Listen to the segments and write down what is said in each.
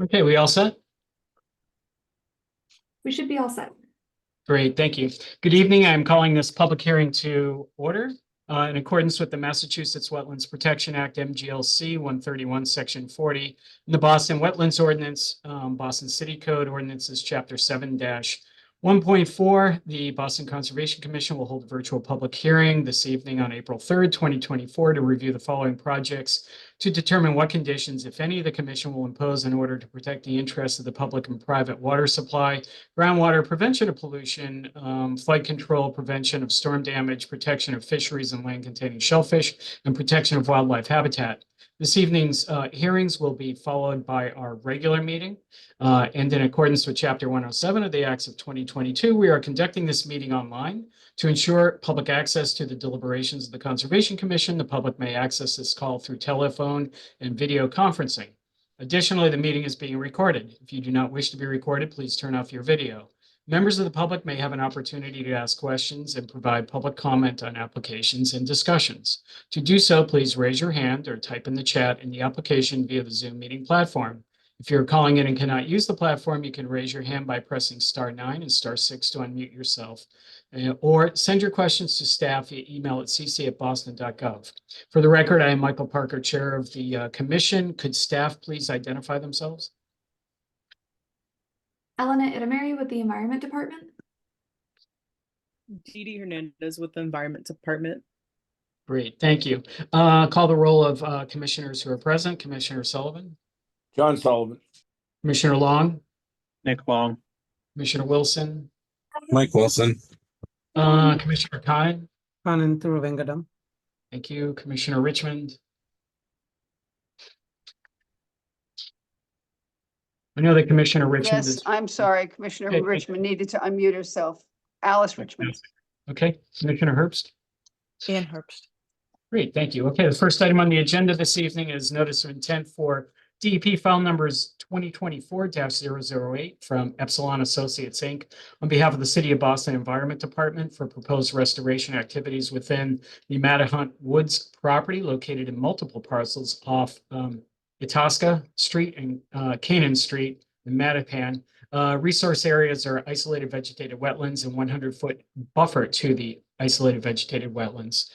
Okay, we all set? We should be all set. Great, thank you. Good evening. I'm calling this public hearing to order in accordance with the Massachusetts Wetlands Protection Act, MGLC 131, Section 40, and the Boston Wetlands Ordinance, Boston City Code Ordinances, Chapter 7-1.4. The Boston Conservation Commission will hold a virtual public hearing this evening on April 3rd, 2024, to review the following projects to determine what conditions, if any, the commission will impose in order to protect the interests of the public and private water supply, groundwater, prevention of pollution, flood control, prevention of storm damage, protection of fisheries and land containing shellfish, and protection of wildlife habitat. This evening's hearings will be followed by our regular meeting. And in accordance with Chapter 107 of the Acts of 2022, we are conducting this meeting online. To ensure public access to the deliberations of the Conservation Commission, the public may access this call through telephone and video conferencing. Additionally, the meeting is being recorded. If you do not wish to be recorded, please turn off your video. Members of the public may have an opportunity to ask questions and provide public comment on applications and discussions. To do so, please raise your hand or type in the chat in the application via the Zoom meeting platform. If you're calling in and cannot use the platform, you can raise your hand by pressing *9 and *6 to unmute yourself. Or send your questions to staff via email at cc@boston.gov. For the record, I am Michael Parker, Chair of the Commission. Could staff please identify themselves? Elena Itamari with the Environment Department. Didi Hernandez with the Environment Department. Great, thank you. Call the roll of commissioners who are present. Commissioner Sullivan. John Sullivan. Commissioner Long. Nick Long. Commissioner Wilson. Mike Wilson. Commissioner Kine. Kanan Thiruvengadam. Thank you. Commissioner Richmond. I know that Commissioner Richmond Yes, is. I'm sorry, Commissioner Okay. Richmond needed to unmute herself. Alice Richmond. Okay, Commissioner Herbst. Ann Herbst. Great, thank you. Okay, the first item on the agenda this evening is notice of intent for DEP file numbers 2024-008 from Epsilon Associates, Inc. on behalf of the City of Boston Environment Department for proposed restoration activities within the Mattahunt Woods property located in multiple parcels off Itasca Street and Canaan Street in Mattapan. Resource areas are isolated vegetated wetlands and 100-foot buffer to the isolated vegetated wetlands.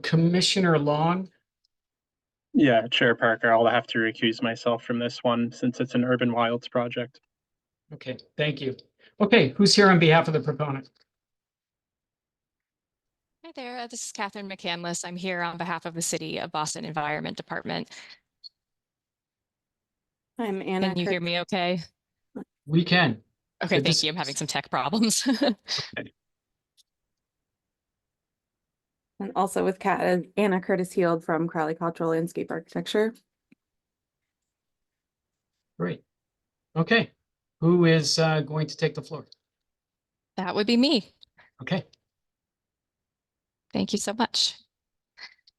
Commissioner Long. Yeah, Chair Parker, I'll have to recuse myself from this one since it's an Urban Wilds project. Okay, thank you. Okay, who's here on behalf of the proponent? Hi there, this is Catherine McCandless. I'm here on behalf of the City of Boston Environment Department. I'm Anna. Can you hear me okay? We can. Okay, thank you. I'm having some tech problems. And also with Anna Curtis Heald from Crowley Cottrell Landscape Architecture. Great. Okay, who is going to take the floor? That would be me. Okay. Thank you so much.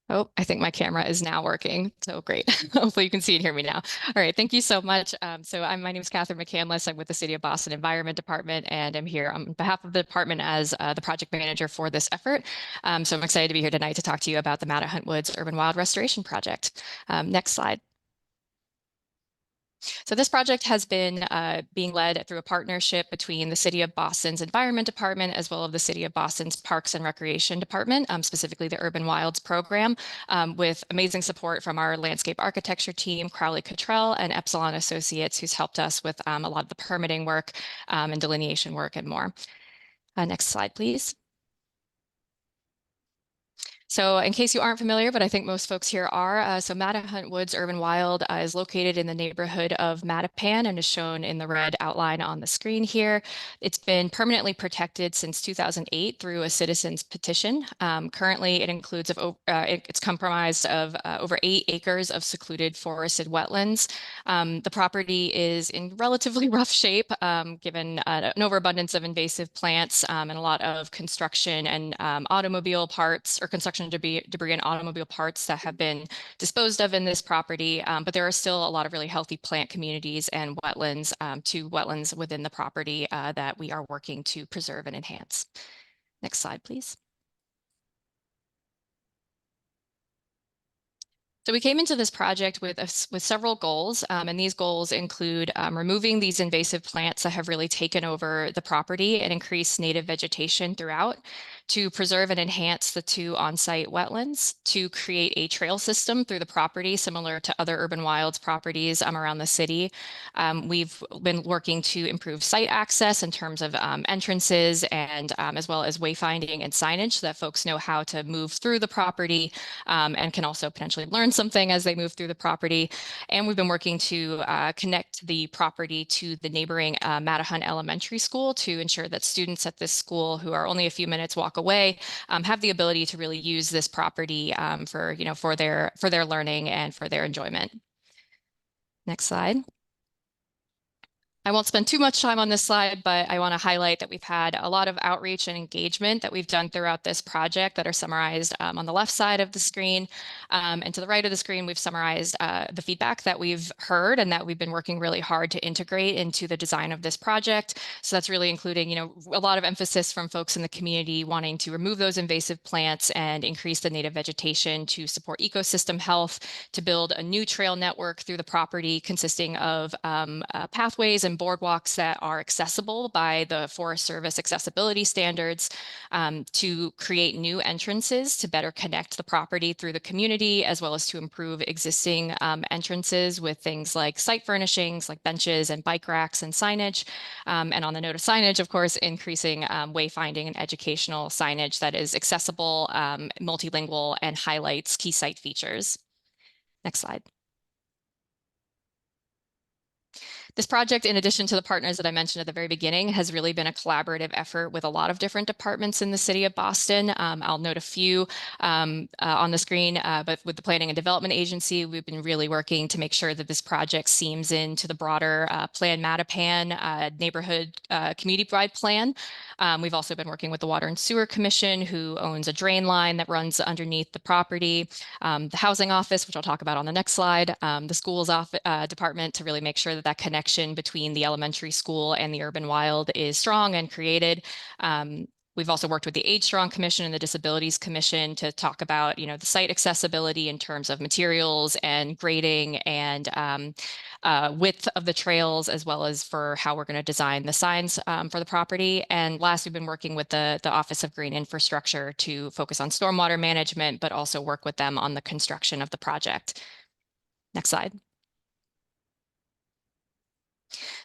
Oh, I think my camera is now working. So great. Hopefully you can see and hear me now. All right. Thank you so much. My name is Catherine McCandless. I'm with the City of Boston Environment Department, and I'm here on behalf of the department as the project manager for this effort. So I'm excited to be here tonight to talk to you about the Mattahunt Woods Urban Wild Restoration Project. Next slide. So this project has been being led through a partnership between the City of Boston's Environment Department as well as the City of Boston's Parks and Recreation Department, specifically the Urban Wilds program, with amazing support from our landscape architecture team, Crowley Cottrell, and Epsilon Associates, who's helped us with a lot of the permitting work and delineation work and more. Next slide, please. So in case you aren't familiar, but I think most folks here are, so Mattahunt Woods Urban Wild is located in the neighborhood of Mattapan and is shown in the red outline on the screen here. It's been permanently protected since 2008 through a citizen's petition. Currently, it includes it's comprised of over 8 acres of secluded forested wetlands. The property is in relatively rough shape, given an overabundance of invasive plants and a lot of construction and automobile parts or construction debris and automobile parts that have been disposed of in this property, but there are still a lot of really healthy plant communities and wetlands within the property that we are working to preserve and enhance. Next slide, please. So we came into this project with with several goals, and these goals include removing these invasive plants that have really taken over the property and increased native vegetation throughout, to preserve and enhance the 2 on-site wetlands, to create a trail system through the property similar to other urban wilds properties around the city. We've been working to improve site access in terms of entrances and as well as wayfinding and signage so that folks know how to move through the property and can also potentially learn something as they move through the property. And we've been working to connect the property to the neighboring Mattahunt Elementary School to ensure that students at this school who are only a few minutes walk away have the ability to really use this property for their learning and for their enjoyment. Next slide. I won't spend too much time on this slide, but I want to highlight that we've had a lot of outreach and engagement that we've done throughout this project that are summarized on the left side of the screen. And to the right of the screen, we've summarized the feedback that we've heard and that we've been working really hard to integrate into the design of this project. So that's really including, a lot of emphasis from folks in the community wanting to remove those invasive plants and increase the native vegetation to support ecosystem health, to build a new trail network through the property consisting of pathways and boardwalks that are accessible by the Forest Service accessibility standards, to create new entrances to better connect the property through the community, as well as to improve existing entrances with things like site furnishings, like benches and bike racks and signage. And on the note of signage, of course, increasing wayfinding and educational signage that is accessible, multilingual, and highlights key site features. Next slide. This project, in addition to the partners that I mentioned at the very beginning, has really been a collaborative effort with a lot of different departments in the city of Boston. I'll note a few on the screen, but with the Planning and Development Agency, we've been really working to make sure that this project seams into the broader Plan Mattapan neighborhood community-wide plan. We've also been working with the Water and Sewer Commission, who owns a drain line that runs underneath the property, the Housing Office, which I'll talk about on the next slide, the Schools Department, to really make sure that that connection between the elementary school and the urban wild is strong and created. We've also worked with the Age Strong Commission and the Disabilities Commission to talk about, the site accessibility in terms of materials and grading and width of the trails, as well as for how we're going to design the signs for the property. And last, we've been working with the Office of Green Infrastructure to focus on stormwater management, but also work with them on the construction of the project. Next slide.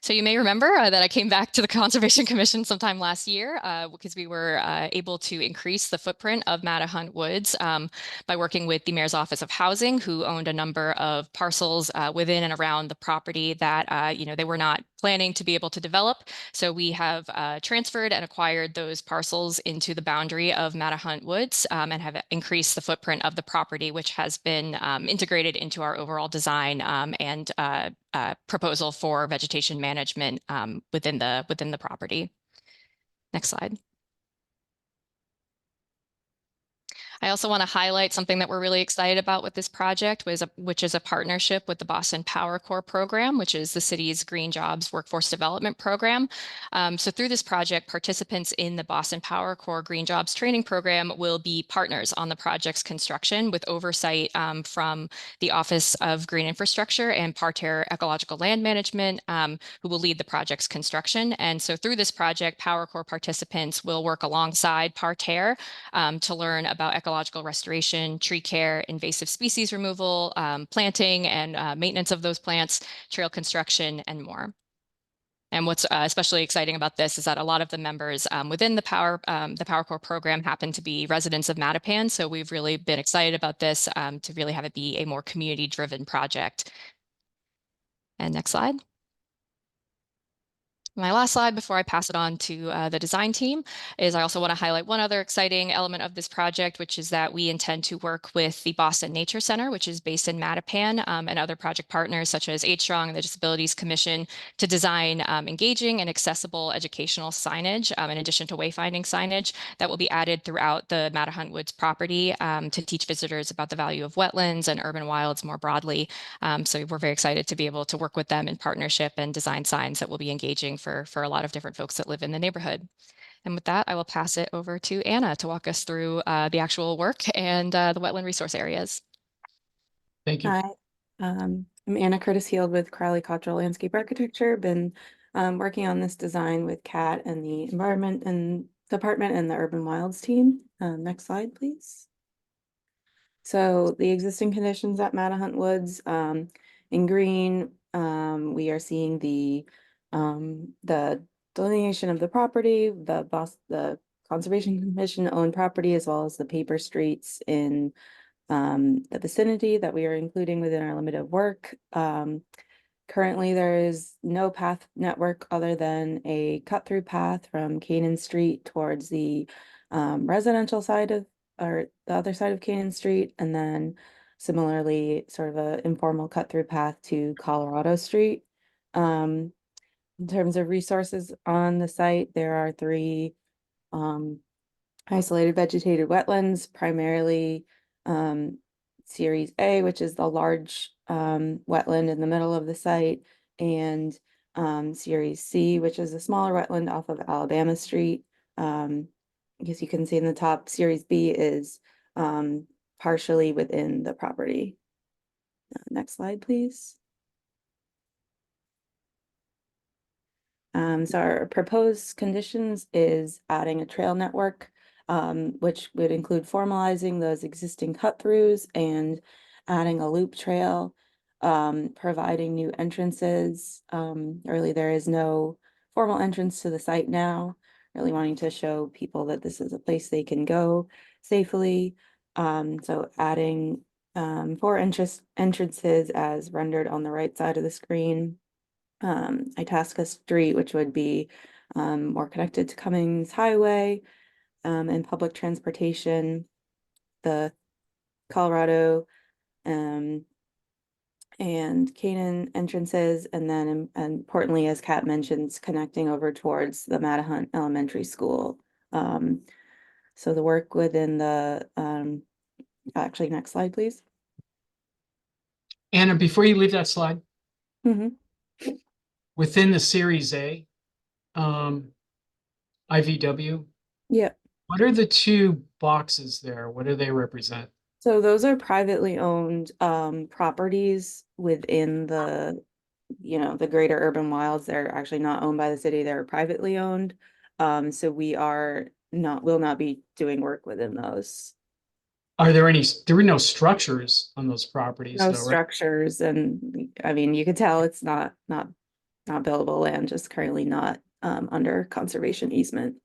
So you may remember that I came back to the Conservation Commission sometime last year because we were able to increase the footprint of Mattahunt Woods by working with the Mayor's Office of Housing, who owned a number of parcels within and around the property that they were not planning to be able to develop. So we have transferred and acquired those parcels into the boundary of Mattahunt Woods and have increased the footprint of the property, which has been integrated into our overall design and proposal for vegetation management within the property. Next slide. I also want to highlight something that we're really excited about with this project, which is a partnership with the Boston Power Corps program, which is the city's Green Jobs Workforce Development Program. So through this project, participants in the Boston Power Corps Green Jobs Training Program will be partners on the project's construction with oversight from the Office of Green Infrastructure and Parterre Ecological Land Management, who will lead the project's construction. And so through this project, Power Corps participants will work alongside Parterre to learn about ecological restoration, tree care, invasive species removal, planting and maintenance of those plants, trail construction, and more. And what's especially exciting about this is that a lot of the members within the Power Corps program happen to be residents of Mattapan. So we've really been excited about this to really have it be a more community-driven project. And next slide. My last slide before I pass it on to the design team is I also want to highlight one other exciting element of this project, which is that we intend to work with the Boston Nature Center, which is based in Mattapan, and other project partners such as Age Strong and the Disabilities Commission to design engaging and accessible educational signage, in addition to wayfinding signage that will be added throughout the Mattahunt Woods property to teach visitors about the value of wetlands and urban wilds more broadly. So we're very excited to be able to work with them in partnership and design signs that will be engaging for a lot of different folks that live in the neighborhood. And with that, I will pass it over to Anna to walk us through the actual work and the wetland resource areas. Thank you. Hi, I'm Anna Curtis Heald with Crowley Cottrell Landscape Architecture. Been working on this design with Kat and the Environment and Department and the Urban Wilds team. Next slide, please. So the existing conditions at Mattahunt Woods, in green, we are seeing the delineation of the property, the Conservation Commission owned property, as well as the paper streets in the vicinity that we are including within our limit of work. Currently, there is no path network other than a cut-through path from Canaan Street towards the residential side of, or the other side of Canaan Street, and then similarly, sort of a informal cut-through path to Colorado Street. In terms of resources on the site, there are 3 isolated vegetated wetlands, primarily Series A, which is the large wetland in the middle of the site, and Series C, which is a smaller wetland off of Alabama Street. As you can see in the top, Series B is partially within the property. Next slide, please. So our proposed conditions is adding a trail network, which would include formalizing those existing cut-throughs and adding a loop trail, providing new entrances. Really, there is no formal entrance to the site now, really wanting to show people that this is a place they can go safely. So adding 4 entrances as rendered on the right side of the screen. Itasca Street, which would be more connected to Cummings Highway and public transportation, the Colorado and Canaan entrances, and then importantly, as Kat mentions, connecting over towards the Mattahunt Elementary School. So the work within the, actually, next slide, please. Anna, before you leave that slide, Mhm. within the Series A, IVW, Yeah. what are the 2 boxes there? What do they represent? So those are privately owned properties within the, the greater urban wilds. They're actually not owned by the city, they're privately owned. So we will not be doing work within those. Are there were no structures on those properties No though, right? structures, and I mean, you can tell it's not buildable land, just currently not under conservation easement.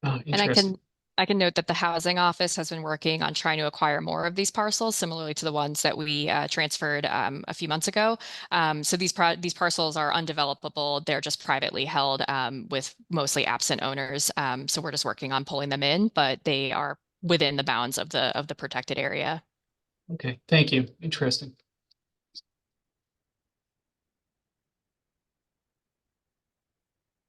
Oh, And interesting. I can note that the housing office has been working on trying to acquire more of these parcels, similarly to the ones that we transferred a few months ago. So these parcels are undevelopable. They're just privately held with mostly absent owners. So we're just working on pulling them in, but they are within the bounds of the protected area. Okay, thank you. Interesting.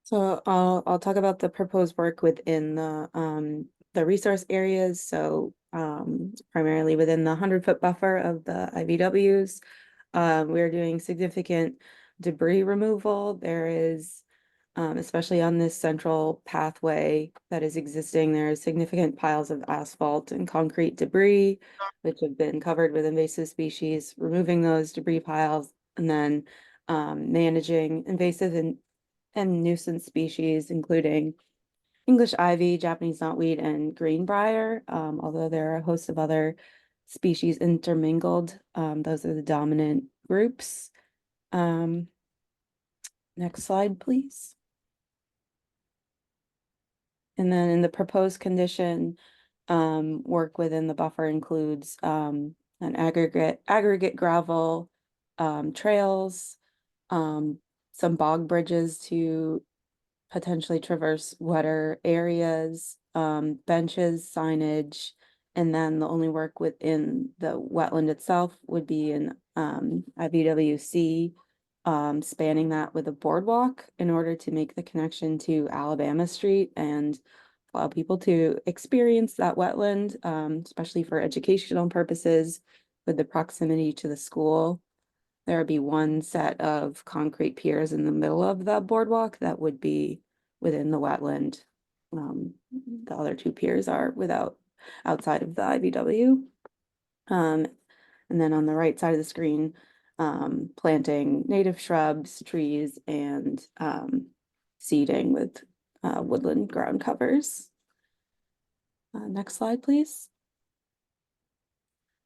So I'll talk about the proposed work within the resource areas. So primarily within the 100-foot buffer of the IVWs. We're doing significant debris removal. There is, especially on this central pathway that is existing, there is significant piles of asphalt and concrete debris, which have been covered with invasive species, removing those debris piles, and then managing invasive and nuisance species, including English ivy, Japanese knotweed, and greenbrier. Although there are a host of other species intermingled, those are the dominant groups. Next slide, please. And then in the proposed condition, work within the buffer includes an aggregate gravel, trails, some bog bridges to potentially traverse wetter areas, benches, signage, and then the only work within the wetland itself would be an IVWC, spanning that with a boardwalk in order to make the connection to Alabama Street and allow people to experience that wetland, especially for educational purposes with the proximity to the school. There would be one set of concrete piers in the middle of the boardwalk that would be within the wetland. The other 2 piers are outside of the IVW. And And then on the right side of the screen, planting native shrubs, trees, and seeding with woodland ground covers. Next slide, please.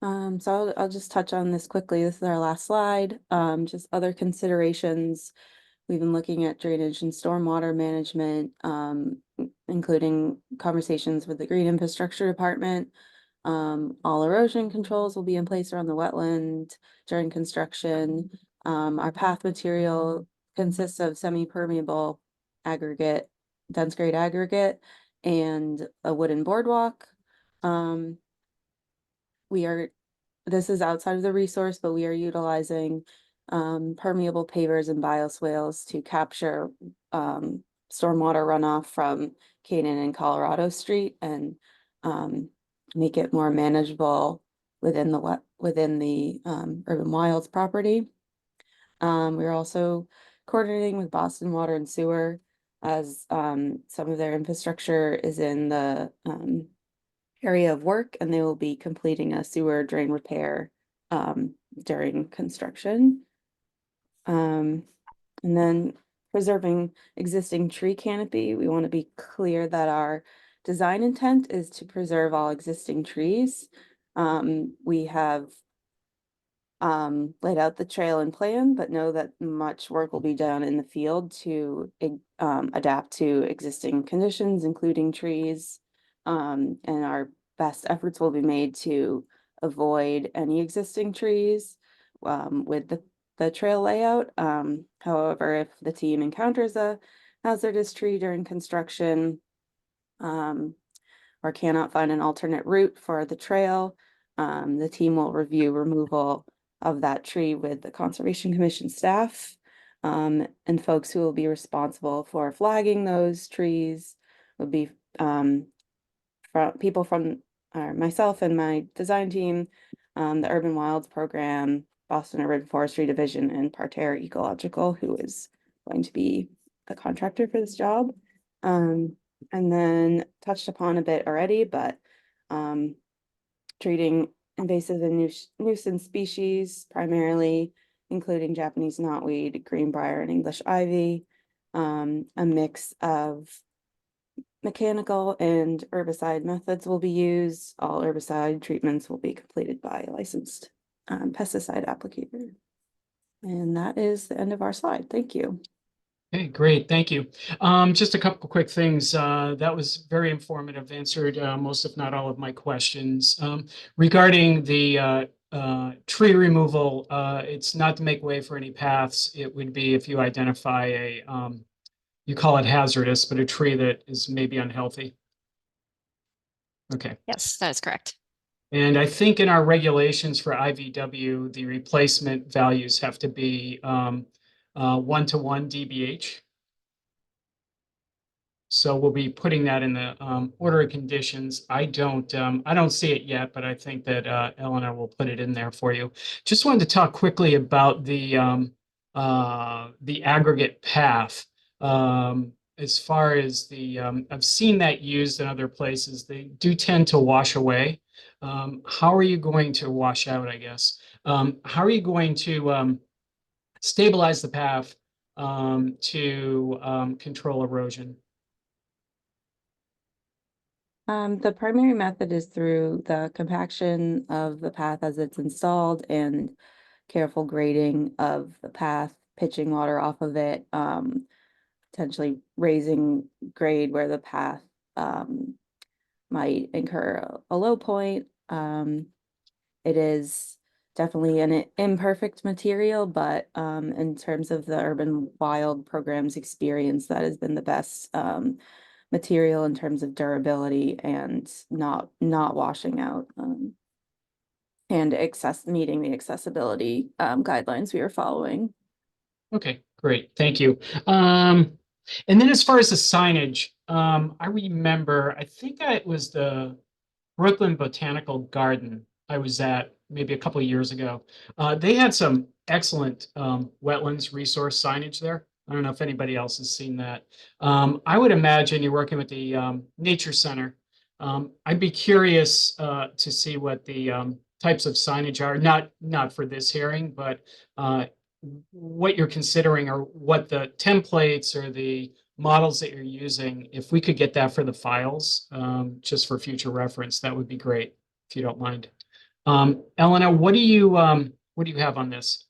So I'll just touch on this quickly. This is our last slide. Just other considerations. We've been looking at drainage and stormwater management, including conversations with the Green Infrastructure Department. All erosion controls will be in place around the wetland during construction. Our path material consists of semi-permeable aggregate, dense grade aggregate, and a wooden boardwalk. This is outside of the resource, but we are utilizing permeable pavers and bioswales to capture stormwater runoff from Canaan and Colorado Street and make it more manageable within the Urban Wilds property. We're also coordinating with Boston Water and Sewer as some of their infrastructure is in the area of work, and they will be completing a sewer drain repair during construction. And then preserving existing tree canopy. We want to be clear that our design intent is to preserve all existing trees. We have laid out the trail and plan, but know that much work will be done in the field to adapt to existing conditions, including trees. And our best efforts will be made to avoid any existing trees with the trail layout. However, if the team encounters a hazardous tree during construction or cannot find an alternate route for the trail, the team will review removal of that tree with the Conservation Commission staff and folks who will be responsible for flagging those trees would be people from myself and my design team, the Urban Wilds program, Boston Urban Forestry Division, and Parterre Ecological, who is going to be the contractor for this job. And then touched upon a bit already, but treating invasive and nuisance species, primarily including Japanese knotweed, greenbrier, and English ivy, a mix of mechanical and herbicide methods will be used. All herbicide treatments will be completed by a licensed pesticide applicator. And that is the end of our slide. Thank you. Okay, great. Thank you. Just a couple quick things. That was very informative, answered most, if not all, of my questions. Regarding the tree removal, it's not to make way for any paths. It would be if you identify a, you call it hazardous, but a tree that is maybe unhealthy. Okay. Yes, that is correct. And I think in our regulations for IVW, the replacement values have to be 1-to-1 DBH. So we'll be putting that in the order of conditions. I don't see it yet, but I think that Eleanor will put it in there for you. Just wanted to talk quickly about the aggregate path. As far as the, I've seen that used in other places. They do tend to wash away. How are you going to wash out, I guess? How are you going to stabilize the path to control erosion? The primary method is through the compaction of the path as it's installed and careful grading of the path, pitching water off of it, potentially raising grade where the path might incur a low point. It is definitely an imperfect material, but in terms of the Urban Wild program's experience, that has been the best material in terms of durability and not washing out and meeting the accessibility guidelines we are following. Okay, great. Thank you. And then as far as the signage, I remember, I think it was the Brooklyn Botanical Garden I was at maybe a couple of years ago. They had some excellent wetlands resource signage there. I don't know if anybody else has seen that. I would imagine you're working with the Nature Center. I'd be curious to see what the types of signage are, not for this hearing, but what you're considering or what the templates or the models that you're using, if we could get that for the files, just for future reference, that would be great, if you don't mind. Elena, what do you have on this?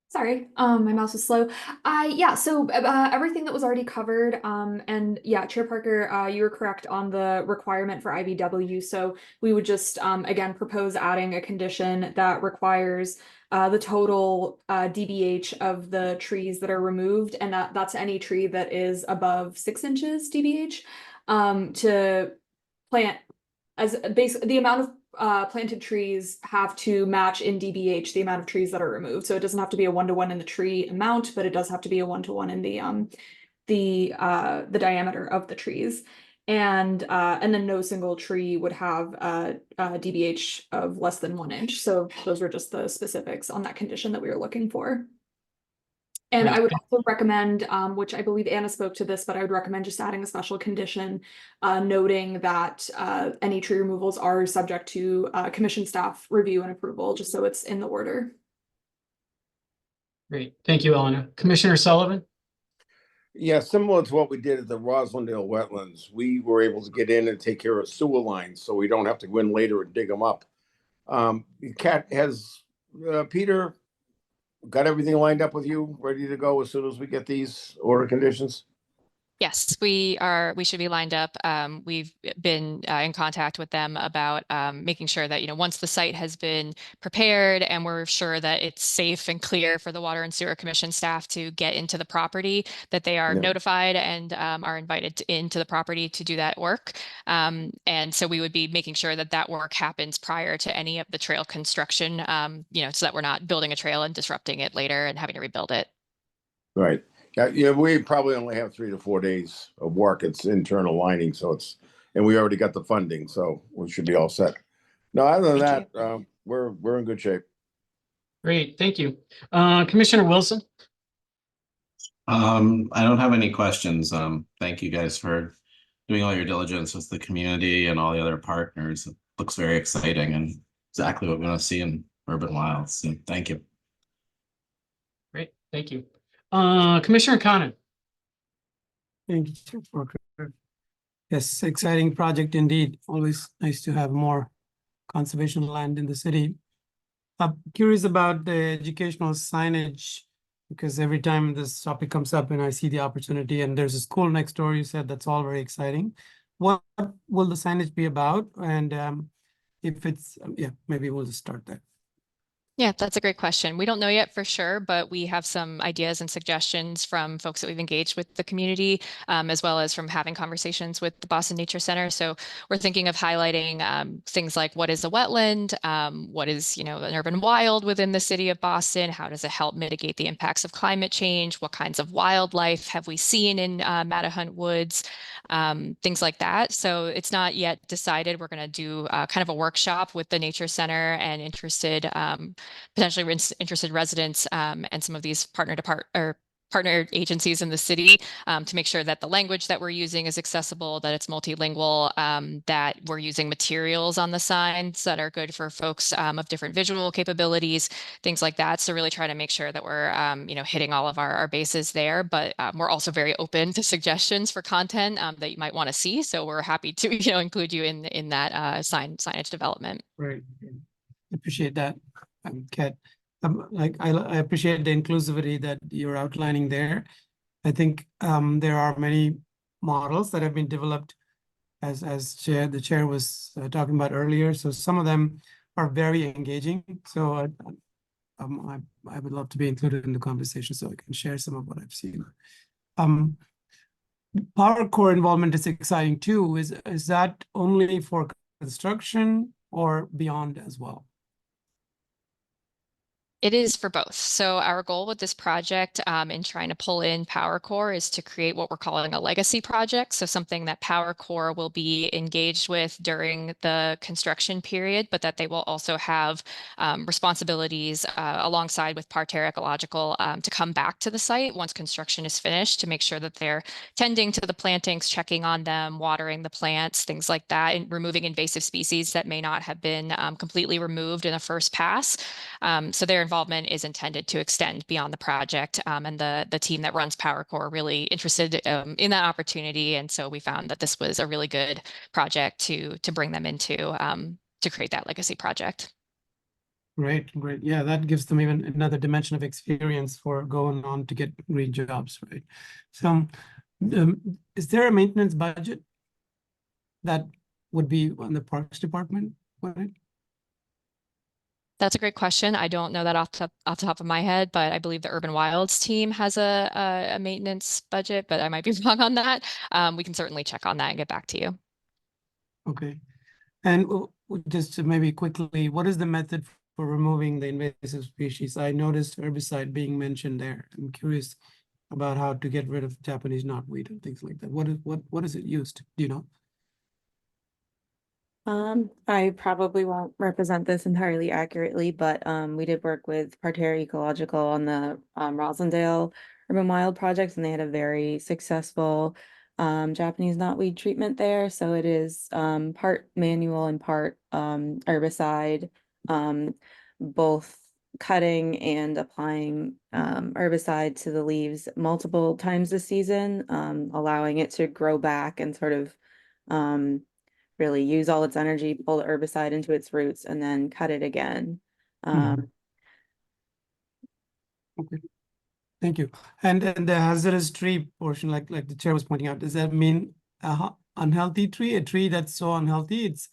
Sorry, my mouse was slow. Yeah, so everything that was already covered, and yeah, Chair Parker, you were correct on the requirement for IBW. So we would just again propose adding a condition that requires the total DBH of the trees that are removed, and that's any tree that is above 6 inches DBH, to plant as basically the amount of planted trees have to match in DBH the amount of trees that are removed. So it doesn't have to be a 1-to-1 in the tree amount, but it does have to be a 1-to-1 in the diameter of the trees. And then no single tree would have a DBH of less than 1 inch. So those were just the specifics on that condition that we were looking for. And I would also recommend, which I believe Anna spoke to this, but I would recommend just adding a special condition noting that any tree removals are subject to commission staff review and approval, just so it's in the order. Great. Thank you, Elena. Commissioner Sullivan? Yeah, similar to what we did at the Roslindale wetlands, we were able to get in and take care of sewer lines, so we don't have to go in later and dig them up. Kat, has Peter got everything lined up with you, ready to go as soon as we get these order conditions? Yes, we should be lined up. We've been in contact with them about making sure that, once the site has been prepared and we're sure that it's safe and clear for the Water and Sewer Commission staff to get into the property, that they are notified and are invited into the property to do that work. And so we would be making sure that that work happens prior to any of the trail construction, so that we're not building a trail and disrupting it later and having to rebuild it. Right. Yeah, we probably only have 3 to 4 days of work. It's internal lining, and we already got the funding, so we should be all set. No, other than that, we're in good shape. Great, thank you. Commissioner Wilson? I don't have any questions. Thank you guys for doing all your diligence with the community and all the other partners. It looks very exciting and exactly what we want to see in Urban Wilds. So thank you. Great, thank you. Commissioner Conan? Thank you, Chair Parker. Yes, exciting project indeed. Always nice to have more conservation land in the city. I'm curious about the educational signage, because every time this topic comes up and I see the opportunity and there's a school next door, you said that's all very exciting. What will the signage be about? And if it's, maybe we'll just start there. Yeah, that's a great question. We don't know yet for sure, but we have some ideas and suggestions from folks that we've engaged with the community, as well as from having conversations with the Boston Nature Center. So we're thinking of highlighting things like what is a wetland, what is, an urban wild within the city of Boston, how does it help mitigate the impacts of climate change, what kinds of wildlife have we seen in Mattahunt Woods, things like that. So it's not yet decided. We're going to do kind of a workshop with the Nature Center and potentially interested residents and some of these partner agencies in the city to make sure that the language that we're using is accessible, that it's multilingual, that we're using materials on the signs that are good for folks of different visual capabilities, things like that. So really try to make sure that we're hitting all of our bases there, but we're also very open to suggestions for content that you might want to see. So we're happy to include you in that signage development. Right. Appreciate that. Kat, I appreciate the inclusivity that you're outlining there. I think there are many models that have been developed as the chair was talking about earlier. So some of them are very engaging. So I would love to be included in the conversation so I can share some of what I've seen. Power core involvement is exciting too. Is that only for construction or beyond as well? It is for both. So our goal with this project in trying to pull in PowerCore is to create what we're calling a legacy project. So something that PowerCore will be engaged with during the construction period, but that they will also have responsibilities alongside with Parterre Ecological to come back to the site once construction is finished to make sure that they're tending to the plantings, checking on them, watering the plants, things like that, and removing invasive species that may not have been completely removed in a first pass. So their involvement is intended to extend beyond the project, and the team that runs PowerCore are really interested in that opportunity. And so we found that this was a really good project to bring them into to create that legacy project. Great, great. Yeah, that gives them even another dimension of experience for going on to get great jobs, right? So, is there a maintenance budget that would be on the Parks Department? Right? That's a great question. I don't know that off the top of my head, but I believe the Urban Wilds team has a maintenance budget, but I might be wrong on that. We can certainly check on that and get back to you. Okay. And just to maybe quickly, what is the method for removing the invasive species? I noticed herbicide being mentioned there. I'm curious about how to get rid of Japanese knotweed and things like that. What is it used? Do you know? I probably won't represent this entirely accurately, but we did work with Parterre Ecological on the Rosendale Urban Wild projects, and they had a very successful Japanese knotweed treatment there. So it is part manual and part herbicide, both cutting and applying herbicide to the leaves multiple times this season, allowing it to grow back and sort of really use all its energy, pull the herbicide into its roots, and then cut it again. Okay. Thank you. And the hazardous tree portion, like the chair was pointing out, does that mean a unhealthy tree, a tree that's so unhealthy it's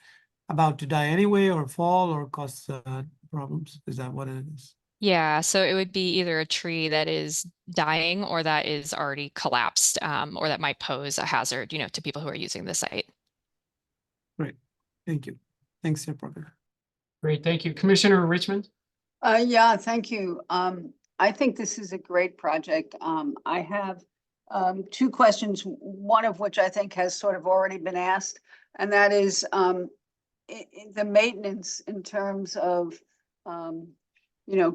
about to die anyway, or fall, or cause problems? Is that what it is? Yeah, so it would be either a tree that is dying or that is already collapsed, or that might pose a hazard, to people who are using the site. Great. Thank you. Thanks, Chair Parker. Great, thank you. Commissioner Richmond? Yeah, thank you. I think this is a great project. I have two questions, one of which I think has sort of already been asked, and that is the maintenance in terms of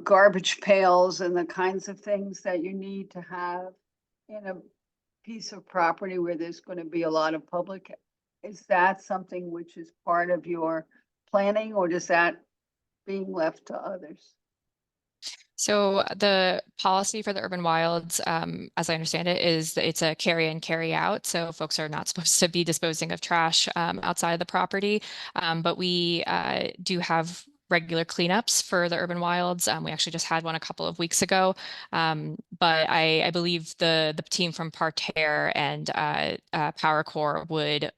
garbage pails and the kinds of things that you need to have in a piece of property where there's going to be a lot of public. Is that something which is part of your planning, or does that being left to others? So the policy for the Urban Wilds, as I understand it, is that it's a carry in, carry out. So folks are not supposed to be disposing of trash outside of the property. But we do have regular cleanups for the Urban Wilds. We actually just had one a couple of weeks ago. But I believe the team from Parterre and PowerCore would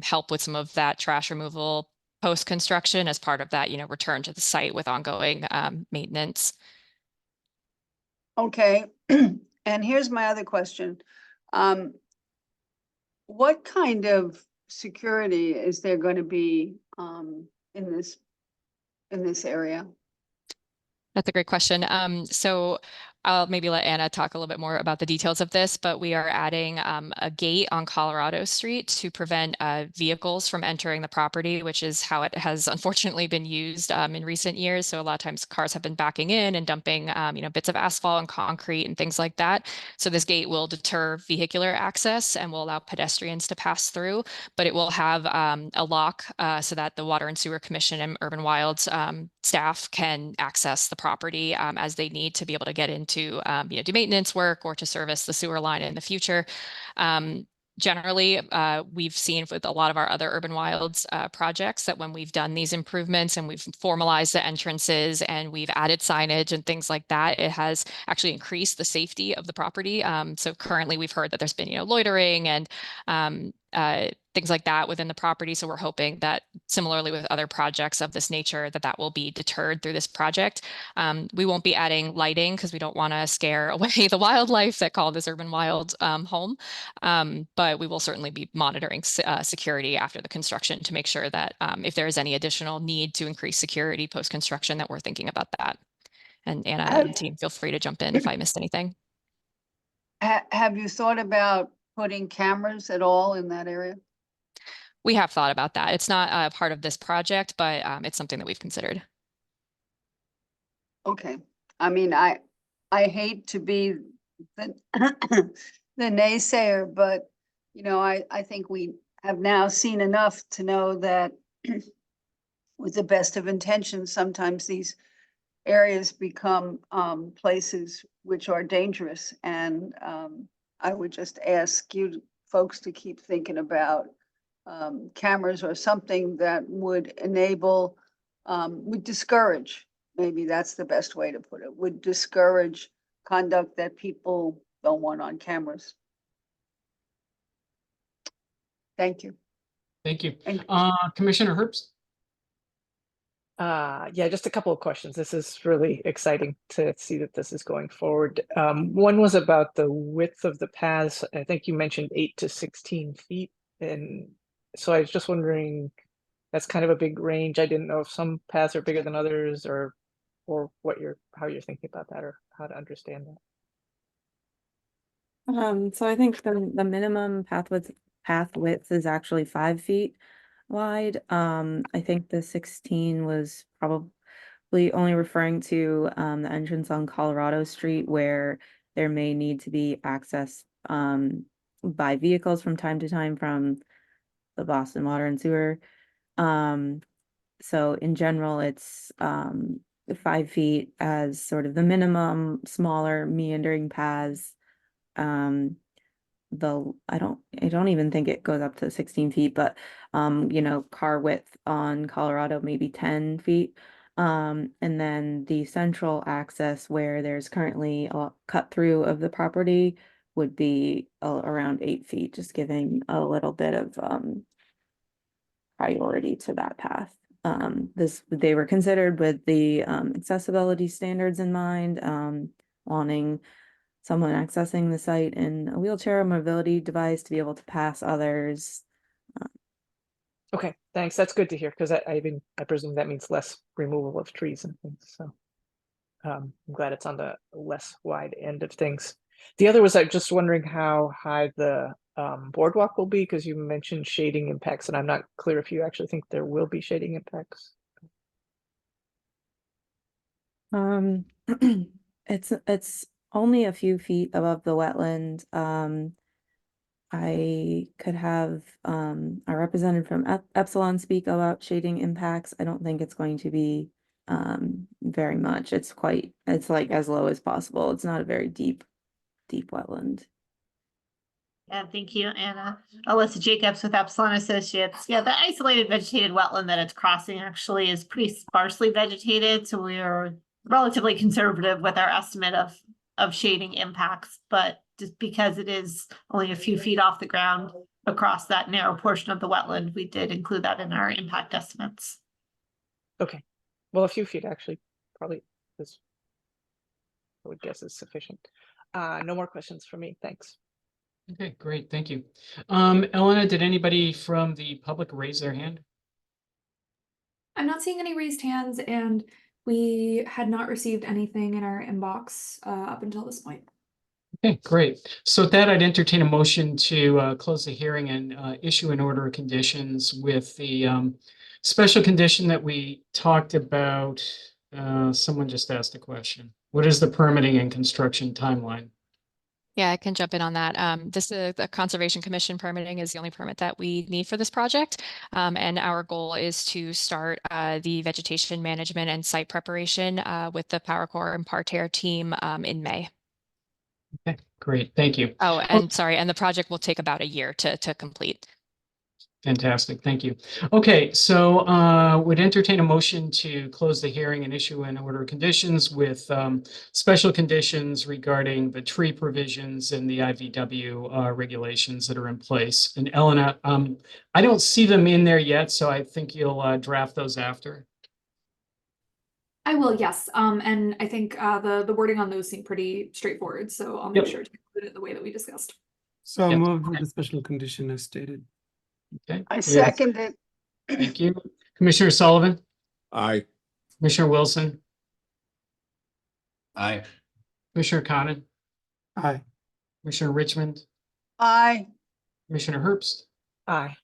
help with some of that trash removal post-construction as part of that, return to the site with ongoing maintenance. Okay, and here's my other question. What kind of security is there going to be in this area? That's a great question. So I'll maybe let Anna talk a little bit more about the details of this, but we are adding a gate on Colorado Street to prevent vehicles from entering the property, which is how it has unfortunately been used in recent years. So a lot of times cars have been backing in and dumping, bits of asphalt and concrete and things like that. So this gate will deter vehicular access and will allow pedestrians to pass through, but it will have a lock so that the Water and Sewer Commission and Urban Wilds staff can access the property as they need to be able to get into do maintenance work or to service the sewer line in the future. Generally, we've seen with a lot of our other Urban Wilds projects that when we've done these improvements and we've formalized the entrances and we've added signage and things like that, it has actually increased the safety of the property. So currently we've heard that there's been, loitering and things like that within the property. So we're hoping that similarly with other projects of this nature, that will be deterred through this project. We won't be adding lighting because we don't want to scare away the wildlife that call this Urban Wild home. But we will certainly be monitoring security after the construction to make sure that if there is any additional need to increase security post-construction, that we're thinking about that. And Anna Have- and team, feel free to jump in if I missed anything. Have you thought about putting cameras at all in that area? We have thought about that. It's not a part of this project, but it's something that we've considered. Okay, I mean, I hate to be the the naysayer, but you know, I think we have now seen enough to know that with the best of intentions, sometimes these areas become places which are dangerous. And I would just ask you folks to keep thinking about cameras or something that would enable, would discourage, maybe that's the best way to put it, would discourage conduct that people don't want on cameras. Thank you. Thank you. And Commissioner Herbst? Yeah, just a couple of questions. This is really exciting to see that this is going forward. One was about the width of the paths. I think you mentioned 8 to 16 feet. And so I was just wondering, that's kind of a big range. I didn't know if some paths are bigger than others or how you're thinking about that or how to understand that. So I think the minimum path width is actually 5 feet wide. I think the 16 was probably only referring to the entrance on Colorado Street where there may need to be access by vehicles from time to time from the Boston Water and Sewer. So in general, it's 5 feet as sort of the minimum, smaller meandering paths. I don't even think it goes up to 16 feet, but you know, car width on Colorado maybe 10 feet. And then the central access where there's currently a cut through of the property would be around 8 feet, just giving a little bit of priority to that path. They were considered with the accessibility standards in mind, wanting someone accessing the site in a wheelchair or mobility device to be able to pass others. Okay, thanks. That's good to hear because I presume that means less removal of trees and things. So I'm glad it's on the less wide end of things. The other was, I'm just wondering how high the boardwalk will be because you mentioned shading impacts, and I'm not clear if you actually think there will be shading impacts. It's only a few feet above the wetland. I could have a representative from Epsilon speak about shading impacts. I don't think it's going to be very much. It's like as low as possible. It's not a very deep wetland. Yeah, thank you, Anna. Alyssa Jacobs with Epsilon Associates. Yeah, the isolated vegetated wetland that it's crossing actually is pretty sparsely vegetated, so we are relatively conservative with our estimate of shading impacts, but just because it is only a few feet off the ground across that narrow portion of the wetland, we did include that in our impact estimates. Okay, well, a few feet actually probably is, I would guess, is sufficient. No more questions for me. Thanks. Okay, great. Thank you. Elena, did anybody from the public raise their hand? I'm not seeing any raised hands, and we had not received anything in our inbox up until this point. Okay, great. So with that, I'd entertain a motion to close the hearing and issue an order of conditions with the special condition that we talked about. Someone just asked a question. What is the permitting and construction timeline? Yeah, I can jump in on that. This is the Conservation Commission permitting is the only permit that we need for this project. And our goal is to start the vegetation management and site preparation with the PowerCore and Parterre team in May. Okay, great. Thank you. Oh, and sorry, and the project will take about a year to complete. Fantastic. Thank you. Okay, so would entertain a motion to close the hearing and issue an order of conditions with special conditions regarding the tree provisions and the IVW regulations that are in place. And Elena, I don't see them in there yet, so I think you'll draft those after. I will, yes. And I think the wording on those seem pretty straightforward, so I'll make Yep. sure to include it the way that we discussed. So Yep. moved with the special condition as stated. Okay. I we have- second it. Thank you. Commissioner Sullivan, Aye. Commissioner Wilson, Aye. Commissioner Conan, Aye. Commissioner Richmond, Aye. Commissioner Herbst, Aye.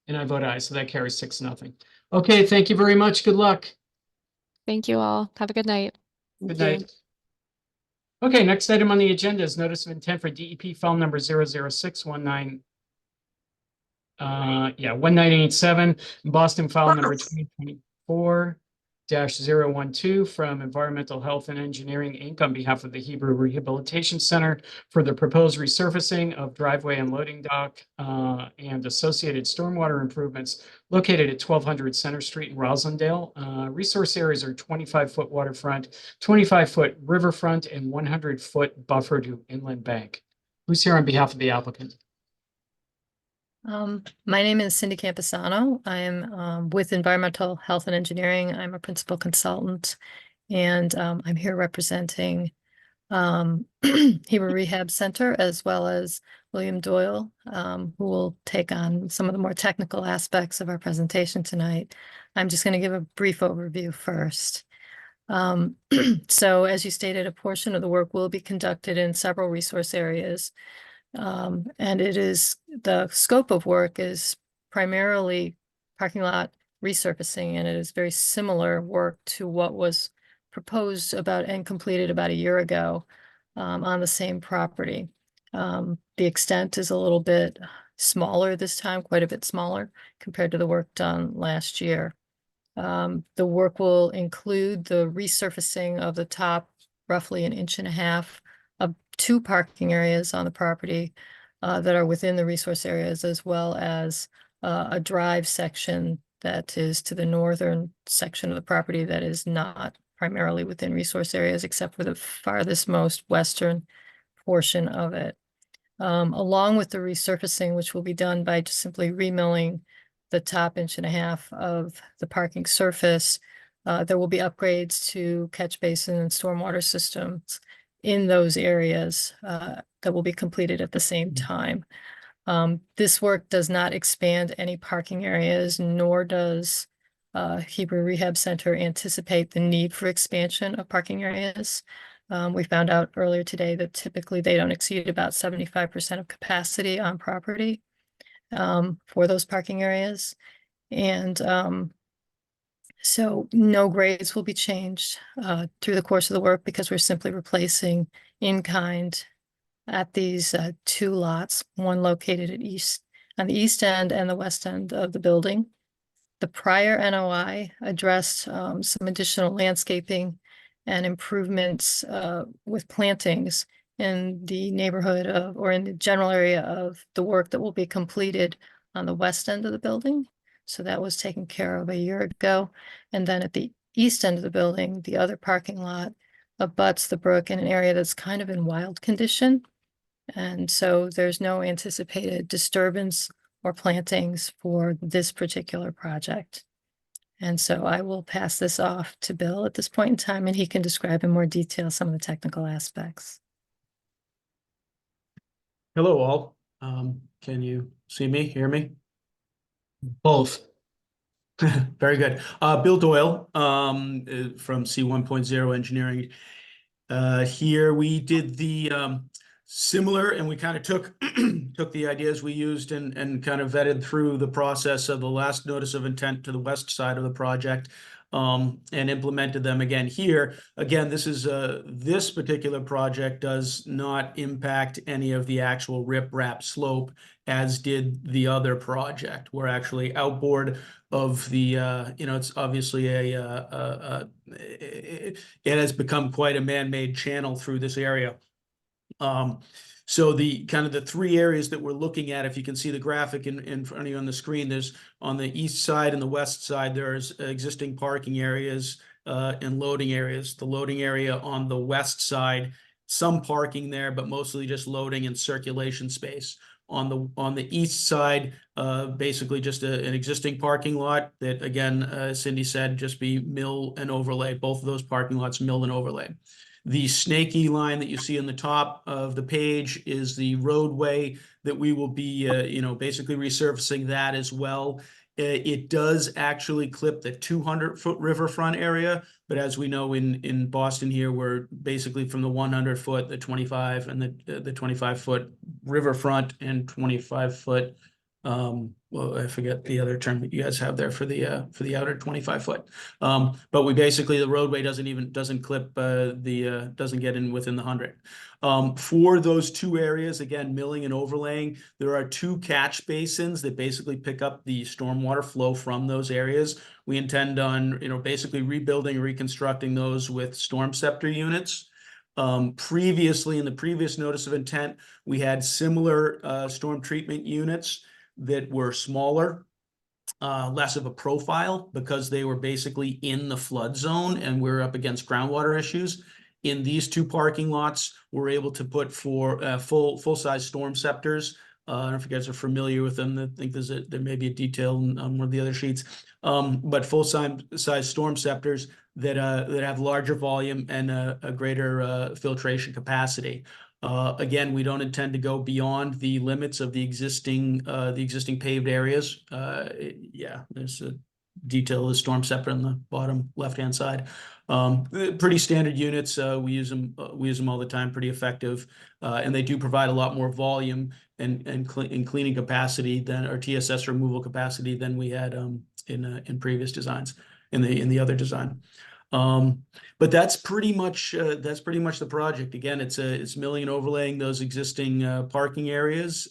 and I vote aye, so that carries 6-0. Okay, thank you very much. Good luck. Thank you all. Have a good night. Good Thank you. night. Okay, next item on the agenda is notice of intent for DEP file number 00619. 1987, Boston file number 2024-012 from Environmental Health and Engineering, Inc. on behalf of the Hebrew Rehabilitation Center for the proposed resurfacing of driveway and loading dock and associated stormwater improvements located at 1200 Center Street in Roslindale. Resource areas are 25-foot waterfront, 25-foot riverfront, and 100-foot buffer to inland bank. Who's here on behalf of the applicant? My name is Cindy Campisano. I am with Environmental Health and Engineering. I'm a principal consultant, and I'm here representing Hebrew Rehab Center as well as William Doyle, who will take on some of the more technical aspects of our presentation tonight. I'm just going to give a brief overview first. So as you stated, a portion of the work will be conducted in several resource areas. And the scope of work is primarily parking lot resurfacing, and it is very similar work to what was proposed about and completed about a year ago on the same property. The extent is a little bit smaller this time, quite a bit smaller compared to the work done last year. The work will include the resurfacing of the top roughly 1.5 inches of 2 parking areas on the property that are within the resource areas, as well as a drive section that is to the northern section of the property that is not primarily within resource areas, except for the farthest most western portion of it. Along with the resurfacing, which will be done by just simply remilling the top 1.5 inches of the parking surface, there will be upgrades to catch basin and stormwater systems in those areas that will be completed at the same time. This work does not expand any parking areas, nor does Hebrew Rehab Center anticipate the need for expansion of parking areas. We found out earlier today that typically they don't exceed about 75% of capacity on property for those parking areas. And so no grades will be changed through the course of the work, because we're simply replacing in kind at these 2 lots, one located on the east end and the west end of the building. The prior NOI addressed some additional landscaping and improvements with plantings in the neighborhood of, or in the general area of the work that will be completed on the west end of the building. So that was taken care of a year ago. And then at the east end of the building, the other parking lot abuts the brook in an area that's kind of in wild condition. And so there's no anticipated disturbance or plantings for this particular project. And so I will pass this off to Bill at this point in time, and he can describe in more detail some of the technical aspects. Hello, all. Can you see me, hear me? Both. Very good. Bill Doyle from C1.0 Engineering. Here we did the similar, and we kind of took the ideas we used and kind of vetted through the process of the last notice of intent to the west side of the project, and implemented them again here. Again, this particular project does not impact any of the actual riprap slope, as did the other project. We're actually outboard of the, it's obviously it has become quite a man-made channel through this area. So the kind of the 3 areas that we're looking at, if you can see the graphic in front of you on the screen, there's on the east side and the west side, there's existing parking areas and loading areas. The loading area on the west side, some parking there, but mostly just loading and circulation space. On the east side, basically just an existing parking lot that, again, Cindy said, just be mill and overlay. Both of those parking lots mill and overlay. The snaky line that you see on the top of the page is the roadway that we will be, basically resurfacing that as well. It does actually clip the 200-foot riverfront area, but as we know in Boston here, we're basically from the 100-foot, the 25, and the 25-foot riverfront and 25-foot. Well, I forget the other term that you guys have there for the outer 25-foot. But we basically, the roadway doesn't clip doesn't get in within the 100. For those two areas, again, milling and overlaying, there are two catch basins that basically pick up the stormwater flow from those areas. We intend on, basically rebuilding, reconstructing those with storm scepter units. Previously, in the previous notice of intent, we had similar storm treatment units that were smaller, less of a profile, because they were basically in the flood zone and we're up against groundwater issues. In these two parking lots, we're able to put full-size storm scepters. I don't know if you guys are familiar with them. I think there may be a detail on one of the other sheets, but full-size storm scepters that have larger volume and a greater filtration capacity. Again, we don't intend to go beyond the limits of the existing paved areas. There's a detail of the storm scepter on the bottom left-hand side. Pretty standard units. We use them all the time. Pretty effective, and they do provide a lot more volume and cleaning capacity than, or TSS removal capacity than we had in previous designs in the other design. But that's pretty much the project. Again, it's milling and overlaying those existing parking areas.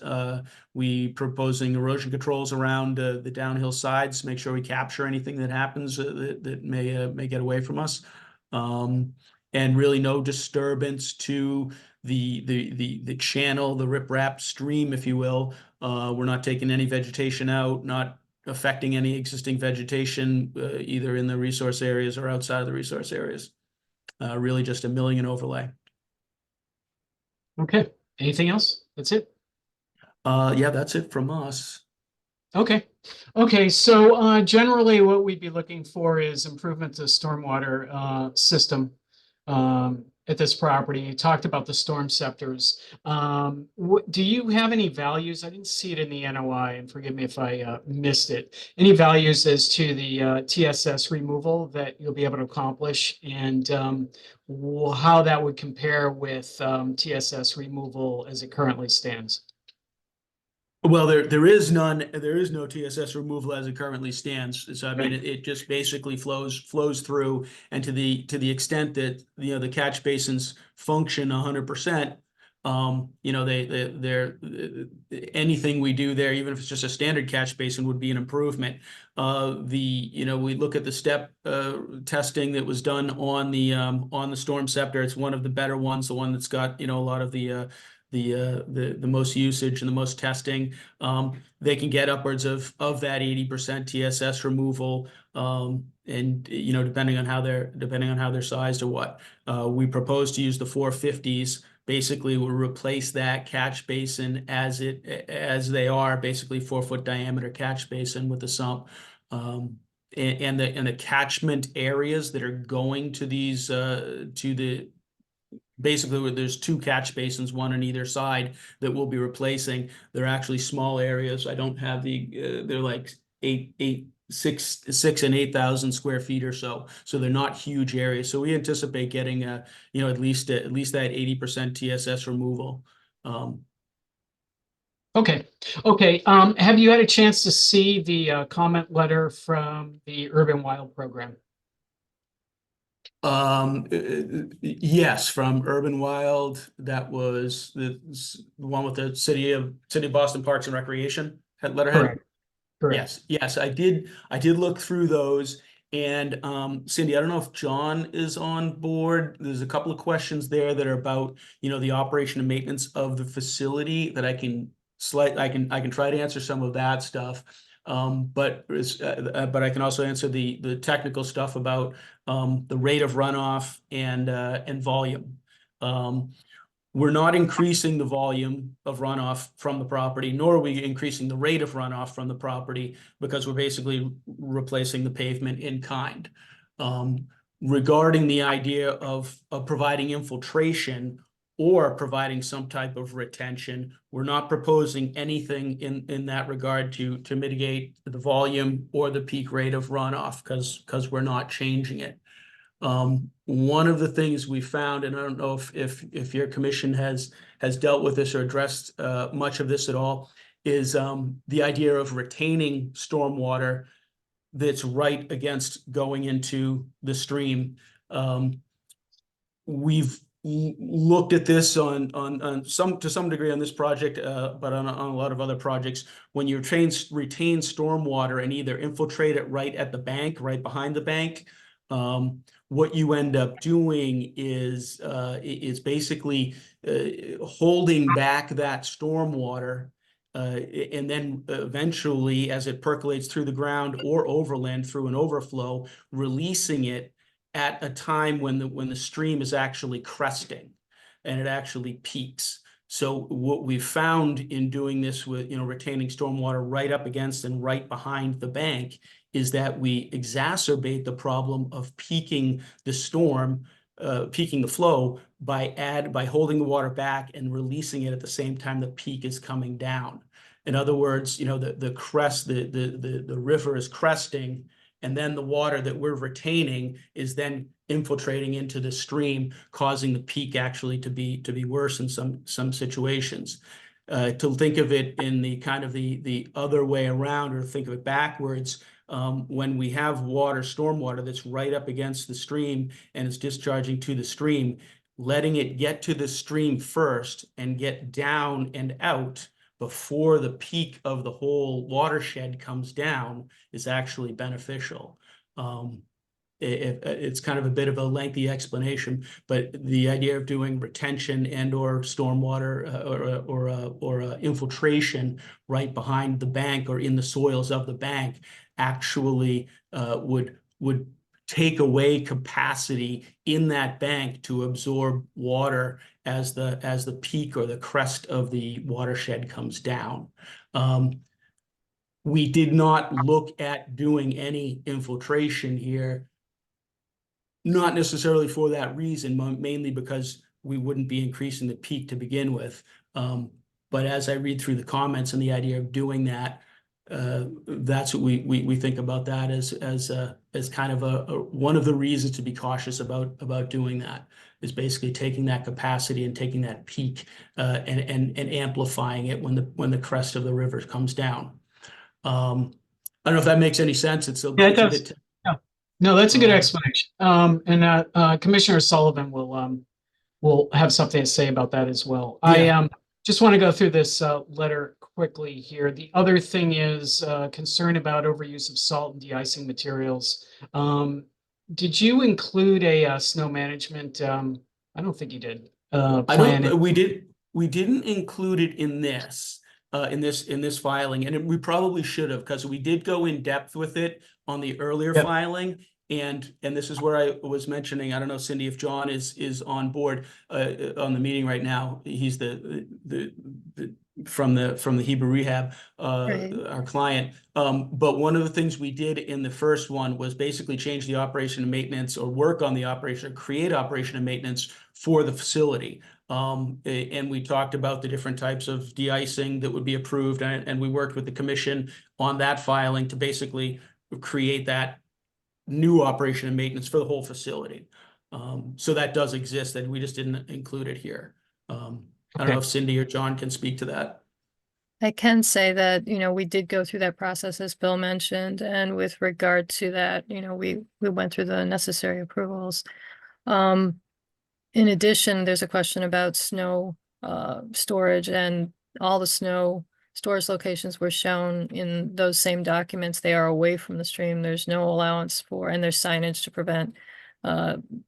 We proposing erosion controls around the downhill sides, make sure we capture anything that happens that may get away from us, and really no disturbance to the channel, the riprap stream, if you will. We're not taking any vegetation out, not affecting any existing vegetation, either in the resource areas or outside of the resource areas. Really just a milling and overlay. Okay, anything else? That's it? Yeah, that's it from us. Okay. So generally what we'd be looking for is improvement to stormwater system at this property. You talked about the storm scepters. Do you have any values? I didn't see it in the NOI, and forgive me if I missed it. Any values as to the TSS removal that you'll be able to accomplish, and how that would compare with TSS removal as it currently stands? Well, there is none. There is no TSS removal as it currently stands. So I mean, it just basically flows through, and to the extent that the catch basins function 100%. They're anything we do there, even if it's just a standard catch basin, would be an improvement. We look at the step testing that was done on the storm scepter. It's one of the better ones, the one that's got a lot of the most usage and the most testing. They can get upwards of that 80% TSS removal, and depending on how they're sized or what. We propose to use the 450s. Basically, we'll replace that catch basin as they are, basically 4-foot diameter catch basin with the sump. And the catchment areas that are going to these basically, there's two catch basins, one on either side, that we'll be replacing. They're actually small areas. I don't have they're like 6,000 and 8,000 square feet or so. So they're not huge areas. So we anticipate getting at least that 80% TSS removal. Okay. Have you had a chance to see the comment letter from the Urban Wild program? Yes, from Urban Wild. That was the one with the City of Boston Parks and Recreation letterhead. Correct. Yes, I did look through those. And Cindy, I don't know if John is on board. There's a couple of questions there that are about the operation and maintenance of the facility that I can try to answer some of that stuff. But I can also answer the technical stuff about the rate of runoff and volume. We're not increasing the volume of runoff from the property, nor are we increasing the rate of runoff from the property, because we're basically replacing the pavement in kind. Regarding the idea of providing infiltration or providing some type of retention. We're not proposing anything in that regard to mitigate the volume or the peak rate of runoff, because we're not changing it. One of the things we found, and I don't know if your commission has dealt with this or addressed much of this at all, is the idea of retaining stormwater that's right against going into the stream. We've looked at this on to some degree on this project, but on a lot of other projects. When you retain stormwater and either infiltrate it right at the bank, right behind the bank, what you end up doing is basically holding back that stormwater, and then eventually, as it percolates through the ground or overland through an overflow, releasing it at a time when the stream is actually cresting and it actually peaks. So what we found in doing this with, retaining stormwater right up against and right behind the bank is that we exacerbate the problem of peaking the storm, peaking the flow by holding the water back and releasing it at the same time the peak is coming down. In other words, the crest, the river is cresting, and then the water that we're retaining is then infiltrating into the stream, causing the peak actually to be worse in some situations. To think of it in the kind of the other way around, or think of it backwards, when we have stormwater that's right up against the stream and it's discharging to the stream, letting it get to the stream first and get down and out before the peak of the whole watershed comes down is actually beneficial. It's kind of a bit of a lengthy explanation, but the idea of doing retention and or stormwater or infiltration right behind the bank or in the soils of the bank actually would take away capacity in that bank to absorb water as the peak or the crest of the watershed comes down. We did not look at doing any infiltration here, not necessarily for that reason, mainly because we wouldn't be increasing the peak to begin with. But as I read through the comments and the idea of doing that, that's what we think about that as kind of one of the reasons to be cautious about doing that, is basically taking that capacity and taking that peak and amplifying it when the crest of the river comes down. I don't know if that makes any sense. Yeah, it does. No, that's a good explanation. And Commissioner Sullivan will have something to say about that as well. Yeah. I just want to go through this letter quickly here. The other thing is concern about overuse of salt and de-icing materials. Did you include a snow management? I don't think you did. Plan. We didn't include it in this. In this filing, and we probably should have, because we did go in depth with it on the earlier filing, and this is where I was mentioning. I don't know, Cindy, if John is on board on the meeting right now. He's from the Hebrew Rehab, our client. But one of the things we did in the first one was basically change the operation and maintenance, or work on the operation, or create operation and maintenance for the facility. And we talked about the different types of de-icing that would be approved, and we worked with the commission on that filing to basically create that new operation and maintenance for the whole facility. So that does exist, and we just didn't include it here. I don't know if Cindy or John can speak to that. I can say that, we did go through that process, as Bill mentioned, and with regard to that, we went through the necessary approvals. In addition, there's a question about snow storage, and all the snow storage locations were shown in those same documents. They are away from the stream. There's no allowance for, and there's signage to prevent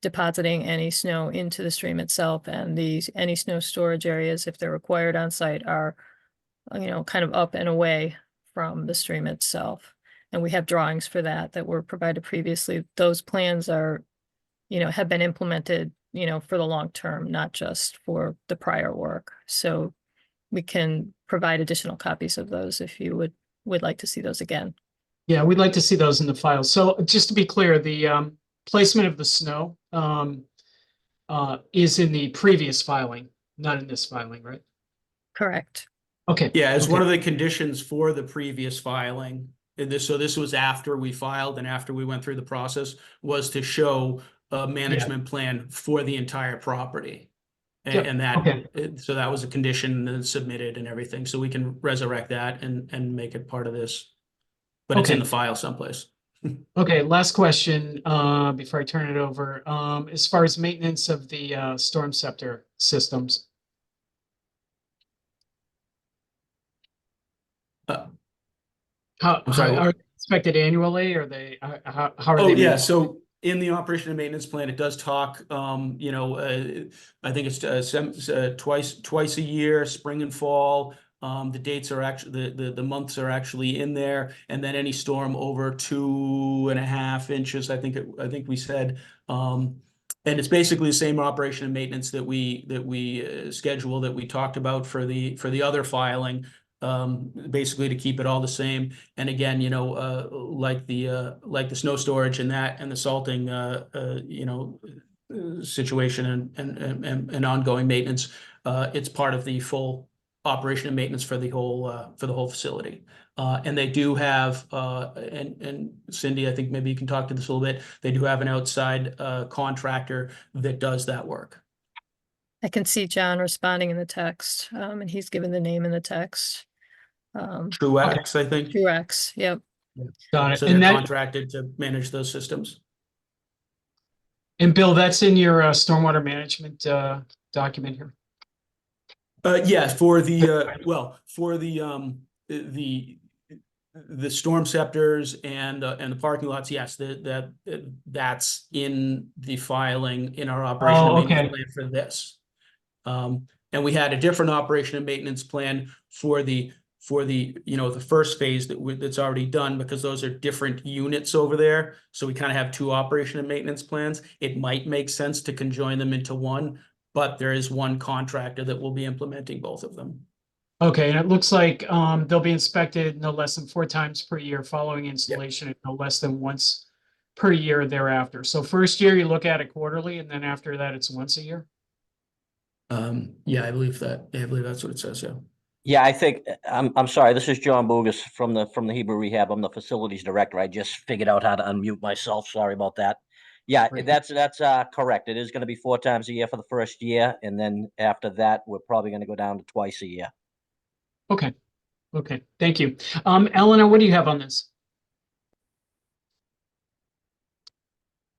depositing any snow into the stream itself. And any snow storage areas, if they're required on site, are, kind of up and away from the stream itself. And we have drawings for that were provided previously. Those plans are, have been implemented for the long term, not just for the prior work. So we can provide additional copies of those if you would like to see those again. Yeah, we'd like to see those in the file. So just to be clear, the placement of the snow is in the previous filing. Not in this filing, right? Correct. Okay. Yeah, as one okay. of the conditions for the previous filing, so this was after we filed and after we went through the process, was to show a management plan for the entire property. Yep, And that, okay. so that was a condition that's submitted and everything, so we can resurrect that and make it part of this. But it's in Okay. the file someplace. Okay, last question, before I turn it over. As far as maintenance of the, storm scepter systems. Uh, How I'm sorry, are they expected annually, or they, how are Oh, they? yeah, maintained? so in the operation and maintenance plan, it does talk, I think it's twice a year, spring and fall. The dates are actually, the months are actually in there, and then any storm over 2.5 inches, I think we said. And it's basically the same operation and maintenance that we schedule, that we talked about for the other filing. Basically to keep it all the same. And again, like the snow storage and that, and the salting, situation and ongoing maintenance, it's part of the full operation and maintenance for the whole facility. And they do have, and Cindy, I think maybe you can talk to this a little bit. They do have an outside contractor that does that work. I can see John responding in the text, and he's given the name in the text. Truax, I think. Truax, yep. Got it. So And they're that, contracted to manage those systems. and Bill, that's in your, stormwater management, document here. Yeah, for the the storm scepters and the parking lots, yes, that's in the filing in our operation and Oh, maintenance okay. plan for this. And we had a different operation and maintenance plan for the the first phase that's already done, because those are different units over there. So we kind of have two operation and maintenance plans. It might make sense to conjoin them into one, but there is one contractor that will be implementing both of them. Okay, and it looks like, they'll be inspected no less than 4 times per year following installation, and no less than once per year thereafter. So first year you look at it quarterly, and then after that it's once a year? Yeah, I believe that's what it says, yeah. Yeah, I think, I'm sorry, this is John Bogus from the Hebrew Rehab. I'm the facilities director. I just figured out how to unmute myself. Sorry about that. Yeah, Right. that's correct. It is gonna be 4 times a year for the first year, and then after that, we're probably gonna go down to twice a year. Okay, okay, thank you. Eleanor, what do you have on this?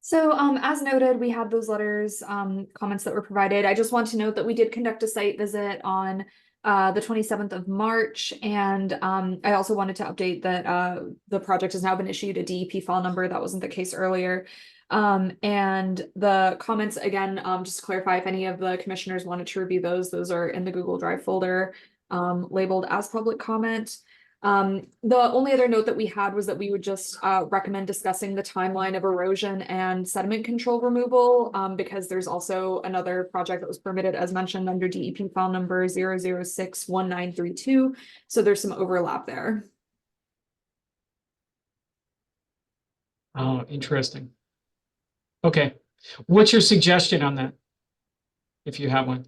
So, as noted, we had those letters, comments that were provided. I just want to note that we did conduct a site visit on the 27th of March. And I also wanted to update that the project has now been issued a DEP file number. That wasn't the case earlier. And the comments, again, just to clarify, if any of the commissioners wanted to review those are in the Google Drive folder, labeled as public comment. The only other note that we had was that we would just recommend discussing the timeline of erosion and sediment control removal, because there's also another project that was permitted, as mentioned, under DEP file number 0061932. So there's some overlap there. Oh, interesting. Okay, what's your suggestion on that? If you have one.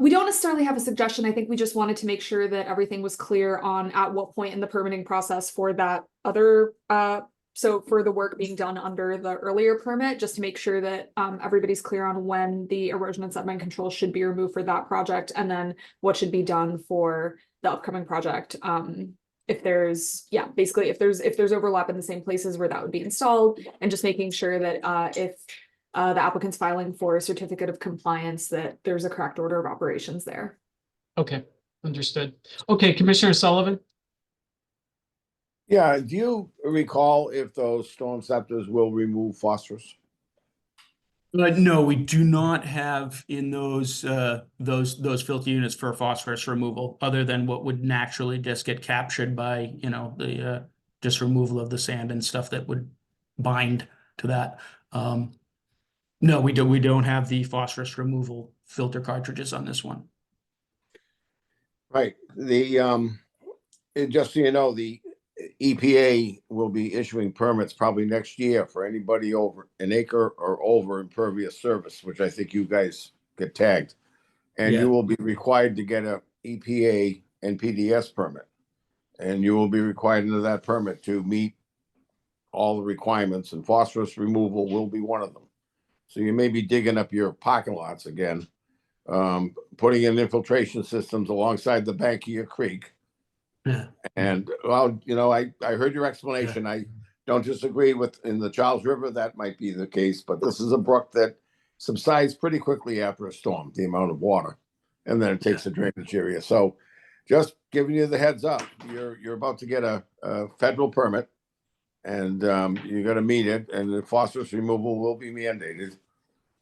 We don't necessarily have a suggestion. I think we just wanted to make sure that everything was clear on at what point in the permitting process for that other, so for the work being done under the earlier permit, just to make sure that everybody's clear on when the erosion and sediment control should be removed for that project, and then what should be done for the upcoming project. If there's, basically if there's overlap in the same places where that would be installed, and just making sure that if the applicant's filing for a certificate of compliance, that there's a correct order of operations there. Okay, understood. Okay, Commissioner Sullivan? Yeah, do you recall if those storm scepters will remove phosphorus? No, we do not have in those filter units for phosphorus removal, other than what would naturally just get captured by, the just removal of the sand and stuff that would bind to that. No, we don't have the phosphorus removal filter cartridges on this one. Right, just so you know, the EPA will be issuing permits probably next year for anybody over an acre or over impervious surface, which I think you guys get tagged. And Yeah. you will be required to get a EPA and PDS permit. And you will be required under that permit to meet all the requirements, and phosphorus removal will be one of them. So you may be digging up your parking lots again, putting in infiltration systems alongside the bank of your creek. Yeah. And well, you know, I heard your explanation. I don't disagree with in the Charles River, that might be the case, but this is a brook that subsides pretty quickly after a storm, the amount of water, and then it takes a drainage area. So just giving you the heads up, you're about to get a federal permit, and you're gonna meet it, and the phosphorus removal will be mandated.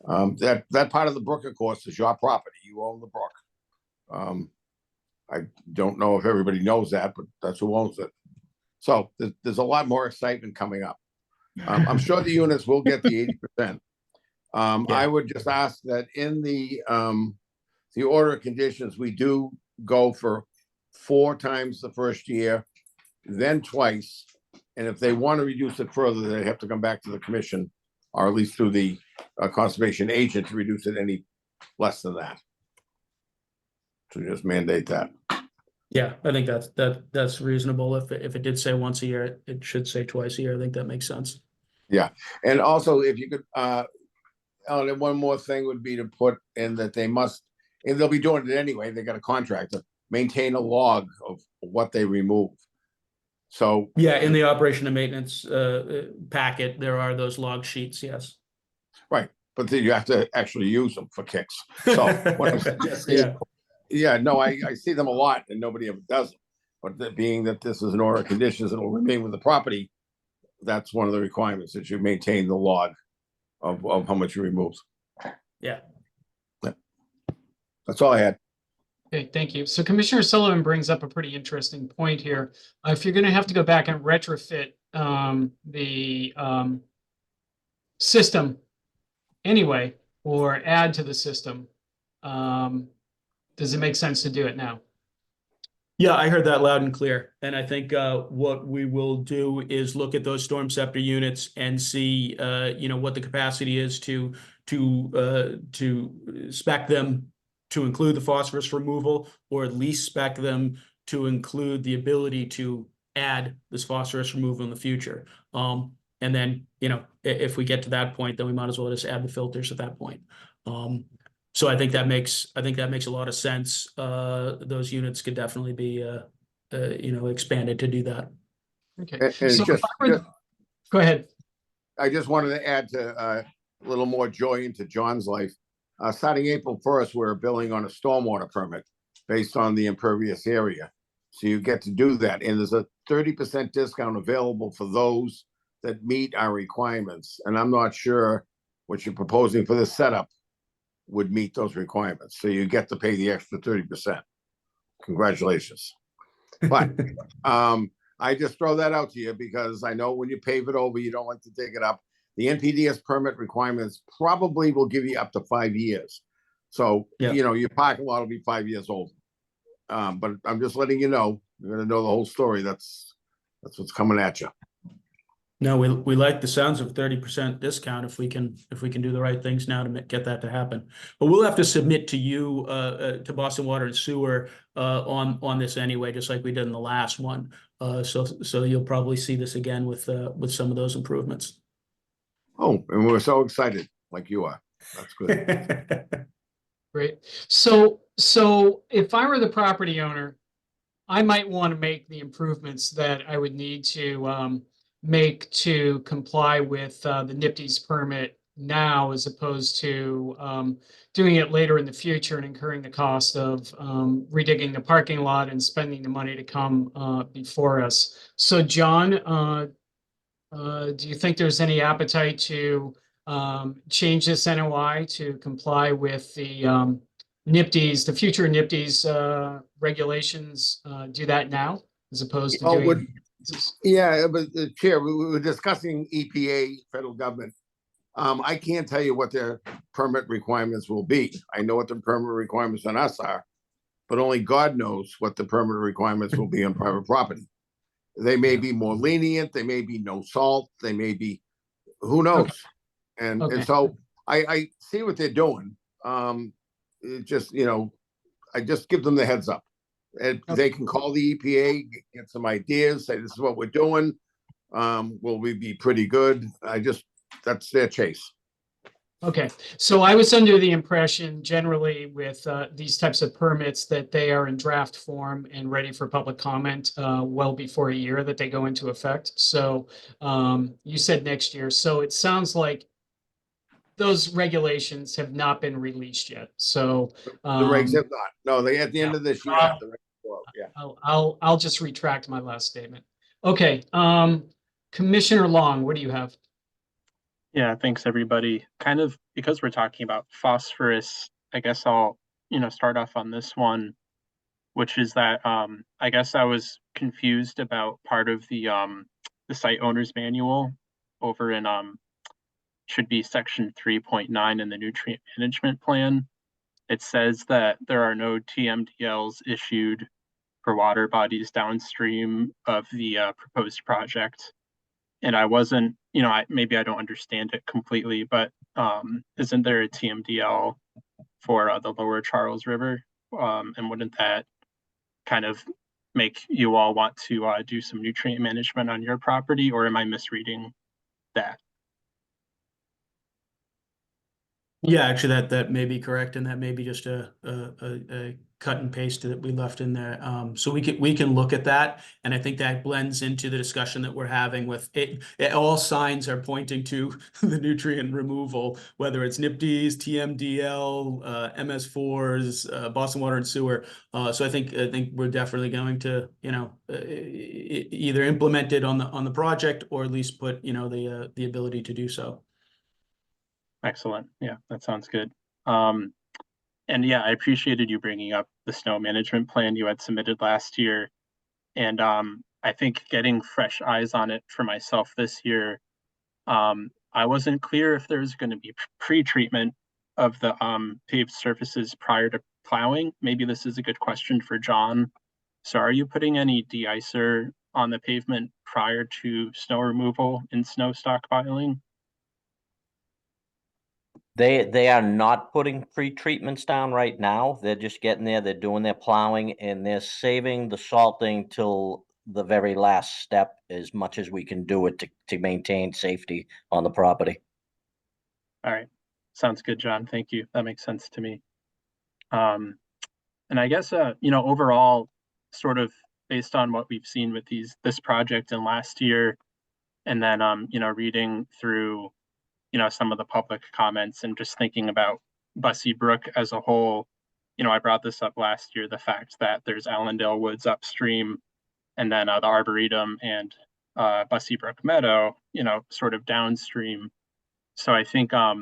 That part of the brook, of course, is your property. You own the brook. I don't know if everybody knows that, but that's who owns it. So there's a lot more excitement coming up. I'm sure the units will get the 80%. I would just ask that in the order of conditions, we do go for 4 times the first year, then twice. And if they want to reduce it further, they have to come back to the commission, or at least through the conservation agent, to reduce it any less than that. To just mandate that. Yeah, I think that's reasonable. If it did say once a year, it should say twice a year. I think that makes sense. Yeah, and also if you could, and one more thing would be to put in that they must, and they'll be doing it anyway, they got a contractor, maintain a log of what they remove. So Yeah, in the operation and maintenance packet, there are those log sheets, yes. right, but then you have to actually use them for kicks. So what I'm suggesting, yeah, no, I see them a lot and nobody ever does them. But that being that this is an order of conditions, it'll remain with the property. That's one of the requirements, that you maintain the log of how much you remove. Yeah. That's all I had. Okay, thank you. So Commissioner Sullivan brings up a pretty interesting point here. If you're going to have to go back and retrofit the system anyway, or add to the system, does it make sense to do it now? Yeah, I heard that loud and clear. And I think what we will do is look at those storm scepter units and see, what the capacity is to spec them to include the phosphorus removal, or at least spec them to include the ability to add this phosphorus removal in the future. And then, if we get to that point, then we might as well just add the filters at that point. So I think that makes a lot of sense. Those units could definitely be, expanded to do that. Okay. And it's So just, go ahead. I just wanted to add to a little more joy into John's life. Starting April 1st, we're billing on a stormwater permit based on the impervious area. So you get to do that. And there's a 30% discount available for those that meet our requirements. And I'm not sure what you're proposing for this setup would meet those requirements. So you get to pay the extra 30%. Congratulations. But I just throw that out to you because I know when you pave it over, you don't like to dig it up. The NPDS permit requirements probably will give you up to 5 years. So, your parking lot will be 5 years old. But I'm just letting you know, you're going to know the whole story. That's what's coming at you. No, we like the sounds of 30% discount if we can do the right things now to get that to happen. But we'll have to submit to you to Boston Water and Sewer on this anyway, just like we did in the last one. So you'll probably see this again with some of those improvements. Oh, and we're so excited, like you are. That's good. Great. So if I were the property owner, I might want to make the improvements that I would need to make to comply with the NPDES permit now, as opposed to doing it later in the future and incurring the cost of redigging the parking lot and spending the money to come before us. So John, do you think there's any appetite to change this NOI to comply with the NPDES, the future NPDES regulations? Do that now as opposed to doing. Yeah, but the chair, we were discussing EPA, federal government. I can't tell you what their permit requirements will be. I know what the permit requirements on us are, but only God knows what the permit requirements will be on private property. They may be more lenient, they may be no salt, they may be, who knows? And so I see what they're doing. it just, I just give them the heads up. And they can call the EPA, get some ideas, say this is what we're doing. Will we be pretty good? That's their chase. Okay, so I was under the impression generally with these types of permits that they are in draft form and ready for public comment well before a year that they go into effect. So you said next year. So it sounds like those regulations have not been released yet. So The regs have not. No, they at the end of this year. The regs go out. Yeah. I'll just retract my last statement. Okay, Commissioner Long, what do you have? Yeah, thanks everybody. Kind of because we're talking about phosphorus, I guess I'll, start off on this one, which is that I guess I was confused about part of the site owner's manual over in should be section 3.9 in the nutrient management plan. It says that there are no TMDLs issued for water bodies downstream of the proposed project. And I wasn't, maybe I don't understand it completely, but isn't there a TMDL for the lower Charles River? And wouldn't that kind of make you all want to do some nutrient management on your property, or am I misreading that? Yeah, actually, that may be correct, and that may be just a cut and paste that we left in there. So we can look at that, and I think that blends into the discussion that we're having with it. All signs are pointing to the nutrient removal, whether it's NIPDs, TMDL, MS4s, Boston Water and Sewer. So I think we're definitely going to either implement it on the project, or at least put the ability to do so. Excellent. Yeah, that sounds good. And yeah, I appreciated you bringing up the snow management plan you had submitted last year. And I think getting fresh eyes on it for myself this year, I wasn't clear if there's going to be pre-treatment of the paved surfaces prior to plowing. Maybe this is a good question for John. So are you putting any de-icer on the pavement prior to snow removal and snow stockpiling? They are not putting pre-treatments down right now. They're just getting there, they're doing their plowing, and they're saving the salting till the very last step as much as we can do it to maintain safety on the property. All right. Sounds good, John. Thank you. That makes sense to me. And I guess, overall, sort of based on what we've seen with this project and last year, and then, reading through some of the public comments and just thinking about Bussey Brook as a whole. I brought this up last year, the fact that there's Allendale Woods upstream, and then the Arboretum and Bussey Brook Meadow, sort of downstream. So I think, I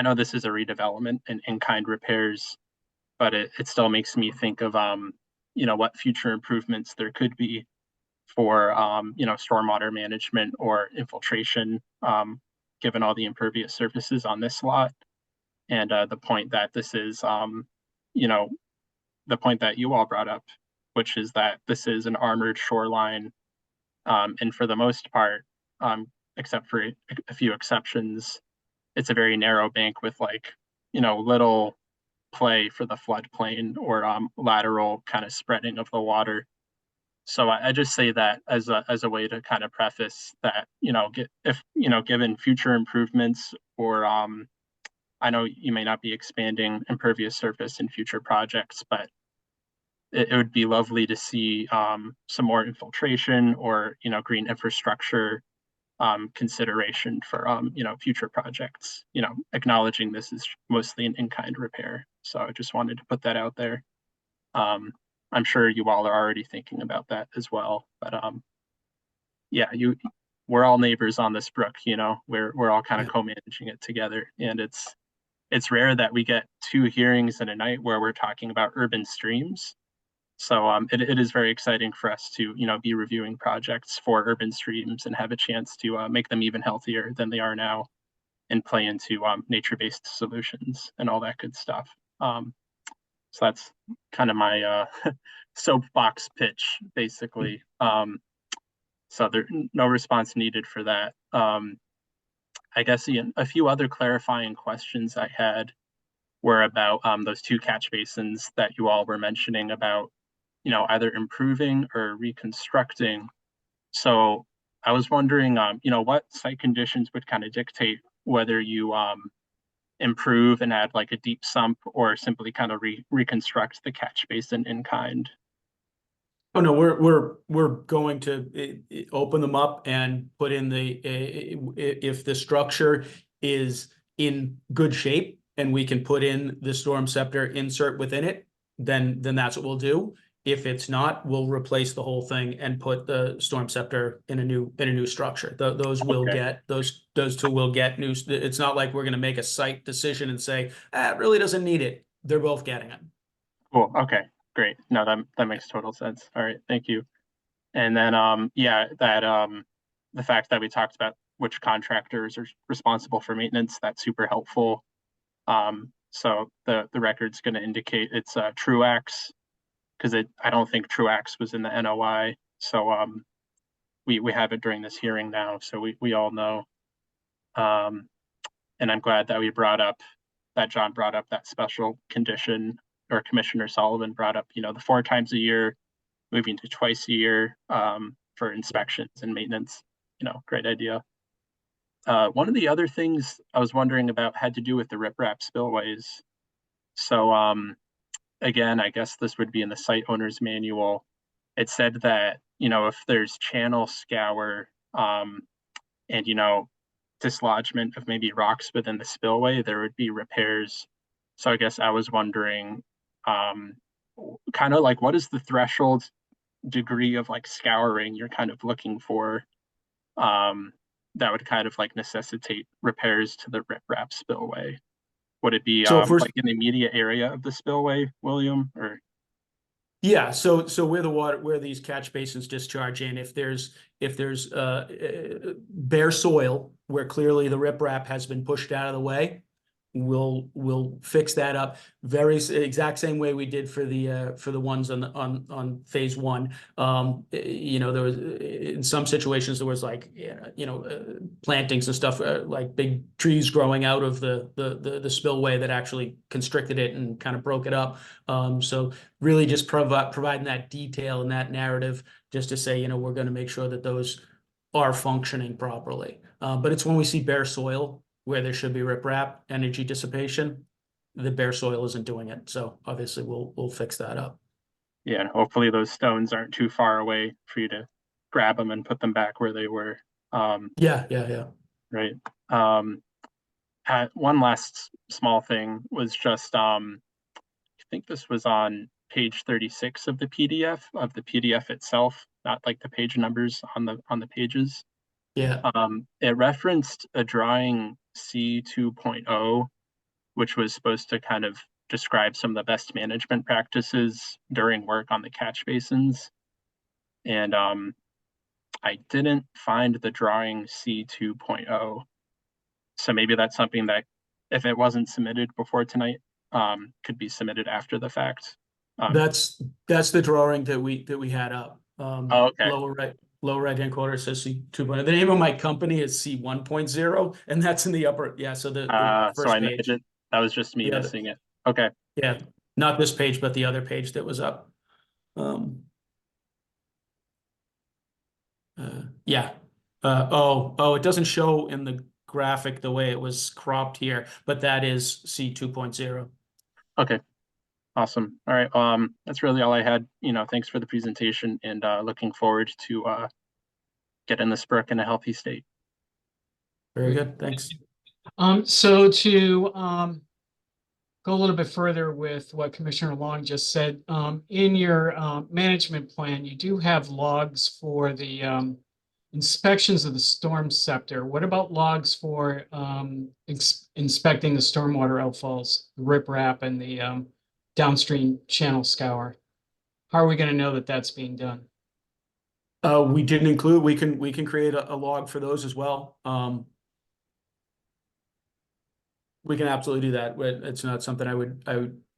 know this is a redevelopment and in-kind repairs, but it still makes me think of, what future improvements there could be for, stormwater management or infiltration, given all the impervious surfaces on this lot. And the point that this is, the point that you all brought up, which is that this is an armored shoreline. And for the most part, except for a few exceptions, it's a very narrow bank with little play for the floodplain or lateral kind of spreading of the water. So I just say that as a way to kind of preface that, given future improvements or I know you may not be expanding impervious surface in future projects, but it would be lovely to see some more infiltration or, green infrastructure consideration for, future projects, acknowledging this is mostly an in-kind repair. So I just wanted to put that out there. I'm sure you all are already thinking about that as well, but yeah, we're all neighbors on this brook, we're all kind of co-managing it together, and it's rare that we get 2 hearings in a night where we're talking about urban streams. So it is very exciting for us to be reviewing projects for urban streams and have a chance to make them even healthier than they are now, and play into nature-based solutions and all that good stuff. So that's kind of my soapbox pitch, basically. So there's no response needed for that. I guess a few other clarifying questions I had were about those two catch basins that you all were mentioning about, you know, either improving or reconstructing. So I was wondering, you know, what site conditions would kind of dictate whether you improve and add like a deep sump or simply kind of reconstruct the catch basin in kind? Oh, no, we're going to open them up and put in if the structure is in good shape and we can put in the storm scepter insert within it, then that's what we'll do. If it's not, we'll replace the whole thing and put the storm scepter in a new structure. Those will Okay. get those two will get new. It's not like we're going to make a site decision and say, it really doesn't need it. They're both getting it. Cool. Okay, great. No, that makes total sense. All right, thank you. And then yeah, that the fact that we talked about which contractors are responsible for maintenance, that's super helpful. So the record's going to indicate it's Truax, because I don't think Truax was in the NOI. So we have it during this hearing now, so we all know. And I'm glad that John brought up that special condition, or Commissioner Sullivan brought up, you know, the 4 times a year, moving to twice a year for inspections and maintenance. You know, great idea. One of the other things I was wondering about had to do with the riprap spillways. So again, I guess this would be in the site owner's manual. It said that, you know, if there's channel scour and, you know, dislodgement of maybe rocks within the spillway, there would be repairs. So I guess I was wondering, kind of like, what is the threshold degree of like scouring you're kind of looking for that would kind of like necessitate repairs to the riprap spillway? Would it be So first, like in the immediate area of the spillway, William, or? yeah, so where these catch basins discharge in, if there's bare soil where clearly the riprap has been pushed out of the way, we'll fix that up. Exact same way we did for the ones on phase 1. You know, there was in some situations there was like, you know, plantings and stuff, like big trees growing out of the spillway that actually constricted it and kind of broke it up. So really just providing that detail and that narrative just to say, you know, we're going to make sure that those are functioning properly. But it's when we see bare soil where there should be riprap, energy dissipation, the bare soil isn't doing it. So obviously we'll fix that up. Yeah, and hopefully those stones aren't too far away for you to grab them and put them back where they were. Yeah. Right. One last small thing was just, I think this was on page 36 of the PDF itself, not like the page numbers on the pages. Yeah. It referenced a drawing C 2.0, which was supposed to kind of describe some of the best management practices during work on the catch basins. And I didn't find the drawing C 2.0. So maybe that's something that, if it wasn't submitted before tonight, could be submitted after the fact. That's the drawing that we had up. Okay. Lower right hand corner says C 2.0. The name of my company is C 1.0, and that's in the upper. Yeah, so the first so page. That was just me missing it. Okay. Yeah, not this page, but the other page that was up. Yeah. It doesn't show in the graphic the way it was cropped here, but that is C 2.0. Okay. Awesome. All right. That's really all I had. You know, thanks for the presentation, and looking forward to getting this brook in a healthy state. Very good. Thanks. So to go a little bit further with what Commissioner Long just said, in your management plan, you do have logs for the inspections of the storm scepter. What about logs for inspecting the stormwater outfalls, the riprap, and the downstream channel scour? How are we going to know that that's being done? We didn't include. We can create a log for those as well. We can absolutely do that. It's not something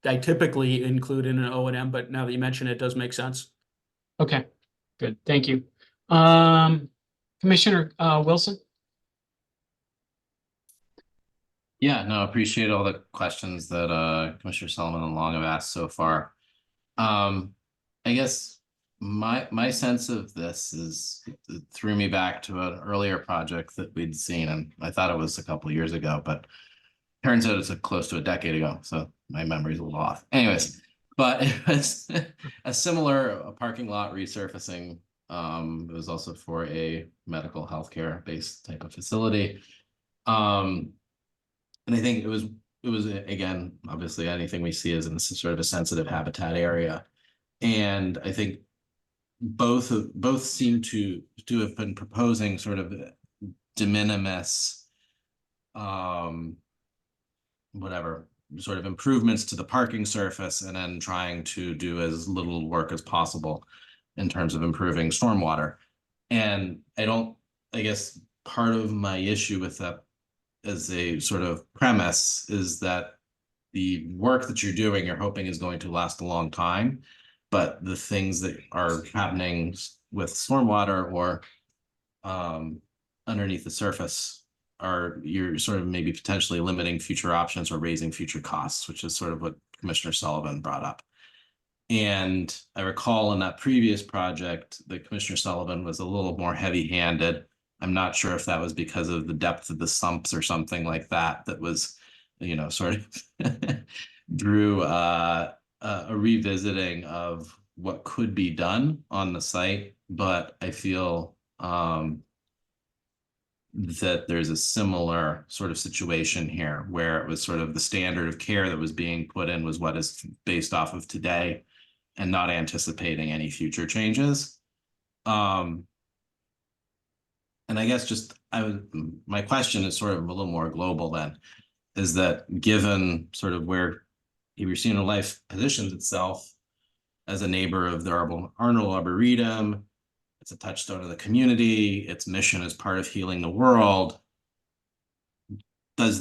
I typically include in an O&M, but now that you mention it, does make sense. Okay, good. Thank you. Commissioner Wilson? Yeah, no, appreciate all the questions that Commissioner Solomon and Long have asked so far. I guess my sense of this is it threw me back to an earlier project that we'd seen, and I thought it was a couple of years ago, but turns out it's close to a decade ago, so my memory's a little off. Anyways, but it was a similar parking lot resurfacing. It was also for a medical healthcare based type of facility. And I think it was again, obviously anything we see is in sort of a sensitive habitat area. And I think both seem to have been proposing sort of de minimis whatever sort of improvements to the parking surface, and then trying to do as little work as possible in terms of improving stormwater. And I guess part of my issue with that as a sort of premise is that the work that you're doing, you're hoping is going to last a long time, but the things that are happening with stormwater or underneath the surface you're sort of maybe potentially limiting future options or raising future costs, which is sort of what Commissioner Sullivan brought up. And I recall in that previous project that Commissioner Sullivan was a little more heavy-handed. I'm not sure if that was because of the depth of the sumps or something like that, that was, sort of drew a revisiting of what could be done on the site. But I feel that there's a similar sort of situation here where it was sort of the standard of care that was being put in was what is based off of today and not anticipating any future changes. And I guess my question is sort of a little more global then, is that given sort of where Eversino Life positions itself as a neighbor of the Arnold Arboretum, it's a touchstone of the community, its mission is part of healing the world. Does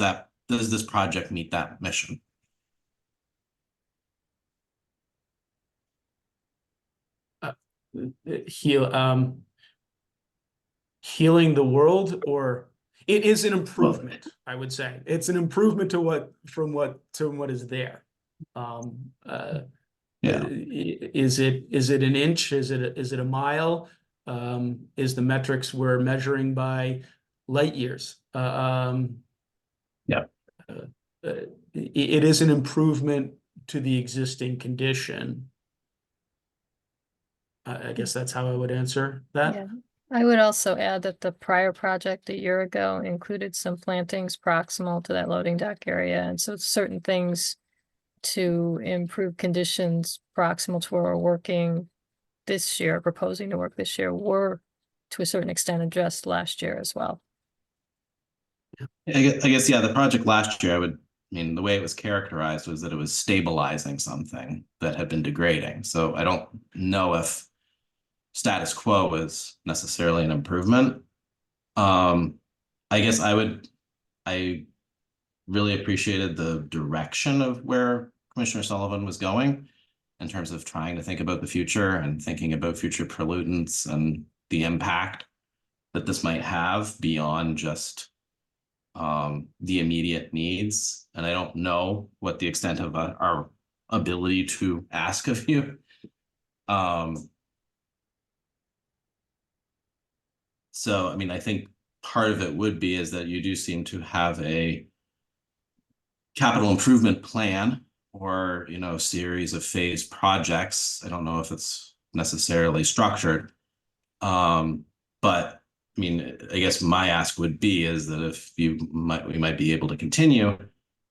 this project meet that mission? Healing the world, or it is an improvement, I would say. It's an improvement to what is there. Is it an inch? Is it a mile? Is the metrics we're measuring by light years? It is an improvement to the existing condition. I guess that's how I would answer that. Yeah. I would also add that the prior project a year ago included some plantings proximal to that loading dock area. And so certain things to improve conditions proximal to where we're working this year, proposing to work this year, were to a certain extent addressed last year as well. I guess, yeah, the project last year, the way it was characterized was that it was stabilizing something that had been degrading. So I don't know if status quo is necessarily an improvement. I guess I really appreciated the direction of where Commissioner Sullivan was going in terms of trying to think about the future and thinking about future pollutants and the impact that this might have beyond just the immediate needs. And I don't know what the extent of our ability to ask of you. So, I think part of it would be is that you do seem to have a capital improvement plan or, series of phased projects. I don't know if it's necessarily structured. But I guess my ask would be is that if we might be able to continue,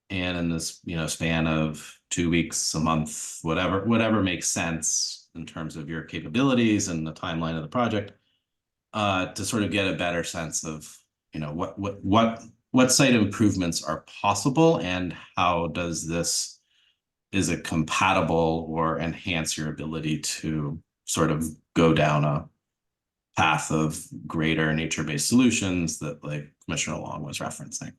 and in this, span of 2 weeks, a month, whatever makes sense in terms of your capabilities and the timeline of the project, to sort of get a better sense of, what site improvements are possible and how is it compatible or enhance your ability to sort of go down a path of greater nature-based solutions that like Commissioner Long was referencing.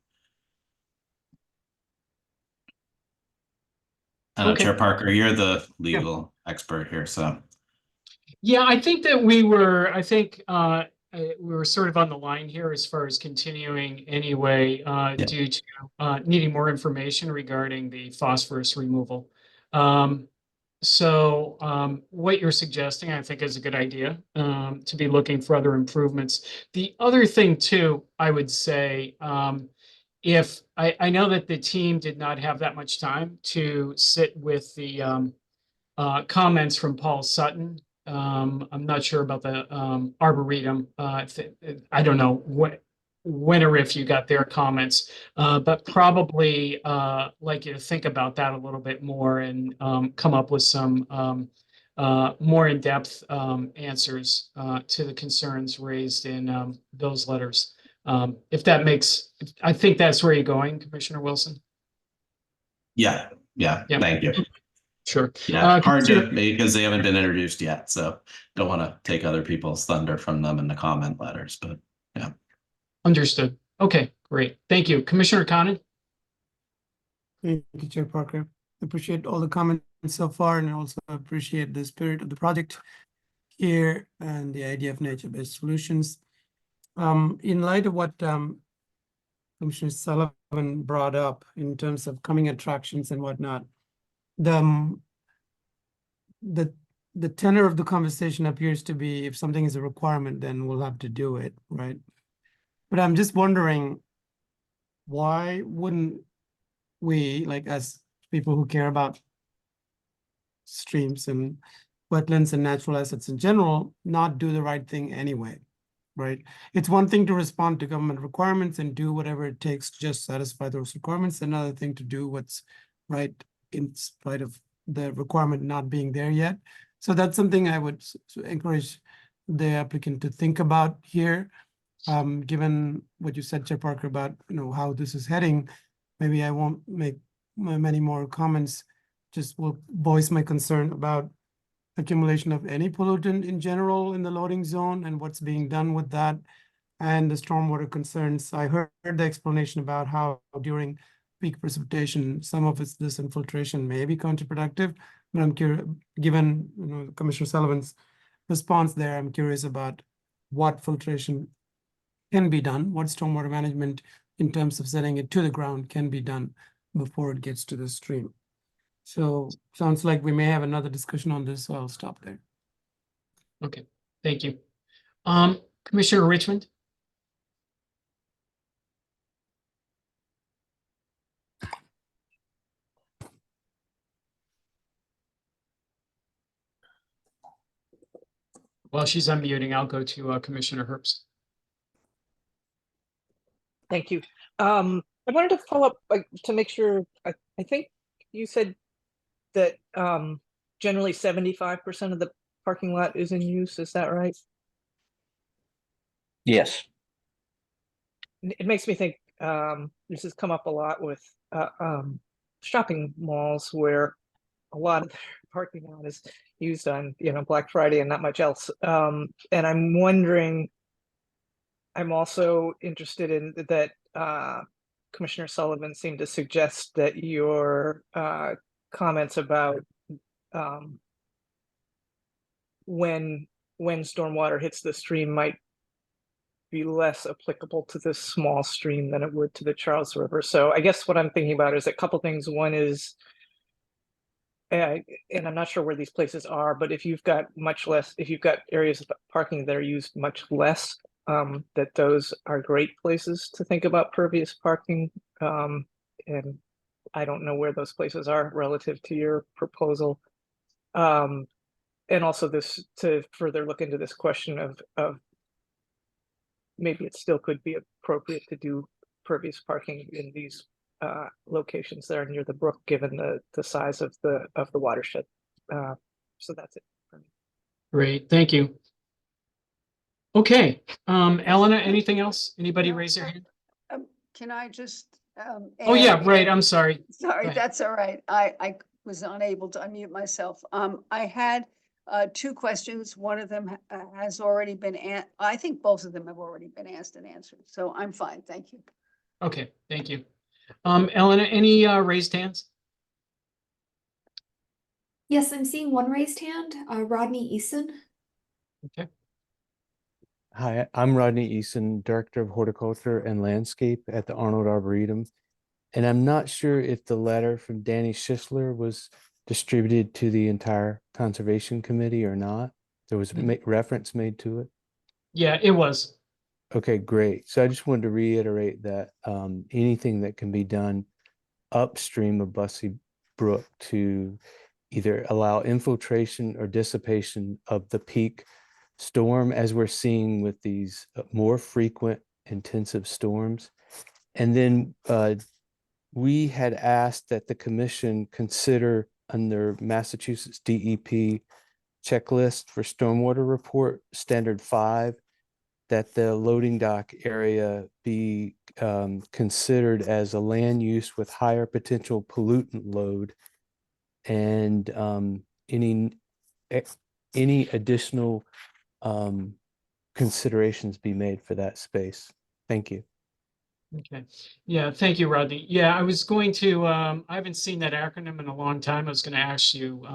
Chair Parker, you're the legal expert here, so. Yeah, I think that we were sort of on the line here as far as continuing anyway, Yeah. due to needing more information regarding the phosphorus removal. So what you're suggesting, I think, is a good idea, to be looking for other improvements. The other thing too, I would say, if I know that the team did not have that much time to sit with the comments from Paul Sutton. I'm not sure about the Arboretum. I don't know when or if you got their comments, but probably like you to think about that a little bit more and come up with some more in-depth answers to the concerns raised in those letters. If that makes, I think that's where you're going, Commissioner Wilson. Yeah, thank you. Sure. Yeah, hard to, Commissioner- because they haven't been introduced yet, so don't want to take other people's thunder from them in the comment letters, but yeah. Understood. Okay, great. Thank you. Commissioner Conan? Thank you, Chair Parker. Appreciate all the comments so far, and I also appreciate the spirit of the project here and the idea of nature-based solutions. In light of what Commissioner Sullivan brought up in terms of coming attractions and whatnot, the tenor of the conversation appears to be, if something is a requirement, then we'll have to do it, right? But I'm just wondering, why wouldn't we, like, as people who care about streams and wetlands and natural assets in general, not do the right thing anyway, right? It's one thing to respond to government requirements and do whatever it takes to just satisfy those requirements. Another thing to do what's right in spite of the requirement not being there yet. So that's something I would encourage the applicant to think about here. Given what you said, Chair Parker, about how this is heading, maybe I won't make many more comments. Just will voice my concern about accumulation of any pollutant in general in the loading zone and what's being done with that, and the stormwater concerns. I heard the explanation about how during peak precipitation, some of this infiltration may be counterproductive, but I'm curious, given Commissioner Sullivan's response there, I'm curious about what filtration can be done, what stormwater management in terms of setting it to the ground can be done before it gets to the stream. So sounds like we may have another discussion on this, so I'll stop there. Okay, thank you. Commissioner Richmond? While she's unmuting, I'll go to Commissioner Herbst. Thank you. I wanted to follow up to make sure, I think you said that generally 75% of the parking lot is in use, is that right? Yes. It makes me think, this has come up a lot with shopping malls where a lot of their parking lot is used on, Black Friday and not much else. And I'm wondering, I'm also interested in that Commissioner Sullivan seemed to suggest that your comments about when stormwater hits the stream might be less applicable to this small stream than it would to the Charles River. So I guess what I'm thinking about is a couple things. One is, and I'm not sure where these places are, but if you've got areas of parking that are used much less, that those are great places to think about pervious parking. And I don't know where those places are relative to your proposal. And also this, to further look into this question of maybe it still could be appropriate to do pervious parking in these locations that are near the brook, given the size of the watershed. So that's it for me. Great, thank you. Okay, Elena, anything else? Anybody No, raise their hand? Can I just? Oh, yeah, add- right, I'm sorry. Sorry, ahead. that's all right. I was unable to unmute myself. I had two questions. One of them has already been, I think both of them have already been asked and answered. So I'm fine. Thank you. Okay, thank you. Elena, any raised hands? Yes, I'm seeing one raised hand, Rodney Eason. Okay. Hi, I'm Rodney Eason, Director of Horticulture and Landscape at the Arnold Arboretum. And I'm not sure if the letter from Danny Schisler was distributed to the entire Conservation Committee or not. There was reference made to it. Yeah, it was. Okay, great. So I just wanted to reiterate that anything that can be done upstream of Bussey Brook to either allow infiltration or dissipation of the peak storm, as we're seeing with these more frequent intensive storms. And then we had asked that the commission consider under Massachusetts DEP checklist for stormwater report standard 5 that the loading dock area be considered as a land use with higher potential pollutant load, and any additional considerations be made for that space. Thank you. Okay. Yeah, thank you, Rodney. Yeah, I was going to, I haven't seen that acronym in a long time. I was going to ask you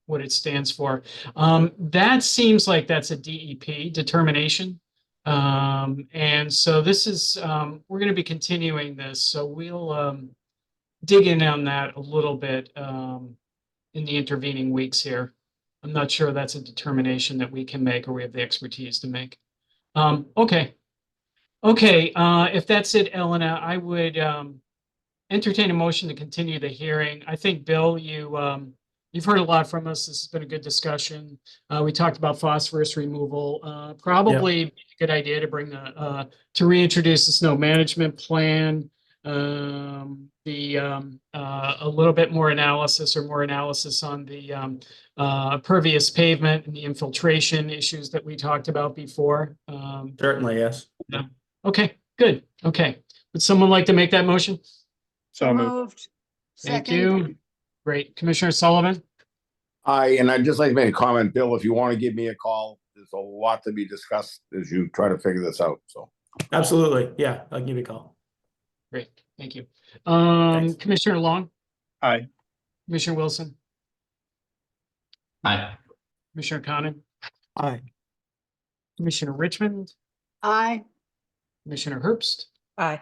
what it stands for. That seems like that's a DEP determination. And so this is, we're going to be continuing this. So we'll dig in on that a little bit in the intervening weeks here. I'm not sure that's a determination that we can make or we have the expertise to make. Okay. Okay, if that's it, Elena, I would entertain a motion to continue the hearing. I think, Bill, you've heard a lot from us. This has been a good discussion. We talked about phosphorus removal. Probably a good idea to bring to reintroduce the snow management plan. A little bit more analysis on the pervious pavement and the infiltration issues that we talked about before. Certainly, yes. Yeah. Okay, good. Okay. Would someone like to make that motion? So moved. Thank Second. you. Great. Commissioner Sullivan? And I'd just like to make a comment, Bill, if you want to give me a call, there's a lot to be discussed as you try to figure this out, so. Absolutely. Yeah, I'll give you a call. Great. Thank you. Thanks. Commissioner Long? Aye. Commissioner Wilson? Aye. Commissioner Conan? Aye. Commissioner Richmond? Aye. Commissioner Herbst? Aye.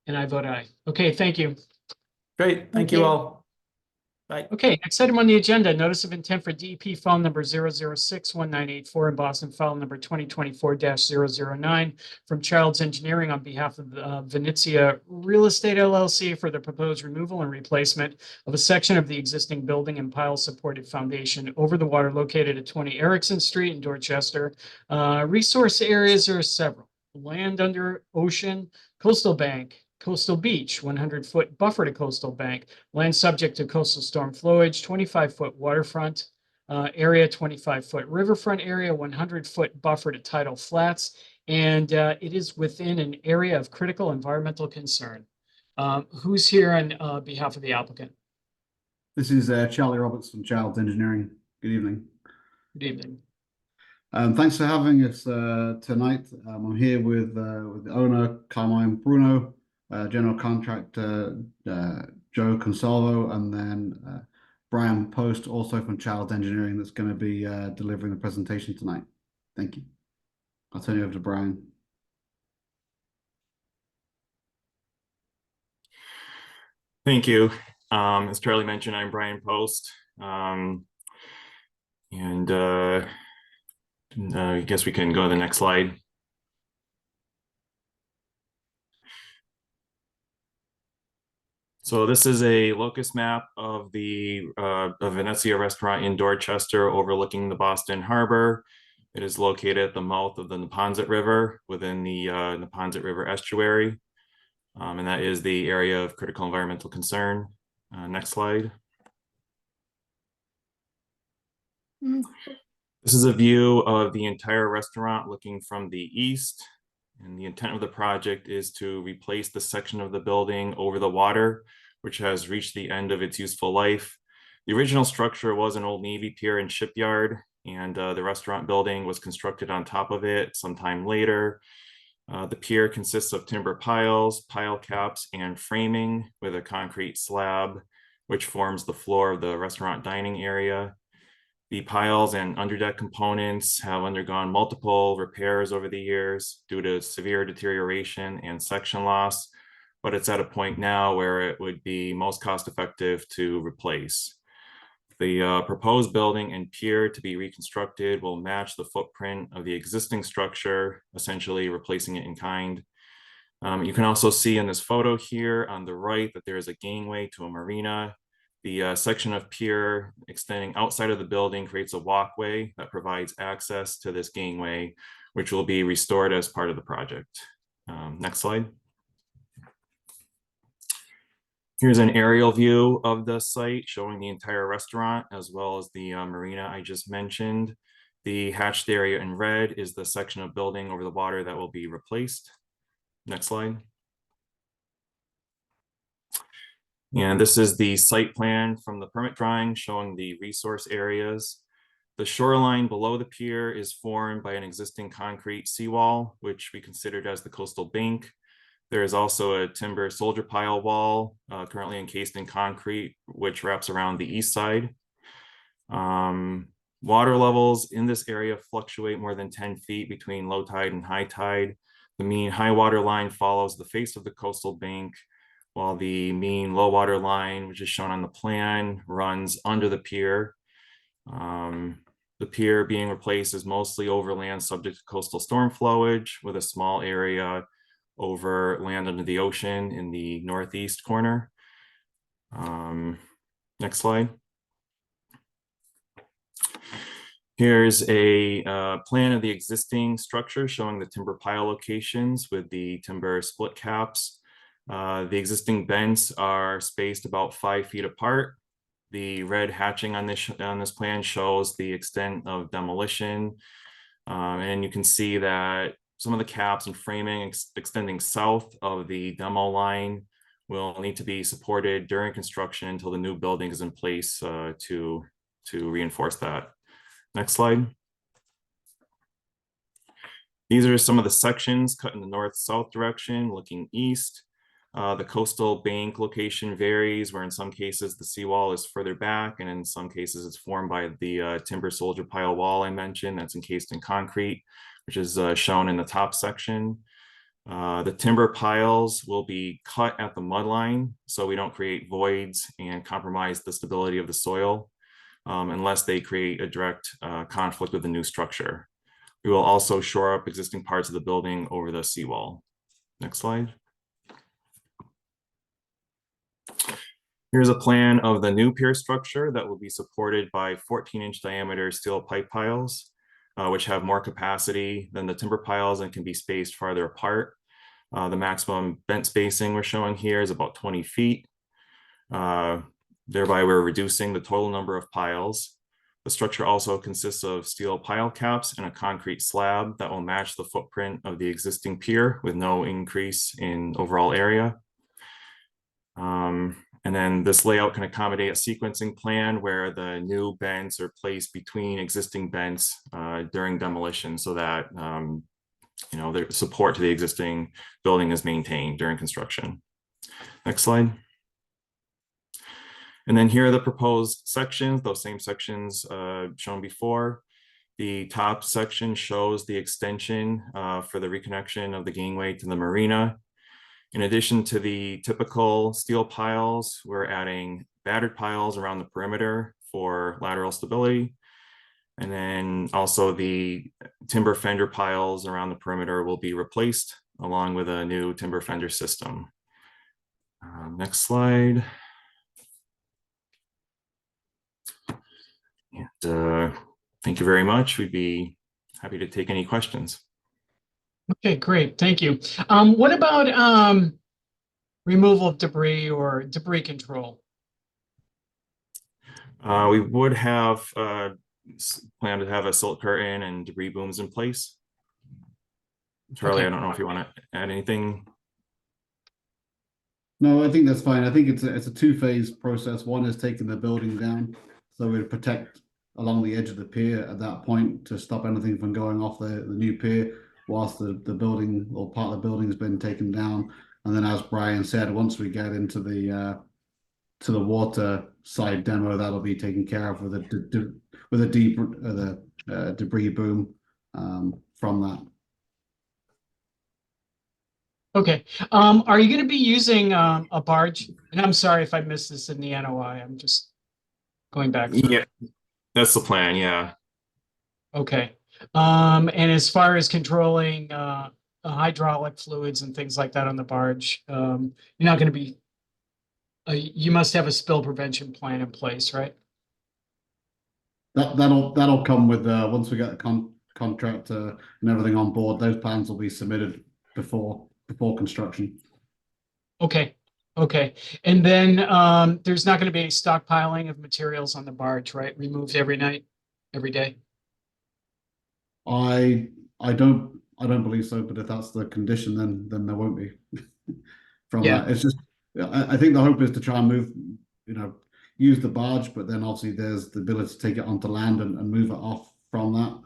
And I vote aye. Okay, thank you. Great. Thank you all. Bye. Okay, next item on the agenda, notice of intent for DEP file number 0061984 in Boston, file number 2024-009 from Childs Engineering on behalf of Venezia Real Estate LLC for the proposed removal and replacement of a section of the existing building and pile supported foundation over the water located at 20 Erickson Street in Dorchester. Resource areas are several: land under ocean, coastal bank, coastal beach, 100-foot buffer to coastal bank, land subject to coastal storm flowage, 25-foot waterfront area, 25-foot riverfront area, 100-foot buffer to tidal flats, and it is within an area of critical environmental concern. Who's here on behalf of the applicant? This is Charlie Roberts from Childs Engineering. Good evening. Good evening. Thanks for having us tonight. I'm here with the owner, Carmine Bruno, general contractor, Joe Consalvo, and then Brian Post, also from Childs Engineering, that's going to be delivering the presentation tonight. Thank you. I'll turn you over to Brian. Thank you. As Charlie mentioned, I'm Brian Post. I guess we can go to the next slide. So this is a locus map of the Venezia restaurant in Dorchester overlooking the Boston Harbor. It is located at the mouth of the Neponset River within the Neponset River estuary. And that is the area of critical environmental concern. Next slide. This is a view of the entire restaurant looking from the east. And the intent of the project is to replace the section of the building over the water, which has reached the end of its useful life. The original structure was an old Navy pier and shipyard, and the restaurant building was constructed on top of it sometime later. The pier consists of timber piles, pile caps, and framing with a concrete slab, which forms the floor of the restaurant dining area. The piles and underdeck components have undergone multiple repairs over the years due to severe deterioration and section loss, but it's at a point now where it would be most cost effective to replace. The proposed building and pier to be reconstructed will match the footprint of the existing structure, essentially replacing it in kind. You can also see in this photo here on the right that there is a gangway to a marina. The section of pier extending outside of the building creates a walkway that provides access to this gangway, which will be restored as part of the project. Next slide. Here's an aerial view of the site showing the entire restaurant as well as the marina I just mentioned. The hatched area in red is the section of building over the water that will be replaced. Next slide. And this is the site plan from the permit drawing showing the resource areas. The shoreline below the pier is formed by an existing concrete seawall, which we considered as the coastal bank. There is also a timber soldier pile wall currently encased in concrete, which wraps around the east side. Water levels in this area fluctuate more than 10 feet between low tide and high tide. The mean high water line follows the face of the coastal bank, while the mean low water line, which is shown on the plan, runs under the pier. The pier being replaced is mostly overland subject to coastal storm flowage, with a small area over land under the ocean in the northeast corner. Next slide. Here's a plan of the existing structure showing the timber pile locations with the timber split caps. The existing bents are spaced about 5 feet apart. The red hatching on this plan shows the extent of demolition. And you can see that some of the caps and framing extending south of the demo line will need to be supported during construction until the new building is in place to reinforce that. Next slide. These are some of the sections cut in the north-south direction looking east. The coastal bank location varies, where in some cases the seawall is further back, and in some cases it's formed by the timber soldier pile wall I mentioned that's encased in concrete, which is shown in the top section. The timber piles will be cut at the mud line so we don't create voids and compromise the stability of the soil unless they create a direct conflict with the new structure. We will also shore up existing parts of the building over the seawall. Next slide. Here's a plan of the new pier structure that will be supported by 14-inch diameter steel pipe piles, which have more capacity than the timber piles and can be spaced farther apart. The maximum bent spacing we're showing here is about 20 feet. Thereby, we're reducing the total number of piles. The structure also consists of steel pile caps and a concrete slab that will match the footprint of the existing pier with no increase in overall area. And then this layout can accommodate a sequencing plan where the new bents are placed between existing bents during demolition so that the support to the existing building is maintained during construction. Next slide. And then here are the proposed sections, those same sections shown before. The top section shows the extension for the reconnection of the gangway to the marina. In addition to the typical steel piles, we're adding battered piles around the perimeter for lateral stability. And then also the timber fender piles around the perimeter will be replaced along with a new timber fender system. Next slide. And thank you very much. We'd be happy to take any questions. Okay, great. Thank you. What about removal of debris or debris control? We would have plan to have a silt curtain and debris booms in place. Charlie, Okay. I don't know if you want to add anything. No, I think that's fine. I think it's a two-phase process. One is taking the building down, so we'd protect along the edge of the pier at that point to stop anything from going off the new pier whilst the building or part of the building has been taken down. And then, as Brian said, once we get into the to the water side demo, that'll be taken care of with a debris boom from that. Okay, are you gonna be using a barge? And I'm sorry if I missed this in the NOI, I'm just going back through. Yeah, that's the plan. Yeah. Okay, and as far as controlling hydraulic fluids and things like that on the barge, you're not gonna be, you must have a spill prevention plan in place, right? That'll come with once we get the contract and everything on board. Those plans will be submitted before construction. Okay, okay. And then there's not going to be any stockpiling of materials on the barge, right? Removed every night, every day? I don't believe so, but if that's the condition, then there won't be. From Yeah. that, it's just I think the hope is to try and move, use the barge, but then obviously there's the ability to take it onto land and move it off from that.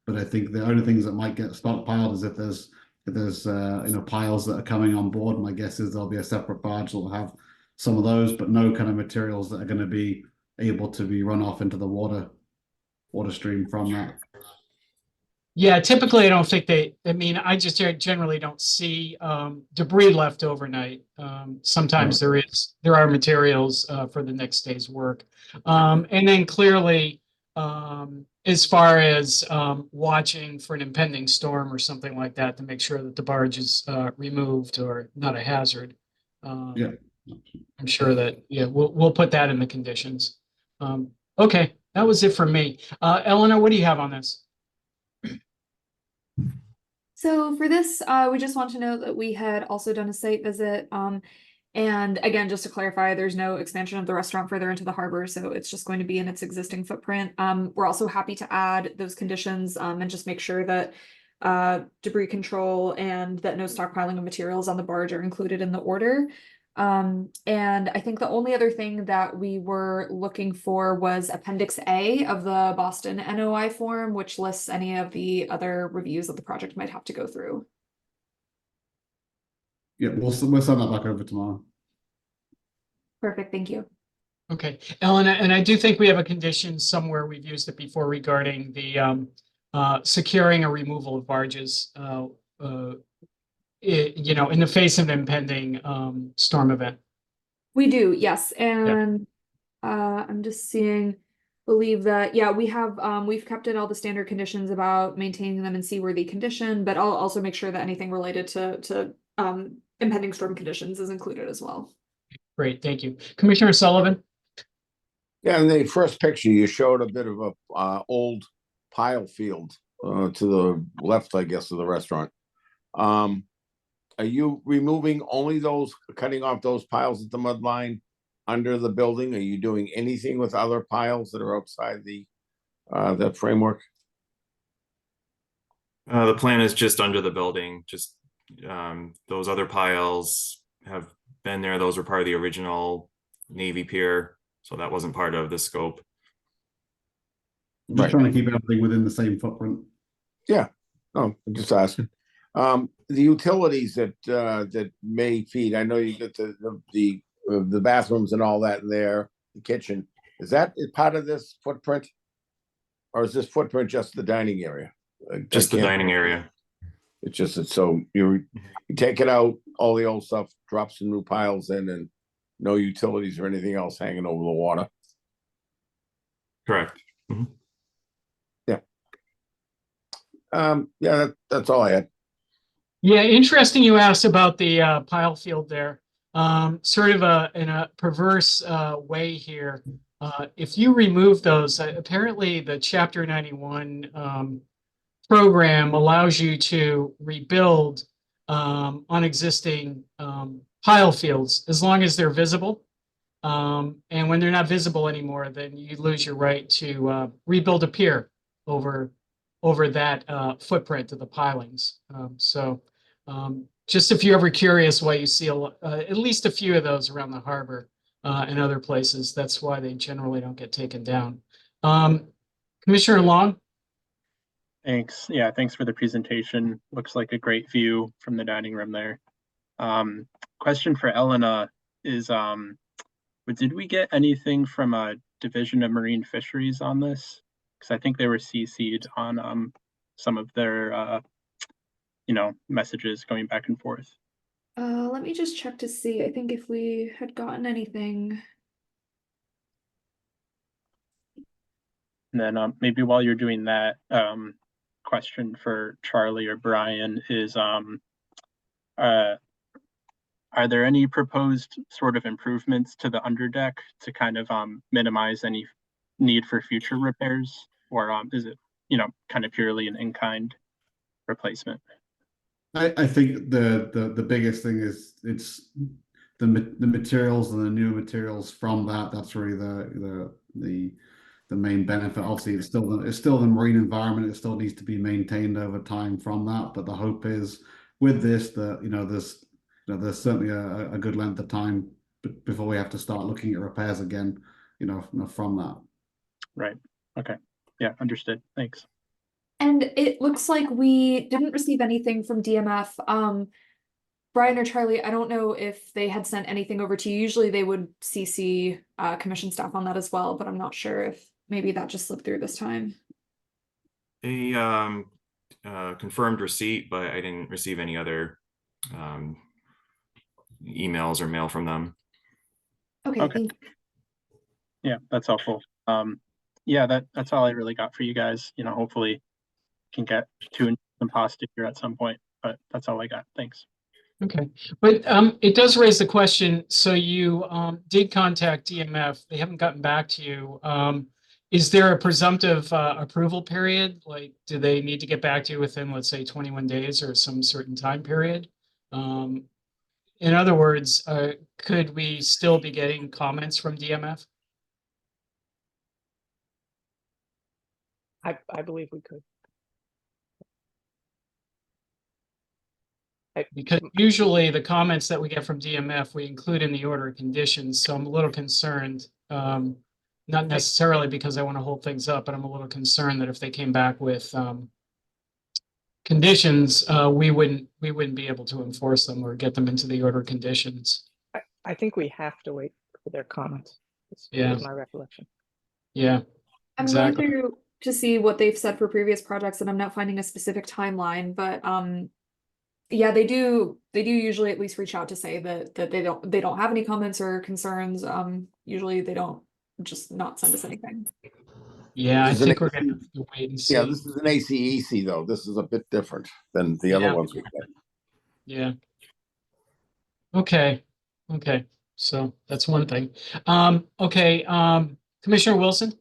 But I think the only things that might get stockpiled is if there's piles that are coming on board. My guess is there'll be a separate barge that'll have some of those, but no kind of materials that are going to be able to be run off into the water stream from that. Yeah, typically I don't think I just generally don't see debris left overnight. Sometimes there are materials for the next day's work. And then clearly, as far as watching for an impending storm or something like that to make sure that the barge is removed or not a hazard. Yeah. I'm sure that, we'll put that in the conditions. Okay, that was it for me. Eleanor, what do you have on this? So for this, we just want to note that we had also done a site visit. And again, just to clarify, there's no expansion of the restaurant further into the harbor, so it's just going to be in its existing footprint. We're also happy to add those conditions and just make sure that debris control and that no stockpiling of materials on the barge are included in the order. And I think the only other thing that we were looking for was Appendix A of the Boston NOI form, which lists any of the other reviews that the project might have to go through. Yeah, we'll send that back over tomorrow. Perfect, thank you. Okay, Ellen, and I do think we have a condition somewhere, we've used it before, regarding the securing or removal of barges, in the face of an impending storm event. We do, yes, and I'm just believe that, we have, we've kept it all the standard conditions about maintaining them in seaworthy condition, but I'll also make sure that anything related to impending storm conditions is included as well. Great, thank you. Commissioner Sullivan? Yeah, in the first picture, you showed a bit of a old pile field to the left, I guess, of the restaurant. Are you removing only cutting off those piles at the mud line under the building? Are you doing anything with other piles that are outside that framework? The plan is just under the building. Just those other piles have been there. Those were part of the original Navy pier, so that wasn't part of the scope. Just trying to keep everything within the same footprint. Yeah, no, I'm just asking. The utilities that may feed, I know you get the bathrooms and all that in there, the kitchen. Is that part of this footprint? Or is this footprint just the dining area? Just the dining area. It's just that, so you take it out, all the old stuff, drop some new piles in, and no utilities or anything else hanging over the water. Correct. Mm-hmm. Yeah, that's all I had. Yeah, interesting you asked about the pile field there. Sort of in a perverse way here. If you remove those, apparently the Chapter 91 program allows you to rebuild on existing pile fields as long as they're visible. And when they're not visible anymore, then you lose your right to rebuild a pier over that footprint of the pilings. Just if you're ever curious why you see at least a few of those around the harbor and other places, that's why they generally don't get taken down. Commissioner Long? Thanks. Yeah, thanks for the presentation. Looks like a great view from the dining room there. Question for Elena is, did we get anything from a Division of Marine Fisheries on this? Because I think they were CC'd on some of their messages going back and forth. Let me just check to see. I think if we had gotten anything. And then maybe while you're doing that, question for Charlie or Brian is are there any proposed sort of improvements to the underdeck to kind of minimize any need for future repairs, or is it kind of purely an in-kind replacement? I think the biggest thing is it's the materials and the new materials from that. That's really the main benefit. Obviously, it's still the marine environment. It still needs to be maintained over time from that. But the hope is with this that there's certainly a good length of time before we have to start looking at repairs again. From that. Right. Okay. Yeah. Understood. Thanks. And it looks like we didn't receive anything from DMF. Brian or Charlie, I don't know if they had sent anything over to you. Usually they would CC commission staff on that as well, but I'm not sure if maybe that just slipped through this time. A confirmed receipt, but I didn't receive any other emails or mail from them. Okay. Okay. Yeah, that's helpful. Yeah, that's all I really got for you guys. Hopefully can get to some pasta here at some point, but that's all I got. Thanks. Okay, but it does raise the question. So you did contact DMF. They haven't gotten back to you. Is there a presumptive approval period? Like, do they need to get back to you within, let's say, 21 days or some certain time period? In other words, could we still be getting comments from DMF? I believe we could. Because usually the comments that we get from DMF, we include in the order of conditions. So I'm a little concerned, not necessarily because I want to hold things up, but I'm a little concerned that if they came back with conditions, we wouldn't be able to enforce them or get them into the order of conditions. I think we have to wait for their comments. Yeah. Is my recollection. Yeah, I'm exactly. going through to see what they've said for previous projects, and I'm not finding a specific timeline, but yeah, they do usually at least reach out to say that they don't have any comments or concerns. Usually they don't just not send us anything. Yeah, I This is an think we're gonna have to wait and see. Yeah, this is an ACEC though. This is a bit different than the other Yeah. ones we've had. Yeah. Okay. So that's one thing. Okay. Commissioner Wilson?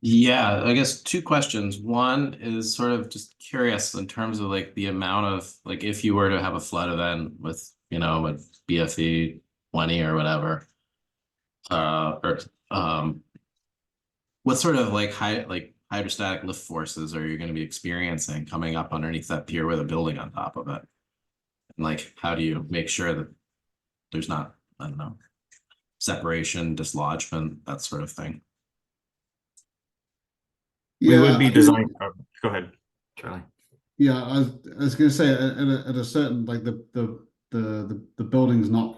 Yeah, I guess two questions. One is sort of just curious in terms of like the amount of like if you were to have a flood event with with BFE 20 or whatever, what sort of like hydrostatic lift forces are you going to be experiencing coming up underneath that pier with a building on top of it? And like how do you make sure that there's not, I don't know, separation, dislodgement, that sort of thing? We would be designing. Go ahead, Charlie. Yeah, I was going to say at a certain like the building's not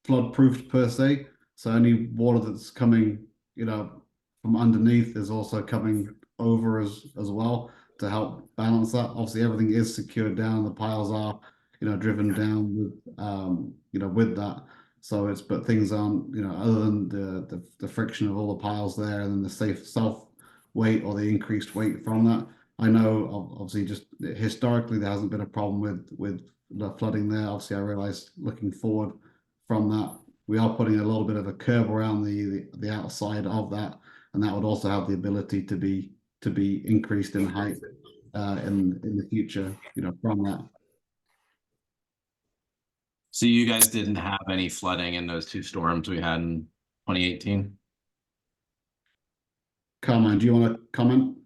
flood proofed per se, so any water that's coming from underneath is also coming over as well to help balance that. Obviously, everything is secured down. The piles are driven down with with that. So but things aren't other than the friction of all the piles there and then the self weight or the increased weight from that. I know obviously just historically there hasn't been a problem with the flooding there. Obviously, I realize looking forward from that, we are putting a little bit of a curve around the outside of that, and that would also have the ability to be increased in height in the future, from that. So you guys didn't have any flooding in those two storms we had in 2018? Carmine, do you want to comment?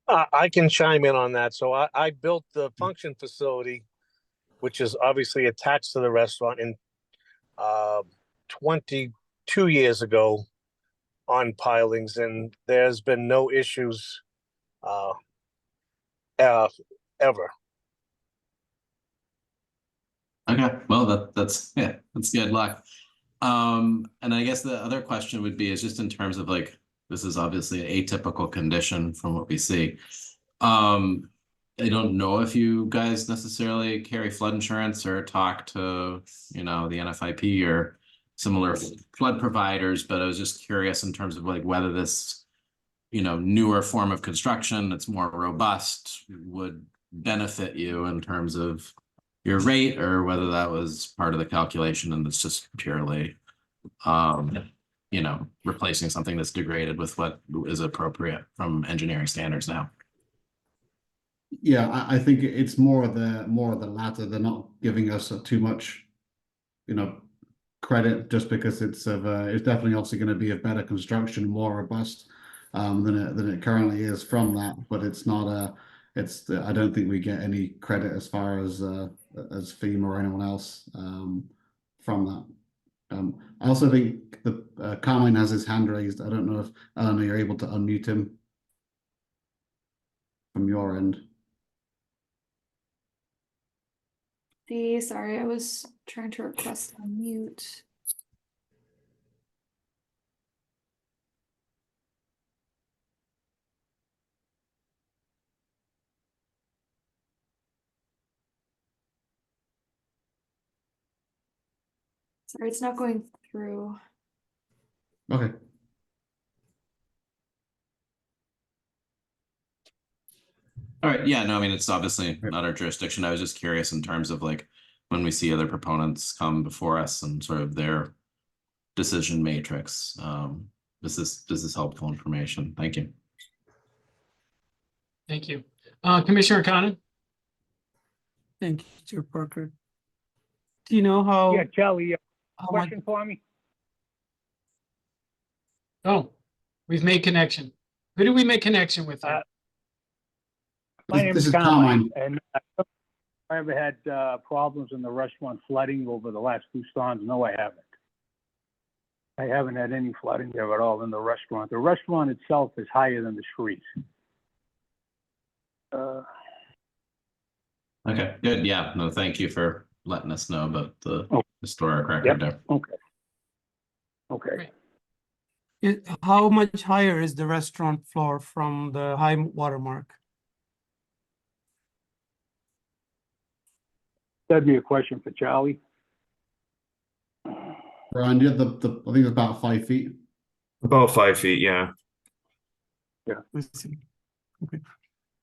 I can chime in on that. So I built the function facility, which is obviously attached to the restaurant, in 22 years ago on pilings, and there's been no issues ever. Okay, well, that's yeah, that's good luck. And I guess the other question would be is just in terms of like, this is obviously an atypical condition from what we see. I don't know if you guys necessarily carry flood insurance or talk to, the NFIP or similar flood providers, but I was just curious in terms of like whether this, newer form of construction that's more robust would benefit you in terms of your rate, or whether that was part of the calculation and it's just purely, replacing something that's degraded with what is appropriate from engineering standards now. Yeah, I think it's more of the latter. They're not giving us too much, credit just because it's definitely also going to be a better construction, more robust than it currently is from that. But it's not I don't think we get any credit as far as FEMA or anyone else from that. I also think the Carmine has his hand raised. I don't know if Eleanor, you're able to unmute him from your end. Sorry, I was trying to request a mute. Sorry, it's not going through. Okay. All right. Yeah, no, I mean, it's obviously not our jurisdiction. I was just curious in terms of like when we see other proponents come before us and sort of their decision matrix. This is helpful information. Thank you. Thank you. Commissioner Khanna? Thank you, Chair Parker. Do you know how? Yeah, Charlie, how much? question for me? Oh, we've made connection. Who do we make connection with here? My name This is is Carmine, Carmine. and I ever had problems in the restaurant flooding over the last 2 storms? No, I haven't. I haven't had any flooding there at all in the restaurant. The restaurant itself is higher than the street. Okay, good. Yeah, no, thank you for letting us know about the historic record Yep. there. Okay. Okay. How much higher is the restaurant floor from the high water mark? That'd be a question for Charlie. Brian, you have the I think it's about 5 feet. About 5 feet, yeah. Yeah. Let's see. Okay.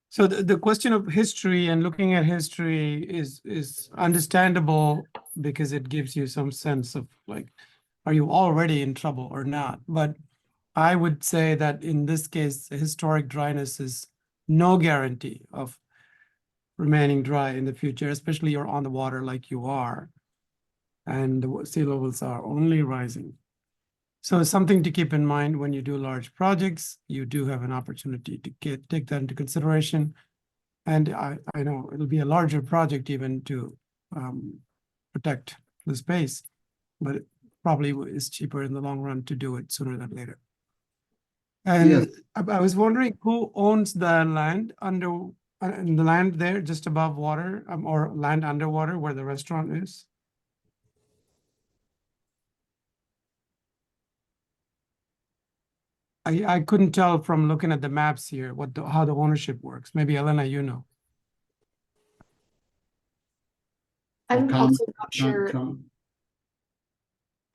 So the question of history and looking at history is understandable because it gives you some sense of like, are you already in trouble or not? But I would say that in this case, historic dryness is no guarantee of remaining dry in the future, especially you're on the water like you are, and the sea levels are only rising. So something to keep in mind when you do large projects, you do have an opportunity to take that into consideration. And I know it'll be a larger project even to protect the space, but it probably is cheaper in the long run to do it sooner than later. And Yes. I was wondering who owns the land in the land there just above water, or land underwater where the restaurant is? I couldn't tell from looking at the maps here how the ownership works. Maybe Elena, you know. I'm Carmine, also not sure. Carmine.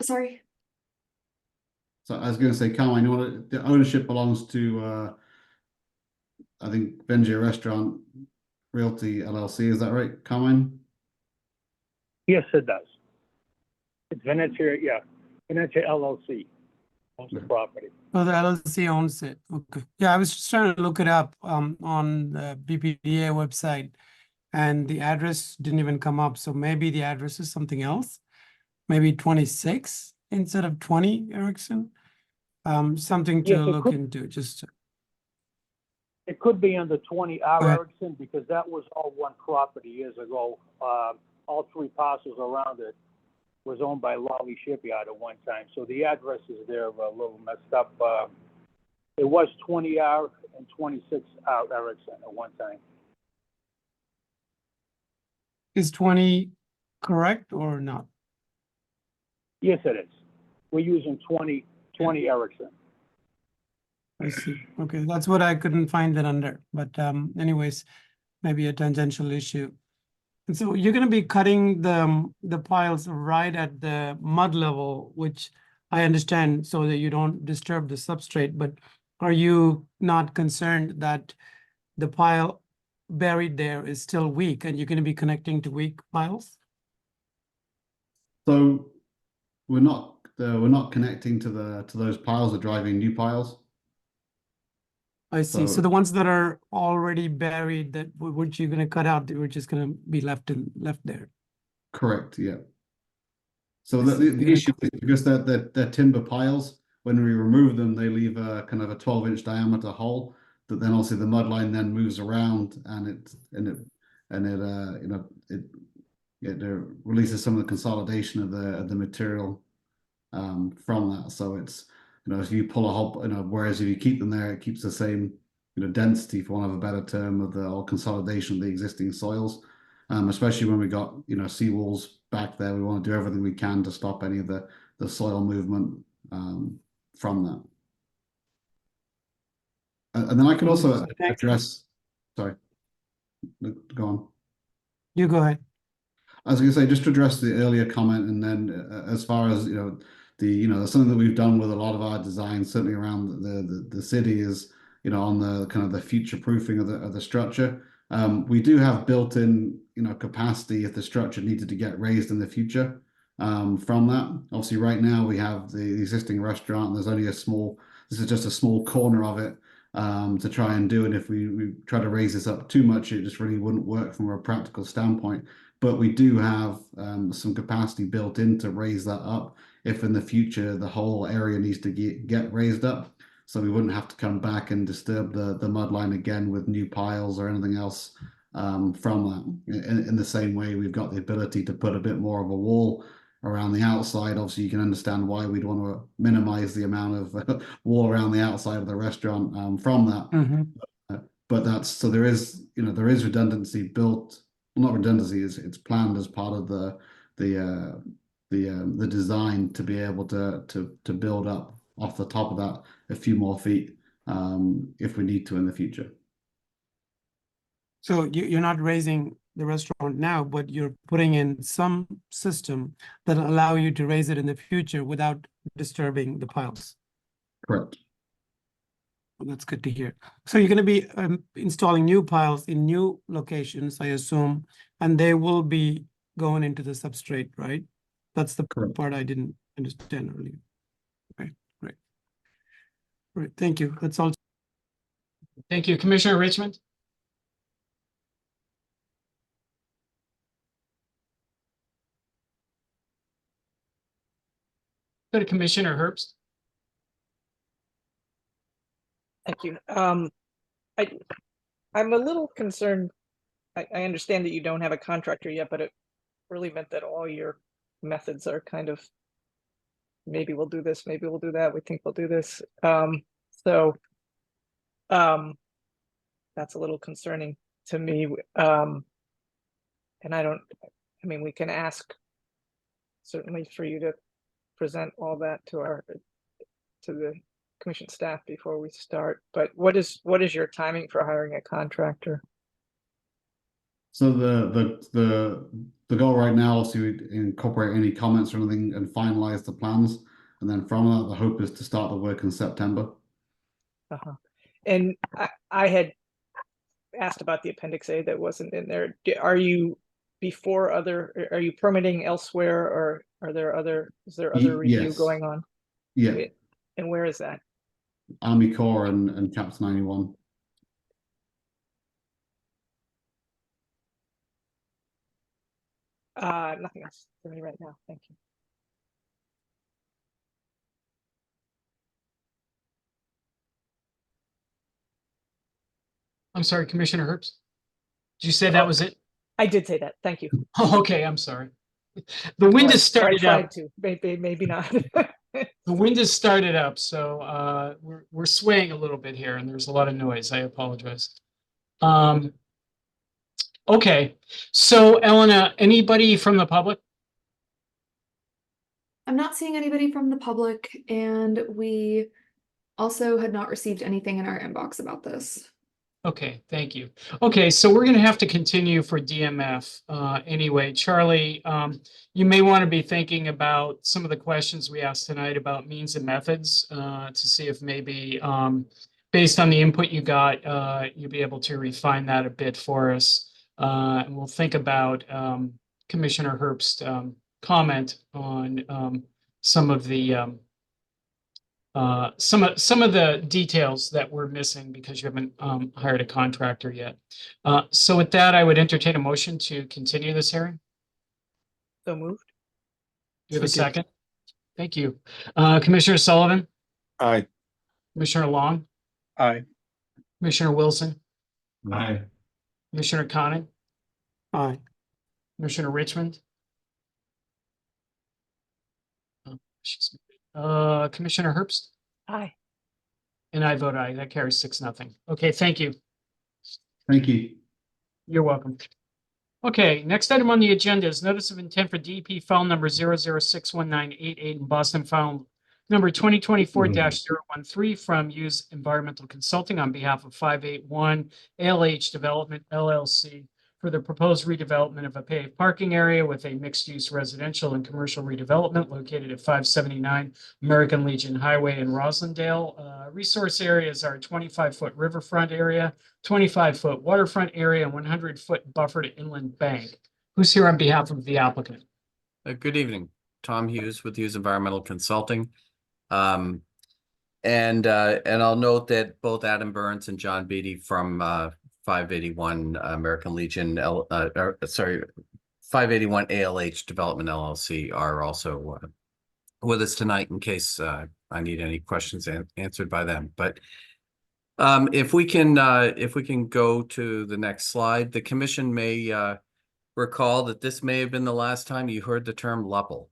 Sorry. So I was going to say, Carmine, the ownership belongs to I think Benji Restaurant Realty LLC. Is that right, Carmine? Yes, it does. It's Venetia, yeah, Venetia LLC owns the property. Oh, the LLC owns it. Okay. Yeah, I was just trying to look it up on the BPDA website, and the address didn't even come up. So maybe the address is something else. Maybe 26 instead of 20, Erickson. Something to Yes, it look could- into. Just It could be under 20 R. Go ahead. Erickson, because that was all one property years ago. All 3 parcels around it was owned by Lolly Shipyard at one time. So the addresses there were a little messed up. It was 20 R and 26 R. Erickson at one time. Is 20 correct or not? Yes, it is. We're using 20 Erickson. I see. Okay, that's what I couldn't find it under, but anyways, maybe a tangential issue. And so you're gonna be cutting the piles right at the mud level, which I understand so that you don't disturb the substrate, but are you not concerned that the pile buried there is still weak and you're gonna be connecting to weak piles? So we're not connecting to those piles, we're driving new piles. I see. So So- the ones that are already buried that which you're gonna cut out, they were just gonna be left there. Correct, yeah. So I the, see. the issue is because they're timber piles, when we remove them, they leave a kind of a 12-inch diameter hole that then also the mud line then moves around and it releases some of the consolidation of the material from that. So it's, if you pull a hole, whereas if you keep them there, it keeps the same, density, for want of a better term, of or consolidation of the existing soils. Especially when we got, seawalls back there, we want to do everything we can to stop any of the soil movement from that. And then I can also address, sorry, go on. You go ahead. I was going to say, just to address the earlier comment, and then as far as something that we've done with a lot of our designs, certainly around the city, is on the kind of the future proofing of the structure. We do have built-in capacity if the structure needed to get raised in the future. From that, obviously, right now we have the existing restaurant, and there's only this is just a small corner of it to try and do. And if we try to raise this up too much, it just really wouldn't work from a practical standpoint. But we do have some capacity built in to raise that up if in the future the whole area needs to get raised up. So we wouldn't have to come back and disturb the mud line again with new piles or anything else from that. In the same way, we've got the ability to put a bit more of a wall around the outside. Obviously, you can understand why we'd want to minimize the amount of wall around the outside of the restaurant from that. But so there is redundancy built. Well, not redundancy, it's planned as part of the design to be able to build up off the top of that a few more feet if we need to in the future. So you're not raising the restaurant now, but you're putting in some system that allow you to raise it in the future without disturbing the piles. Correct. Well, that's good to hear. So you're going to be installing new piles in new locations, I assume, and they will be going into the substrate, right? That's the part I didn't understand earlier. Okay, great. All right, thank you. That's all. Thank you. Commissioner Richmond? Go to Commissioner Herbst. Thank you. I'm a little concerned. I understand that you don't have a contractor yet, but it really meant that all your methods are kind of, maybe we'll do this, maybe we'll do that, we think we'll do this. So that's a little concerning to me. And we can ask certainly for you to present all that to the commission staff before we start, but what is your timing for hiring a contractor? So the goal right now is to incorporate any comments or anything and finalize the plans, and then from that the hope is to start the work in September. And I had asked about the Appendix A that wasn't in there. Are you permitting elsewhere, or is there other review Yes. going on? Yeah. And where is that? Army Corps and Chapter 91. Nothing else for me right now. Thank you. I'm sorry, Commissioner Herbst? Did you say that was it? I did say that. Thank you. Oh, okay, I'm sorry. The wind has started I tried up. to. Maybe not. The wind has started up, so we're swaying a little bit here, and there's a lot of noise. I apologize. Okay, so Elena, anybody from the public? I'm not seeing anybody from the public, and we also had not received anything in our inbox about this. Okay, thank you. Okay, so we're gonna have to continue for DMF. Anyway, Charlie, you may want to be thinking about some of the questions we asked tonight about means and methods, to see if maybe, based on the input you got, you'll be able to refine that a bit for us. And we'll think about, Commissioner Herbst's, comment on, some of the, some of the details that we're missing because you haven't hired a contractor yet. So with that, I would entertain a motion to continue this hearing. So moved. Do you have a Second. second? Thank you. Commissioner Sullivan, Aye. Commissioner Long, Aye. Commissioner Wilson, Aye. Commissioner Conant, Aye. Commissioner Richmond. Commissioner Herbst, Aye. and I vote aye. That carries 6-0. Okay, thank you. Thank you. You're welcome. Okay, next item on the agenda is notice of intent for DP file number 0061988 in Boston file number 2024-013 from Use Environmental Consulting on behalf of 581 ALH Development LLC for the proposed redevelopment of a paved parking area with a mixed-use residential and commercial redevelopment located at 579 American Legion Highway in Roslindale. Resource areas are 25-foot riverfront area, 25-foot waterfront area, and 100-foot buffered inland bank. Who's here on behalf of the applicant? Good evening, Tom Hughes with Hughes Environmental Consulting. And I'll note that both Adam Burns and John Beatty from 581 American Legion, 581 ALH Development LLC are also with us tonight in case I need any questions answered by them. But if we can go to the next slide, the commission may recall that this may have been the last time you heard the term LUPL.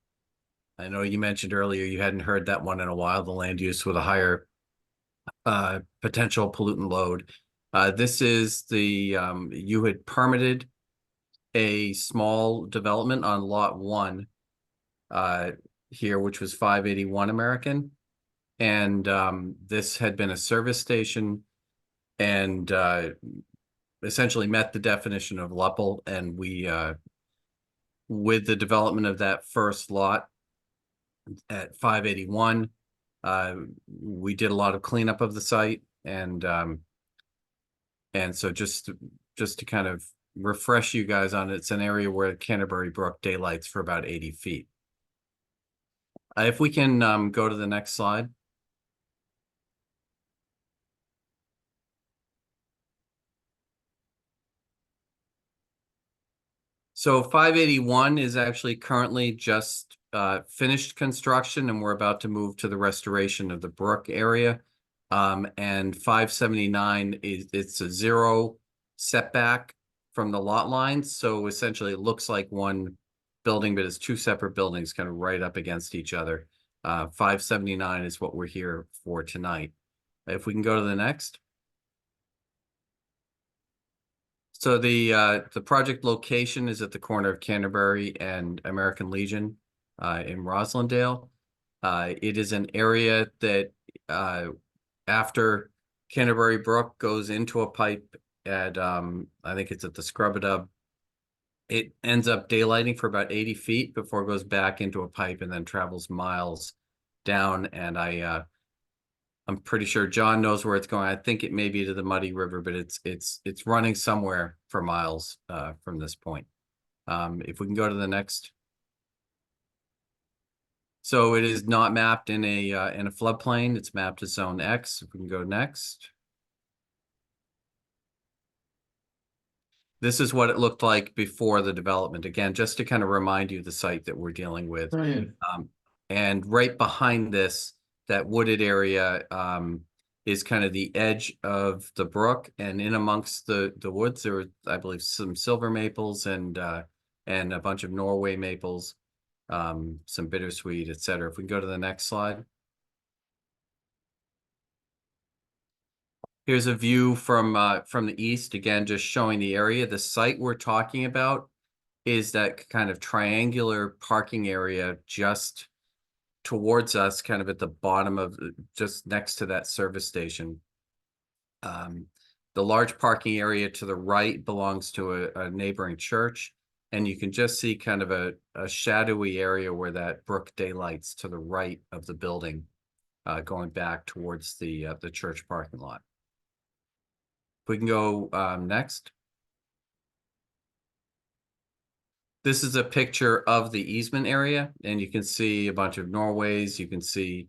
I know you mentioned earlier you hadn't heard that one in a while, the land use with a higher potential pollutant load. This is the, you had permitted a small development on lot 1 here, which was 581 American. And this had been a service station and essentially met the definition of LUPL. And we, with the development of that first lot at 581, we did a lot of cleanup of the site and so just to kind of refresh you guys on it, it's an area where Canterbury Brook daylights for about 80 feet. If we can go to the next slide. So 581 is actually currently just finished construction, and we're about to move to the restoration of the brook area. And 579 it's a 0 setback from the lot lines. So essentially it looks like one building, but it's 2 separate buildings kind of right up against each other. 579 is what we're here for tonight. If we can go to the next. So the project location is at the corner of Canterbury and American Legion in Roslindale. It is an area that after Canterbury Brook goes into a pipe at, I think it's at the Scrub-a-Dub, it ends up daylighting for about 80 feet before it goes back into a pipe and then travels miles down. And I'm pretty sure John knows where it's going. I think it may be to the Muddy River, but it's running somewhere for miles from this point. If we can go to the next. So it is not mapped in a floodplain. It's mapped as Zone X. If we can go next. This is what it looked like before the development. Again, just to kind of remind you the site that we're dealing with. Right. And right behind this, that wooded area is kind of the edge of the brook, and in amongst the woods there were, I believe, some silver maples and a bunch of Norway maples, some bittersweet, etc. If we can go to the next slide. Here's a view from the east, again, just showing the area. The site we're talking about is that kind of triangular parking area just towards us, kind of at the bottom of, just next to that service station. The large parking area to the right belongs to a neighboring church, and you can just see kind of a shadowy area where that brook daylights to the right of the building, going back towards the church parking lot. If we can go next. This is a picture of the easement area, and you can see a bunch of Norways. You can see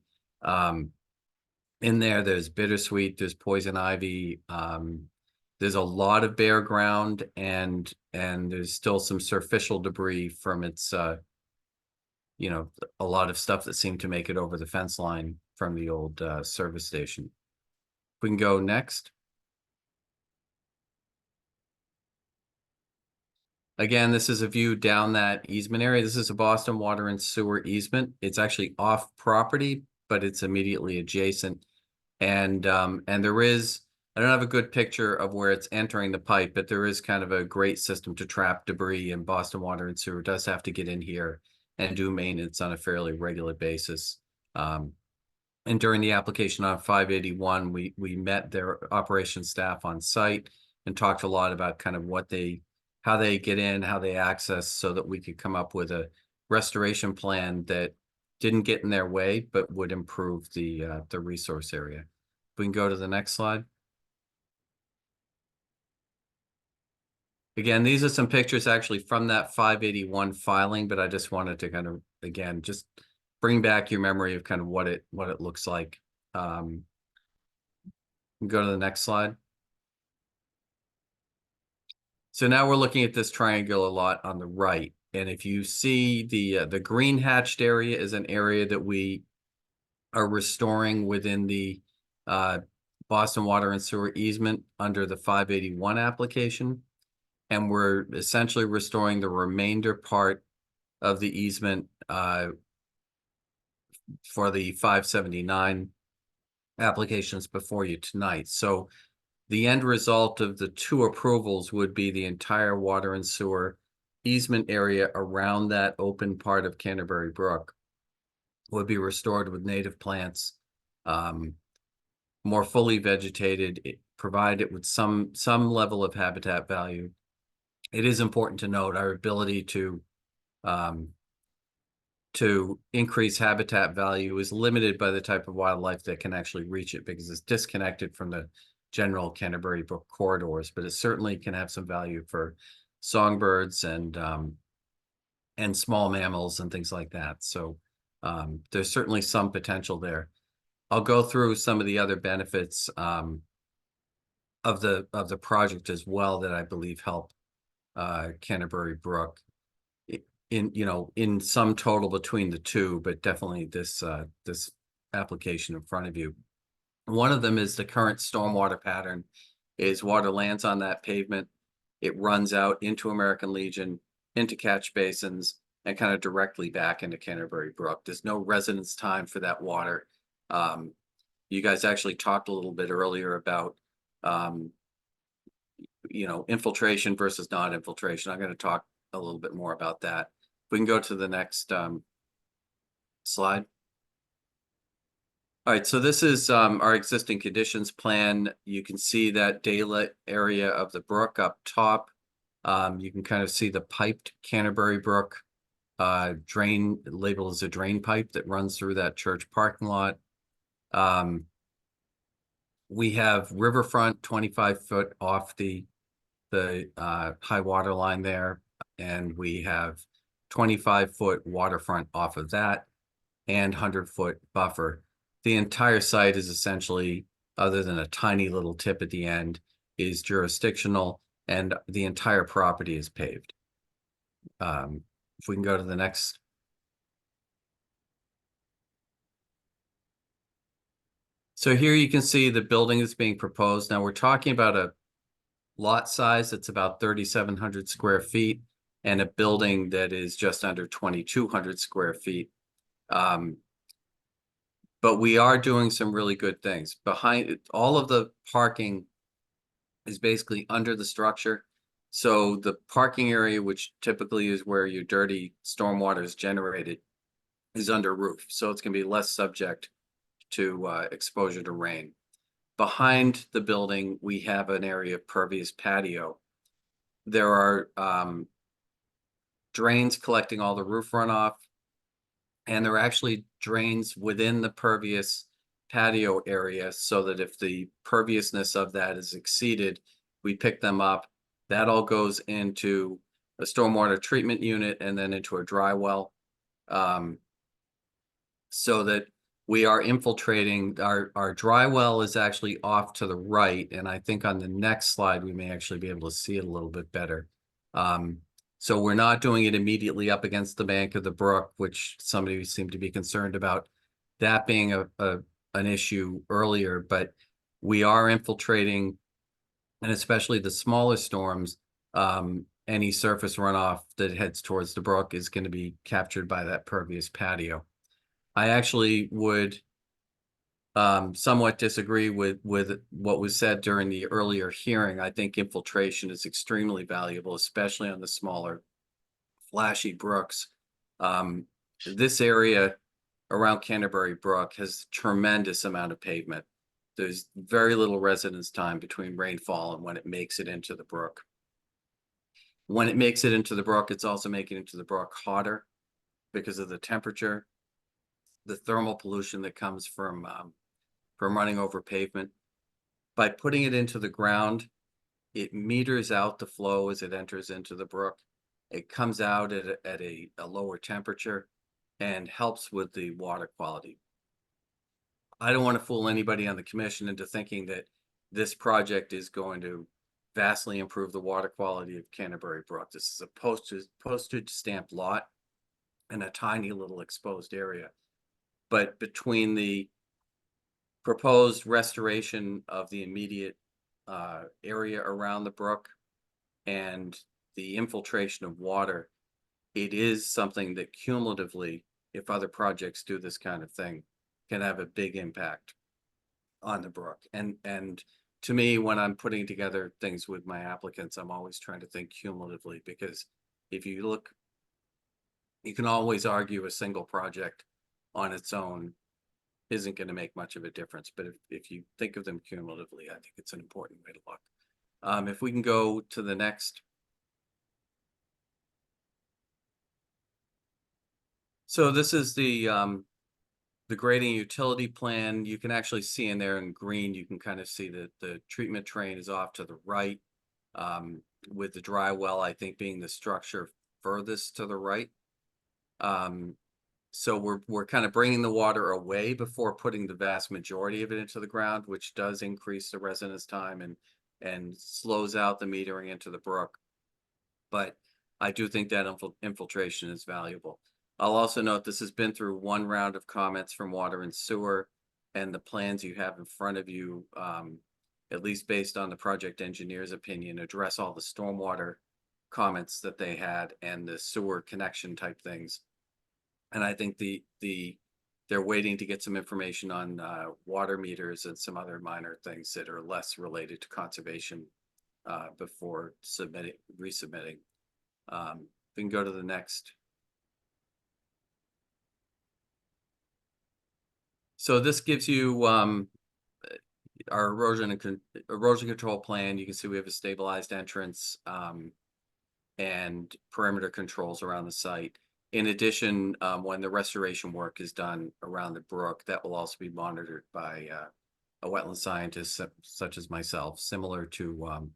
in there's bittersweet, there's poison ivy. There's a lot of bare ground, and there's still some surficial debris from its, you know, a lot of stuff that seemed to make it over the fence line from the old service station. If we can go next. Again, this is a view down that easement area. This is a Boston Water and Sewer easement. It's actually off property, but it's immediately adjacent. And there is, I don't have a good picture of where it's entering the pipe, but there is kind of a great system to trap debris, and Boston Water and Sewer does have to get in here and do maintenance on a fairly regular basis. And during the application on 581, we met their operations staff on site and talked a lot about kind of how they get in, how they access, so that we could come up with a restoration plan that didn't get in their way, but would improve the resource area. We can go to the next slide. Again, these are some pictures actually from that 581 filing, but I just wanted to kind of, again, just bring back your memory of kind of what it looks like. Go to the next slide. So now we're looking at this triangular lot on the right. And if you see the green hatched area is an area that we are restoring within the Boston Water and Sewer easement under the 581 application. And we're essentially restoring the remainder part of the easement for the 579 applications before you tonight. So the end result of the two approvals would be the entire water and sewer easement area around that open part of Canterbury Brook would be restored with native plants, more fully vegetated, provide it with some level of habitat value. It is important to note our ability to increase habitat value is limited by the type of wildlife that can actually reach it, because it's disconnected from the general Canterbury Brook corridors, but it certainly can have some value for songbirds and small mammals and things like that. So there's certainly some potential there. I'll go through some of the other benefits of the project as well that I believe help Canterbury Brook in some total between the two, but definitely this application in front of you. One of them is the current stormwater pattern is water lands on that pavement. It runs out into American Legion, into catch basins, and kind of directly back into Canterbury Brook. There's no residence time for that water. You guys actually talked a little bit earlier about, infiltration versus non-infiltration. I'm going to talk a little bit more about that. We can go to the next slide. All right, so this is our existing conditions plan. You can see that daylit area of the brook up top. You can kind of see the piped Canterbury Brook drain, labeled as a drain pipe that runs through that church parking lot. We have riverfront 25 foot off the high water line there, and we have 25-foot waterfront off of that and 100-foot buffer. The entire site is essentially, other than a tiny little tip at the end, is jurisdictional, and the entire property is paved. If we can go to the next. So here you can see the building that's being proposed. Now we're talking about a lot size that's about 3,700 square feet and a building that is just under 2,200 square feet. But we are doing some really good things. Behind it, all of the parking is basically under the structure. So the parking area, which typically is where your dirty stormwater is generated, is under roof. So it's gonna be less subject to exposure to rain. Behind the building, we have an area of pervious patio. There are drains collecting all the roof runoff. And there are actually drains within the pervious patio area so that if the perviousness of that is exceeded, we pick them up. That all goes into a stormwater treatment unit and then into a dry well. So that we are infiltrating. Our dry well is actually off to the right. And I think on the next slide, we may actually be able to see it a little bit better. So we're not doing it immediately up against the bank of the brook, which somebody seemed to be concerned about that being an issue earlier, but we are infiltrating, and especially the smaller storms, any surface runoff that heads towards the brook is going to be captured by that pervious patio. I actually would somewhat disagree with what was said during the earlier hearing. I think infiltration is extremely valuable, especially on the smaller, flashy brooks. This area around Canterbury Brook has tremendous amount of pavement. There's very little residence time between rainfall and when it makes it into the brook. When it makes it into the brook, it's also making it into the brook hotter because of the temperature, the thermal pollution that comes from running over pavement. By putting it into the ground, it meters out the flow as it enters into the brook. It comes out at a lower temperature and helps with the water quality. I don't want to fool anybody on the commission into thinking that this project is going to vastly improve the water quality of Canterbury Brook. This is a postage stamp lot in a tiny little exposed area. But between the proposed restoration of the immediate area around the brook and the infiltration of water, it is something that cumulatively, if other projects do this kind of thing, can have a big impact on the brook. And to me, when I'm putting together things with my applicants, I'm always trying to think cumulatively, because if you look, you can always argue a single project on its own isn't going to make much of a difference. But if you think of them cumulatively, I think it's an important way to look. If we can go to the next. So this is the grading utility plan. You can actually see in there in green, you can kind of see that the treatment train is off to the right, with the dry well, I think, being the structure furthest to the right. So we're kind of bringing the water away before putting the vast majority of it into the ground, which does increase the residence time and slows out the metering into the brook. But I do think that infiltration is valuable. I'll also note this has been through one round of comments from Water and Sewer, and the plans you have in front of you, at least based on the project engineer's opinion, address all the stormwater comments that they had and the sewer connection type things. And I think they're waiting to get some information on water meters and some other minor things that are less related to conservation before resubmitting. We can go to the next. So this gives you our erosion control plan. You can see we have a stabilized entrance and perimeter controls around the site. In addition, when the restoration work is done around the brook, that will also be monitored by a wetland scientist such as myself, similar to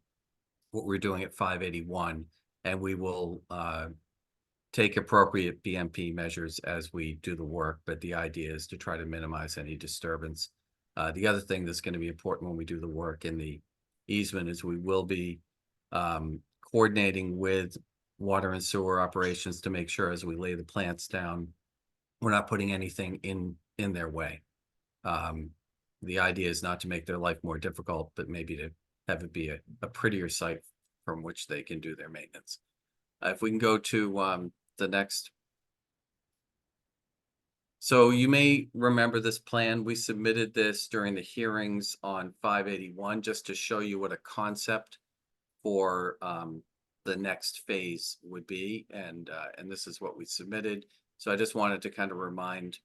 what we're doing at 581. And we will take appropriate BMP measures as we do the work, but the idea is to try to minimize any disturbance. The other thing that's going to be important when we do the work in the easement is we will be coordinating with water and sewer operations to make sure as we lay the plants down, we're not putting anything in their way. The idea is not to make their life more difficult, but maybe to have it be a prettier site from which they can do their maintenance. If we can go to the next. So you may remember this plan. We submitted this during the hearings on 581, just to show you what a concept for the next phase would be. And this is what we submitted. So I just wanted to kind of remind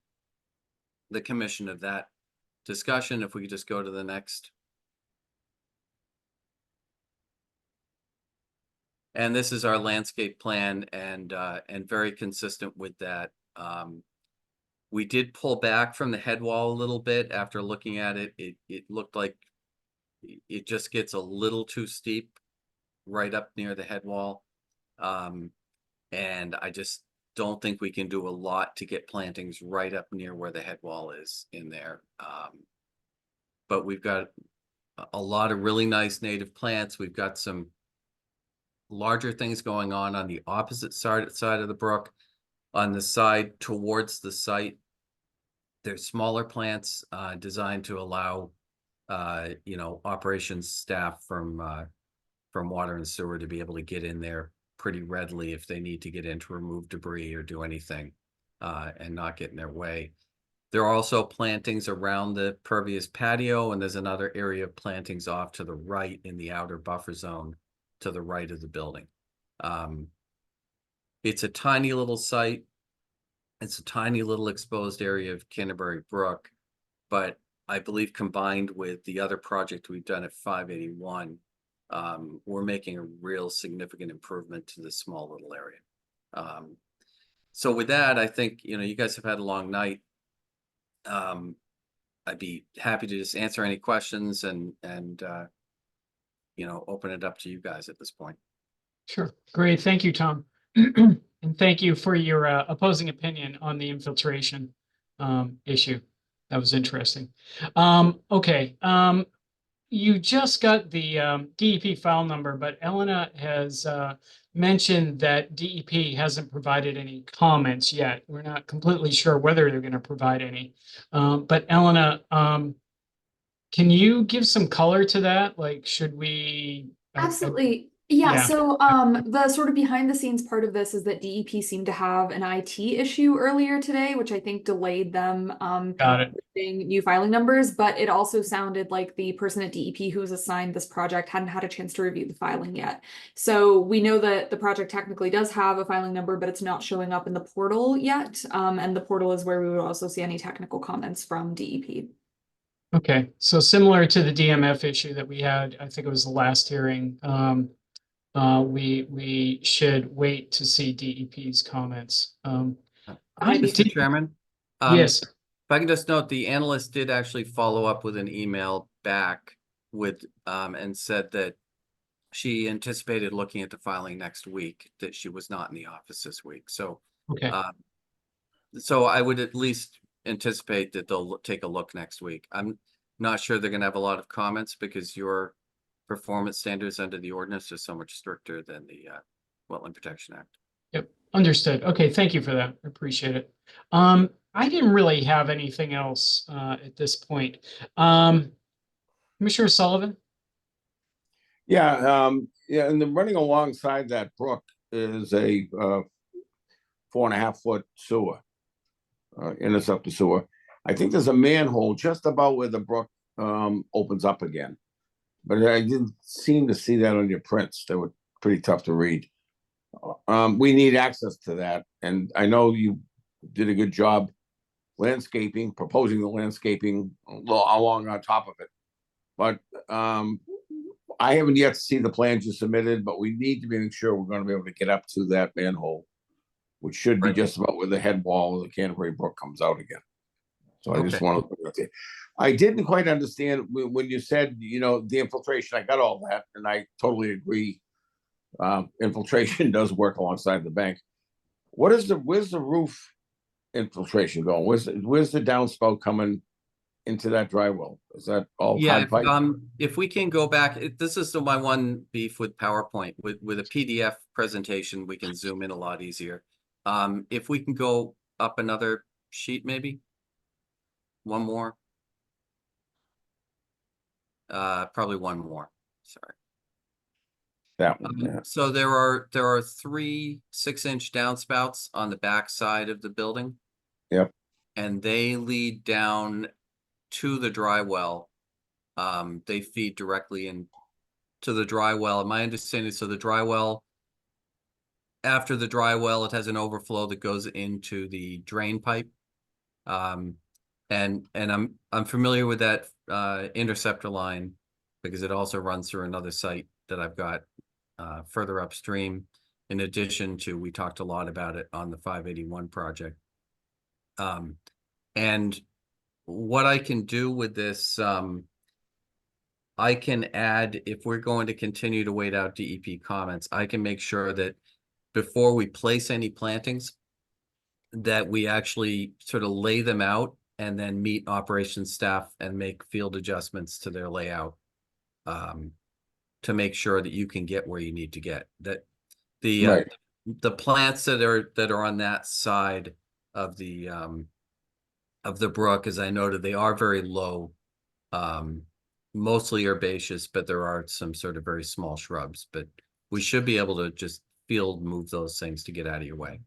the commission of that discussion. If we could just go to the next. And this is our landscape plan, and very consistent with that. We did pull back from the head wall a little bit after looking at it. It looked like it just gets a little too steep right up near the head wall. And I just don't think we can do a lot to get plantings right up near where the head wall is in there. But we've got a lot of really nice native plants. We've got some larger things going on the opposite side of the brook. On the side towards the site, there's smaller plants designed to allow operations staff from water and sewer to be able to get in there pretty readily if they need to get in to remove debris or do anything and not get in their way. There are also plantings around the pervious patio, and there's another area of plantings off to the right in the outer buffer zone to the right of the building. It's a tiny little site. It's a tiny little exposed area of Canterbury Brook, but I believe combined with the other project we've done at 581, we're making a real significant improvement to this small little area. So with that, I think, you guys have had a long night. I'd be happy to just answer any questions and open it up to you guys at this point. Sure. Great. Thank you, Tom. And thank you for your opposing opinion on the infiltration issue. That was interesting. Okay. You just got the DEP file number, but Elena has mentioned that DEP hasn't provided any comments yet. We're not completely sure whether they're going to provide any. But Elena, can you give some color to that? Like, should we? Absolutely. Yeah, Yeah. so the sort of behind the scenes part of this is that DEP seemed to have an IT issue earlier today, which I think delayed them Got it. getting new filing numbers, but it also sounded like the person at DEP who was assigned this project hadn't had a chance to review the filing yet. So we know that the project technically does have a filing number, but it's not showing up in the portal yet. And the portal is where we would also see any technical comments from DEP. Okay, so similar to the DMF issue that we had, I think it was the last hearing. We should wait to see DEP's comments. Mr. Chairman? Yes. If I can just note, the analyst did actually follow up with an email back with and said that she anticipated looking at the filing next week, that she was not in the office this week. So, okay. So I would at least anticipate that they'll take a look next week. I'm not sure they're going to have a lot of comments because your performance standards under the ordinance are so much stricter than the Wetland Protection Act. Yep, understood. Okay, thank you for that. I appreciate it. I didn't really have anything else at this point. Commissioner Sullivan? Yeah, and then running alongside that brook is a 4.5 foot sewer, intercept the sewer. I think there's a manhole just about where the brook opens up again, but I didn't seem to see that on your prints. They were pretty tough to read. We need access to that, and I know you did a good job landscaping, proposing the landscaping along on top of it, but I haven't yet seen the plans you submitted, but we need to make sure we're going to be able to get up to that manhole, which should be just about where the head wall of the Canterbury Brook comes out again. So I just want to. I didn't quite understand when you said, the infiltration. I got all that, and I totally agree. Infiltration does work alongside the bank. Where's the roof infiltration going? Where's the downspout coming into that dry well? Is that all? Yeah, if we can go back, this is my one beef with PowerPoint. With a PDF presentation, we can zoom in a lot easier. If we can go up another sheet, maybe one more. Probably one more. Sorry. That one. Yeah. So there are 3 6-inch downspouts on the back side of the building. Yep. and they lead down to the dry well. They feed directly in to the dry well. And my understanding, so the dry well, after the dry well, it has an overflow that goes into the drain pipe. And I'm familiar with that interceptor line because it also runs through another site that I've got further upstream. In addition to, we talked a lot about it on the 581 project. And what I can do with this, I can add, if we're going to continue to wait out DEP comments, I can make sure that before we place any plantings, that we actually sort of lay them out and then meet operations staff and make field adjustments to their layout to make sure that you can get where you need to get. That the plants that are on that side of the brook, as I noted, they are very low, mostly herbaceous, but there are some sort of very small shrubs. But we should be able to just field move those things to get out of your way.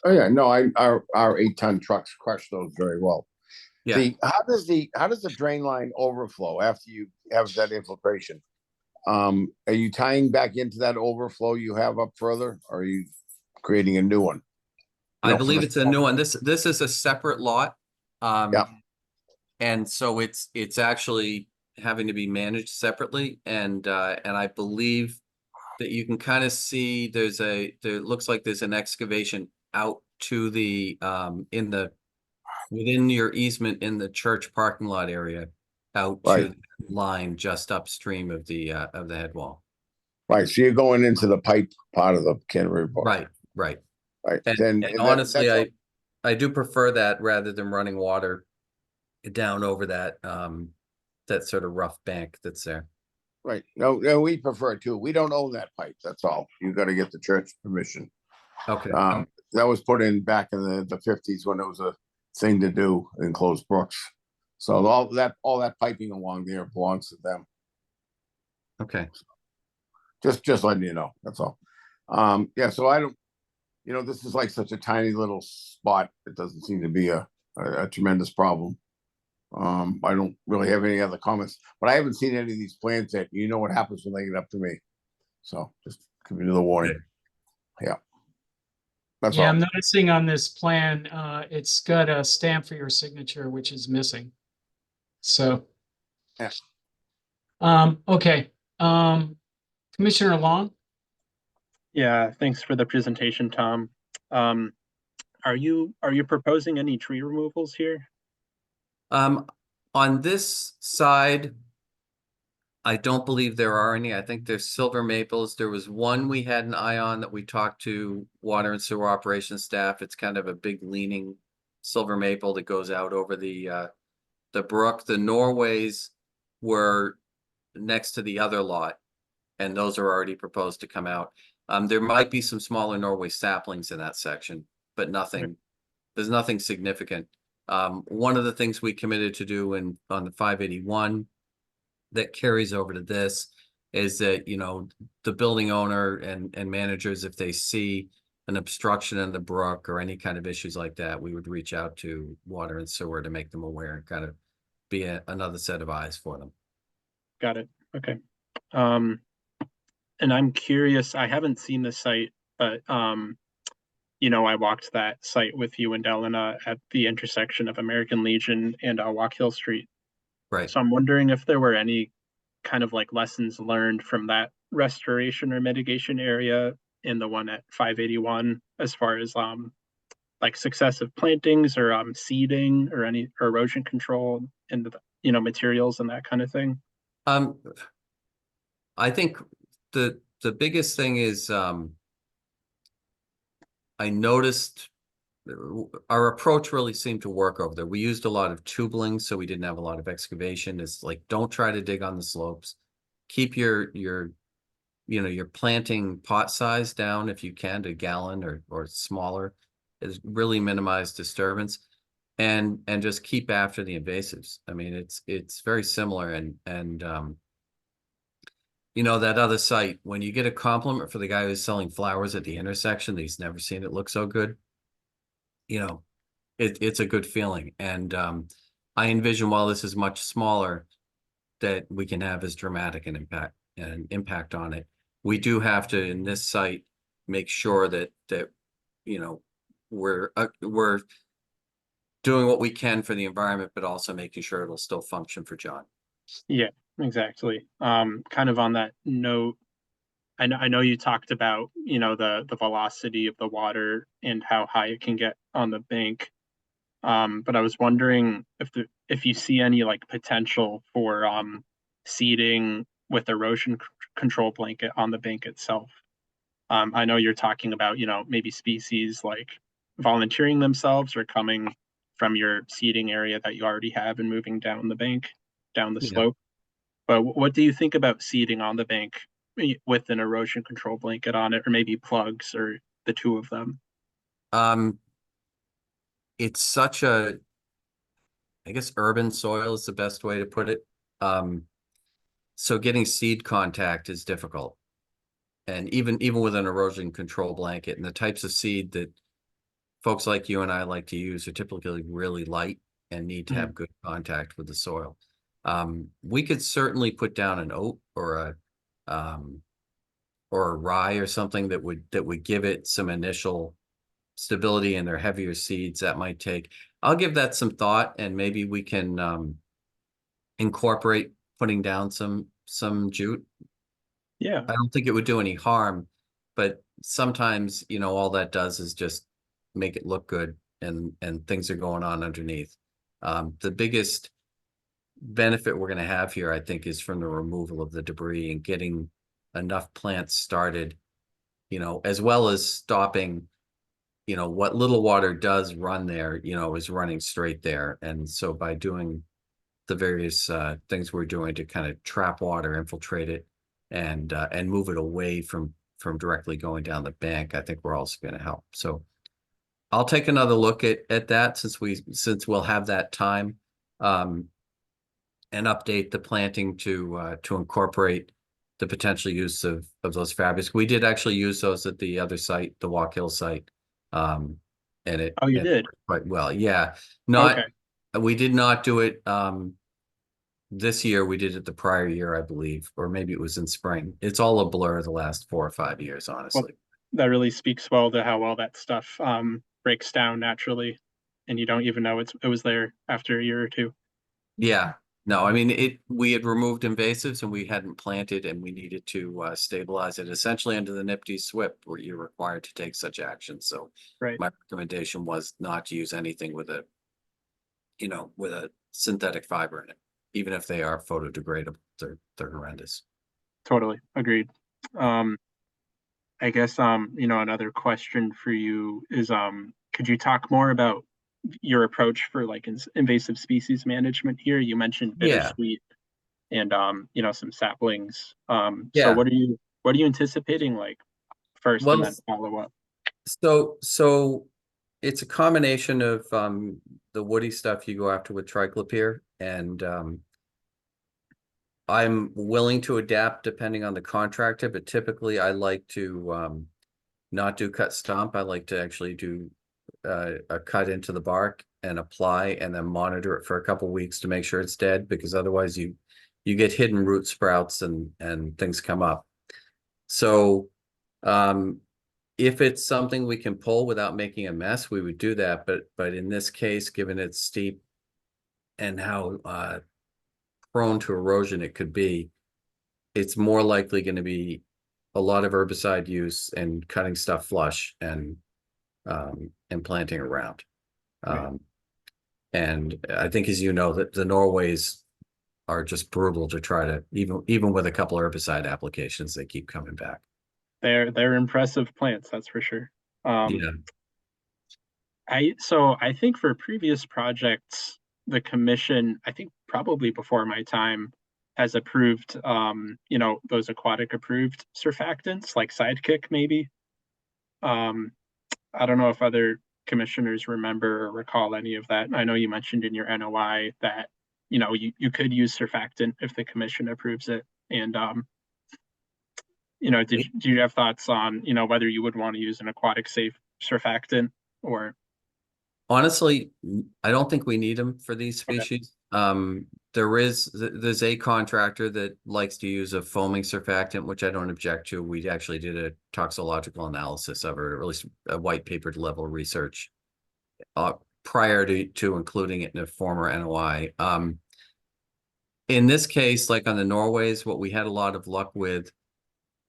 Oh yeah, no, our 8-ton trucks crush those very well. Yeah. How does the drain line overflow after you have that infiltration? Are you tying back into that overflow you have up further, or are you creating a new one? I believe it's a new one. This is a separate lot. Yeah. And so it's actually having to be managed separately. And I believe that you can kind of see there looks like there's an excavation out to the within your easement in the church parking lot area out to the line just upstream of the head wall. Right. So you're going into the pipe part of the Canterbury Brook. Right. And honestly, I do prefer that rather than running water down over that that sort of rough bank that's there. Right. No, we prefer it too. We don't own that pipe. That's all. You got to get the church permission. Okay. That was put in back in the 50s when it was a thing to do in closed brooks. So all that piping along there belongs to them. Okay. Just letting you know. That's all. Yeah. So I don't. This is like such a tiny little spot. It doesn't seem to be a tremendous problem. I don't really have any other comments, but I haven't seen any of these plans yet. You know what happens when they get up to me. So just give me the warning. Yeah. That's all. I'm noticing on this plan, it's got a stamp for your signature, which is missing. So. Yeah. Okay. Commissioner Long? Yeah, thanks for the presentation, Tom. Are you proposing any tree removals here? On this side, I don't believe there are any. I think there's silver maples. There was one we had an eye on that we talked to water and sewer operations staff. It's kind of a big leaning silver maple that goes out over the brook. The Norways were next to the other lot, and those are already proposed to come out. There might be some smaller Norway saplings in that section, but there's nothing significant. One of the things we committed to do on the 581 that carries over to this is that, the building owner and managers, if they see an obstruction in the brook or any kind of issues like that, we would reach out to water and sewer to make them aware and kind of be another set of eyes for them. Got it. Okay. And I'm curious, I haven't seen the site, but I walked that site with you and Elena at the intersection of American Legion and Walk Hill Street. Right. So I'm wondering if there were any kind of like lessons learned from that restoration or mitigation area in the one at 581 as far as like successive plantings or seeding or any erosion control and materials and that kind of thing. I think the biggest thing is I noticed our approach really seemed to work over there. We used a lot of tubulin, so we didn't have a lot of excavation. It's like, don't try to dig on the slopes. Keep your planting pot size down if you can to gallon or smaller. Is really minimize disturbance, and just keep after the invasives. I mean, it's very similar, and that other site, when you get a compliment for the guy who's selling flowers at the intersection, that he's never seen it look so good. it's a good feeling. And I envision while this is much smaller, that we can have as dramatic an impact on it. We do have to, in this site, make sure that you know, we're doing what we can for the environment, but also making sure it'll still function for John. Yeah, exactly. Kind of on that note, I know you talked about, you know, the velocity of the water and how high it can get on the bank. But I was wondering if you see any like potential for seeding with erosion control blanket on the bank itself. I know you're talking about, you know, maybe species like volunteering themselves or coming from your seeding area that you already have and moving down the bank, down the Yeah. slope. But what do you think about seeding on the bank with an erosion control blanket on it, or maybe plugs, or the two of them? It's such a, I guess urban soil is the best way to put it. So getting seed contact is difficult. And even with an erosion control blanket, and the types of seed that folks like you and I like to use are typically really light and need to have good contact with the soil. We could certainly put down an oat or a rye or something that would give it some initial stability, and their heavier seeds that might take. I'll give that some thought, and maybe we can incorporate putting down some jute. Yeah. I don't think it would do any harm, but sometimes, you know, all that does is just make it look good, and things are going on underneath. The biggest benefit we're going to have here, I think, is from the removal of the debris and getting enough plants started, you know, as well as stopping, you know, what little water does run there, you know, is running straight there. And so by doing the various things we're doing to kind of trap water, infiltrate it, and move it away from directly going down the bank, I think we're also going to help. So I'll take another look at that since we'll have that time, and update the planting to incorporate the potential use of those fabrics. We did actually use those at the other site, the Walk Hill site. And it did? worked quite well. Yeah. We did not do it this year. We did it the prior year, I believe, or maybe it was in spring. It's all a blur the last 4 or 5 years, honestly. Well, that really speaks well to how all that stuff breaks down naturally, and you don't even know it was there after a year or two. Yeah. No, I mean, we had removed invasives and we hadn't planted, and we needed to stabilize it essentially under the NIPD SWIP, where you're required to take such action. So right. My recommendation was not to use anything with a synthetic fiber in it, even if they are photodegradable. They're horrendous. Totally agreed. I guess you know, another question for you is could you talk more about your approach for like invasive species management here? You mentioned bittersweet and you know, some saplings. So what are you anticipating like first, and then follow up? So it's a combination of the woody stuff you go after with triclopyr, and I'm willing to adapt depending on the contractor, but typically I like to not do cut stomp. I like to actually do a cut into the bark and apply, and then monitor it for a couple weeks to make sure it's dead, because otherwise you get hidden root sprouts and things come up. So if it's something we can pull without making a mess, we would do that. But in this case, given it's steep and how prone to erosion it could be, it's more likely going to be a lot of herbicide use and cutting stuff flush and planting around. And I think, as you know, that the Norways are just brutal to try to, even with a couple herbicide applications, they keep coming back. They're impressive plants, that's for sure. Yeah. I think for previous projects, the commission, I think probably before my time, has approved you know, those aquatic approved surfactants like Sidekick maybe. I don't know if other commissioners remember or recall any of that. I know you mentioned in your NOI that, you know, you could use surfactant if the commission approves it. And you know, do you have thoughts on, you know, whether you would want to use an aquatic safe surfactant or? Honestly, I don't think we need them for these Okay. species. There's a contractor that likes to use a foaming surfactant, which I don't object to. We actually did a toxicological analysis of it, or at least a white papered level research prior to including it in a former NOI. In this case, like on the Norways, what we had a lot of luck with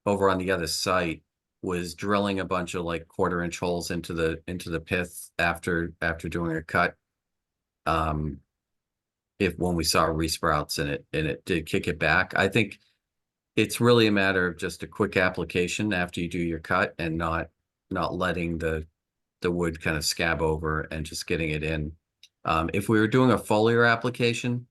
over on the other site was drilling a bunch of like 1/4-inch holes into the pith after doing a cut. When we saw resprouts and it did kick it back. I think it's really a matter of just a quick application after you do your cut and not letting the wood kind of scab over and just getting it in. If we were doing a foliar application,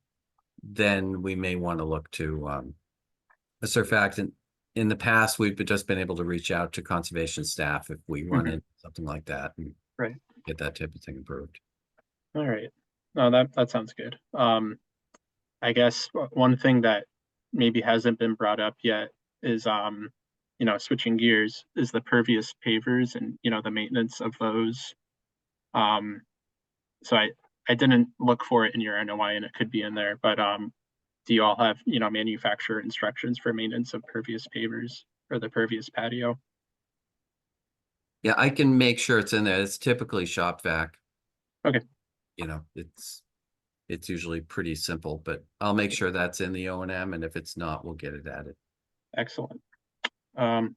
then we may want to look to a surfactant. In the past, we've just been able to reach out to conservation staff if we run into something like that and Right. get that type of thing approved. All right. No, that sounds good. I guess one thing that maybe hasn't been brought up yet is, switching gears, is the pervious pavers and, the maintenance of those. So I didn't look for it in your NOI and it could be in there, but do you all have, manufacturer instructions for maintenance of pervious pavers or the pervious patio? Yeah, I can make sure it's in there. It's typically shop vac. Okay. It's usually pretty simple, but I'll make sure that's in the O&M, and if it's not, we'll get it added. Excellent. I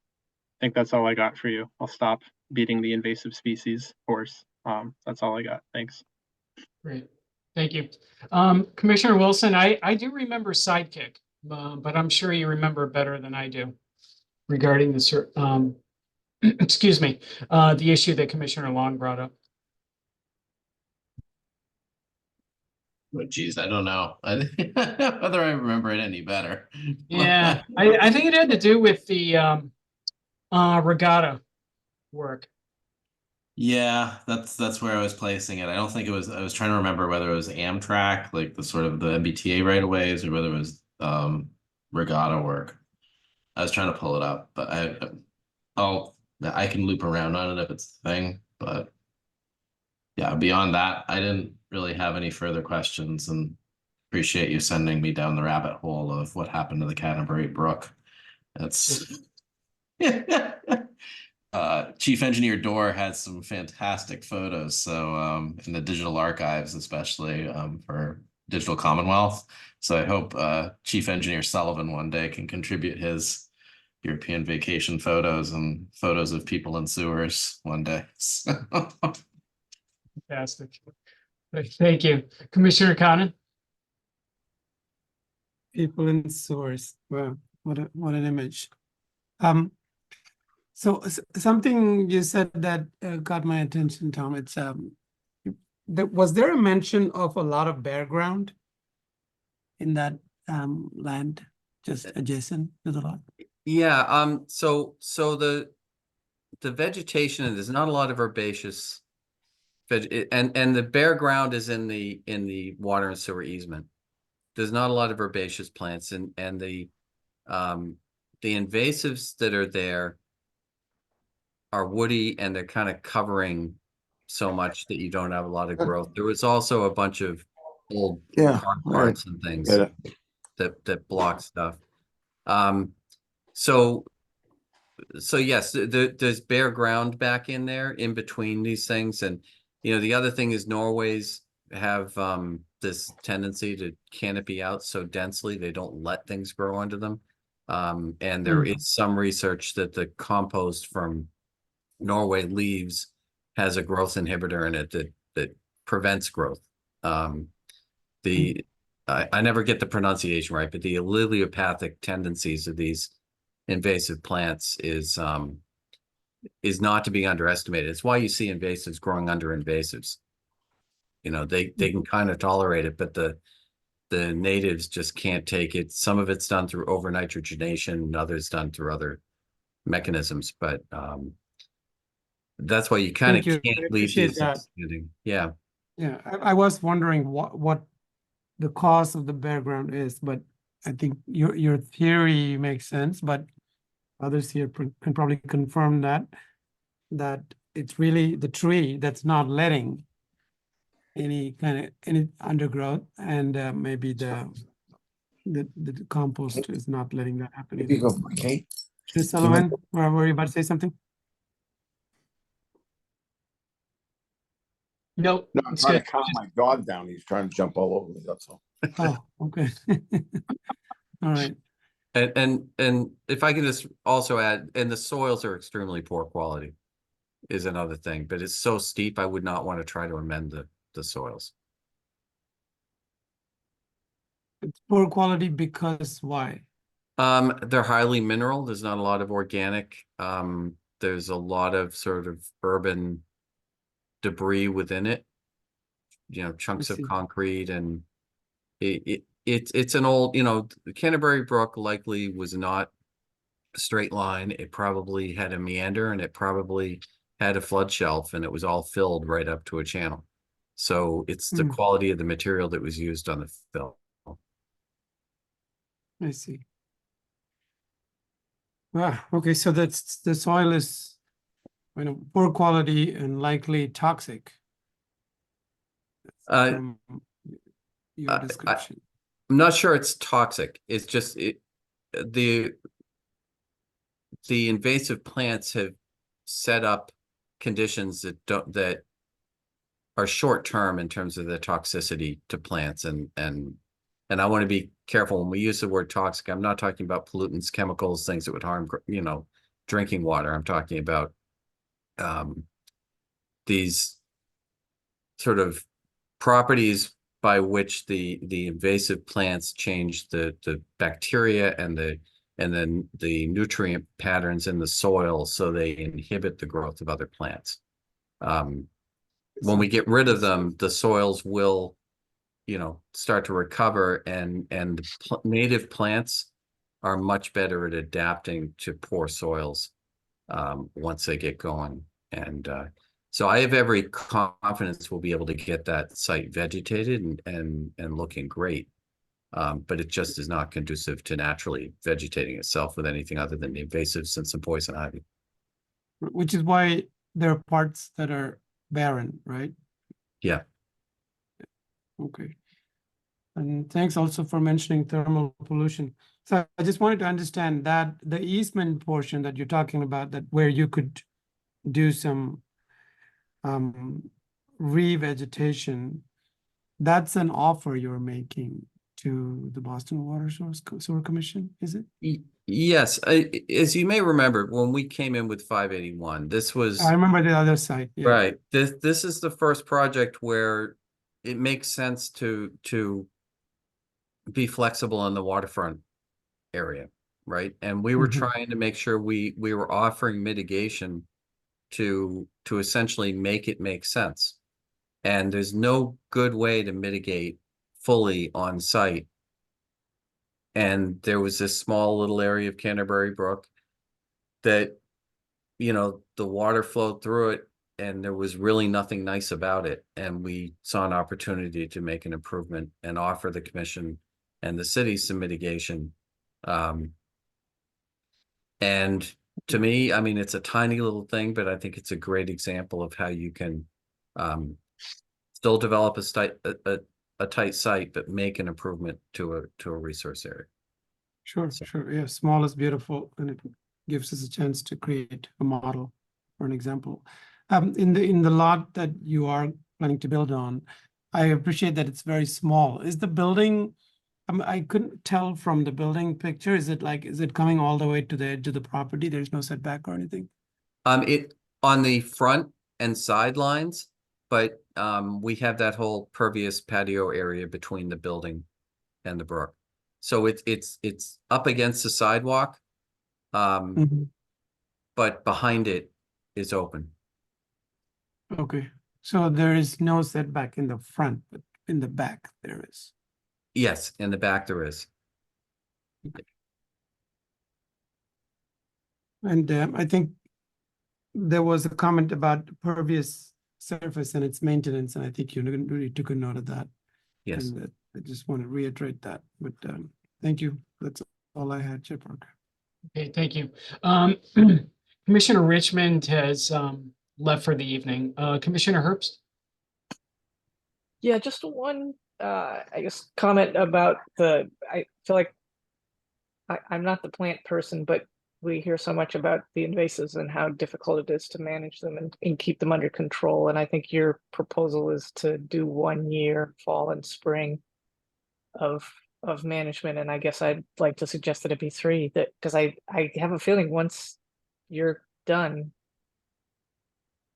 think that's all I got for you. I'll stop beating the invasive species horse. That's all I got. Thanks. Great. Thank you. Commissioner Wilson, I do remember Sidekick, but I'm sure you remember better than I do regarding the excuse me, the issue that Commissioner Long brought up. But geez, I don't know whether I remember it any better. Yeah, I think it had to do with the regatta work. Yeah, that's where I was placing it. I don't think it was. I was trying to remember whether it was Amtrak, like the sort of the MBTA right of ways, or whether it was regatta work. I was trying to pull it up, but I can loop around on it if it's the thing. But yeah, beyond that, I didn't really have any further questions, and appreciate you sending me down the rabbit hole of what happened to the Canterbury Brook. That's Chief Engineer Dorr had some fantastic photos. So in the digital archives, especially for Digital Commonwealth. So I hope Chief Engineer Sullivan one day can contribute his European vacation photos and photos of people in sewers one day. Fantastic. Thank you. Commissioner Conan? People in sewers. Wow, what an image. So something you said that got my attention, Tom. It's was there a mention of a lot of bare ground in that land just adjacent to the lot? Yeah, so the vegetation, and there's not a lot of herbaceous and the bare ground is in the water and sewer easement. There's not a lot of herbaceous plants, and the invasives that are there are woody, and they're kind of covering so much that you don't have a lot of growth. There was also a bunch of old car parts and things that block stuff. So yes, there's bare ground back in there in between these things. And the other thing is Norways have this tendency to canopy out so densely they don't let things grow under them. And there is some research that the compost from Norway leaves has a growth inhibitor in it that prevents growth. I never get the pronunciation right, but the allelopathic tendencies of these invasive plants is not to be underestimated. It's why you see invasives growing under invasives. They can kind of tolerate it, but the natives just can't take it. Some of it's done through over nitrogenation, and others done through other mechanisms, but that's why you kind of can't leave these standing. Yeah. Yeah, I was wondering what the cause of the bare ground is, but I think your theory makes sense, but others here can probably confirm that it's really the tree that's not letting any undergrowth, and maybe the compost is not letting that happen Here you either. go, Kate. Mr. Sullivan, were you about to say something? Nope, No, I'm it's trying good. to calm my dog down. He's trying to jump all over me, that's all. Oh, okay. All right. And if I can just also add, and the soils are extremely poor quality is another thing, but it's so steep, I would not want to try to amend the soils. It's poor quality because why? They're highly mineral. There's not a lot of organic. There's a lot of sort of urban debris within it, you know, chunks of see. concrete, and it's an old, you know, the Canterbury Brook likely was not a straight line. It probably had a meander, and it probably had a flood shelf, and it was all filled right up to a channel. So it's the quality of the material that was used on the fill. I see. Okay, so that's the soil is, you know, poor quality and likely toxic. From your description. I'm not sure it's toxic. It's just the invasive plants have set up conditions that are short term in terms of the toxicity to plants, and I want to be careful when we use the word toxic. I'm not talking about pollutants, chemicals, things that would harm, you know, drinking water. I'm talking about these sort of properties by which the invasive plants change the bacteria and then the nutrient patterns in the soil, so they inhibit the growth of other plants. When we get rid of them, the soils will, you know, start to recover, and native plants are much better at adapting to poor soils once they get going. And so I have every confidence we'll be able to get that site vegetated and looking great. But it just is not conducive to naturally vegetating itself with anything other than the invasives and some poison ivy. Which is why there are parts that are barren, right? Yeah. Okay. And thanks also for mentioning thermal pollution. So I just wanted to understand that the easement portion that you're talking about, that where you could do some revegetation, that's an offer you're making to the Boston Water Sewer Commission, is it? Yes, as you may remember, when we came in with 581, this was I remember the other side. Yeah. right. This is the first project where it makes sense to be flexible in the waterfront area, right? And we were trying to make sure we were offering mitigation to essentially make it make sense. And there's no good way to mitigate fully on site. And there was this small little area of Canterbury Brook that, you know, the water flowed through it, and there was really nothing nice about it. And we saw an opportunity to make an improvement and offer the commission and the city some mitigation. And to me, I mean, it's a tiny little thing, but I think it's a great example of how you can still develop a tight site, but make an improvement to a resource area. Sure, sure. Yeah, small is beautiful, and it gives us a chance to create a model or an example. In the lot that you are planning to build on, I appreciate that it's very small. Is the building? I couldn't tell from the building picture. Is it coming all the way to the edge of the property? There's no setback or anything? It on the front and sidelines, but we have that whole pervious patio area between the building and the brook. So it's up against the sidewalk, but behind it is open. Okay, so there is no setback in the front, but in the back there is. Yes, in the back there is. And I think there was a comment about pervious surface and its maintenance, and I think you took a note of that. Yes. And I just want to reiterate that, but thank you. That's all I had, Chair Parker. Okay, thank you. Commissioner Richmond has left for the evening. Commissioner Herbst? Yeah, just one, I guess, comment about I feel like I'm not the plant person, but we hear so much about the invasives and how difficult it is to manage them and keep them under control. And I think your proposal is to do 1 year, fall and spring of management. And I guess I'd like to suggest that it be 3, that because I have a feeling once you're done,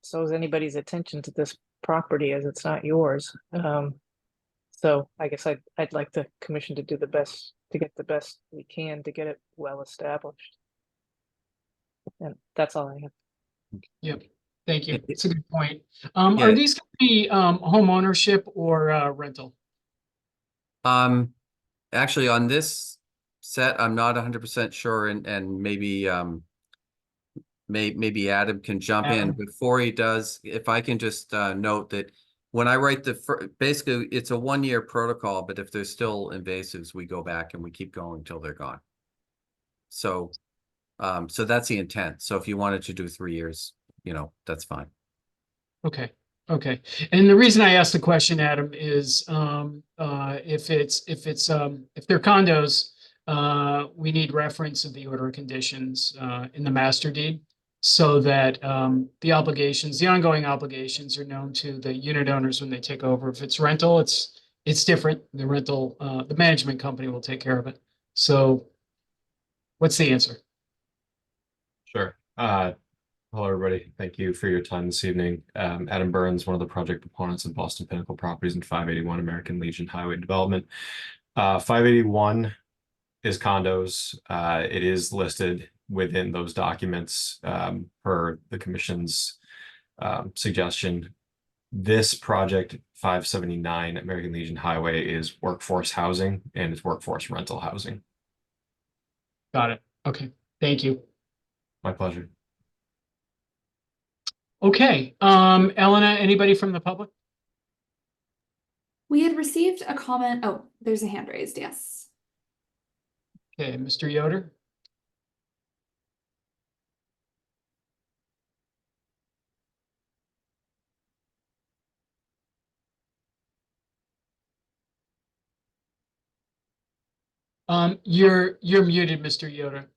so is anybody's attention to this property as it's not yours. So I guess I'd like the commission to do the best, to get the best we can to get it well established. And that's all I have. Yep. Thank you. It's a good point. Are Yeah. these going to be home ownership or rental? Actually, on this set, I'm not 100% sure, and maybe maybe Adam can jump in. Adam. Before he does. If I can just note that when I write basically it's a 1-year protocol, but if there's still invasives, we go back and we keep going until they're gone. So so that's the intent. So if you wanted to do 3 years, that's fine. Okay. Okay. And the reason I asked the question, Adam, is if they're condos, we need reference of the order of conditions in the master deed so that the ongoing obligations are known to the unit owners when they take over. If it's rental, it's different. The rental, the management company will take care of it. So what's the answer? Sure. Hello, everybody. Thank you for your time this evening. Adam Burns, one of the project proponents of Boston Pinnacle Properties and 581 American Legion Highway Development. 581 is condos. It is listed within those documents per the commission's suggestion. This project, 579 American Legion Highway, is workforce housing and it's workforce rental housing. Got it. Okay. Thank you. My pleasure. Okay. Elena, anybody from the public? We had received a comment. Oh, there's a hand raised. Yes. Okay, Mr. Yoder. You're muted, Mr. Yoder.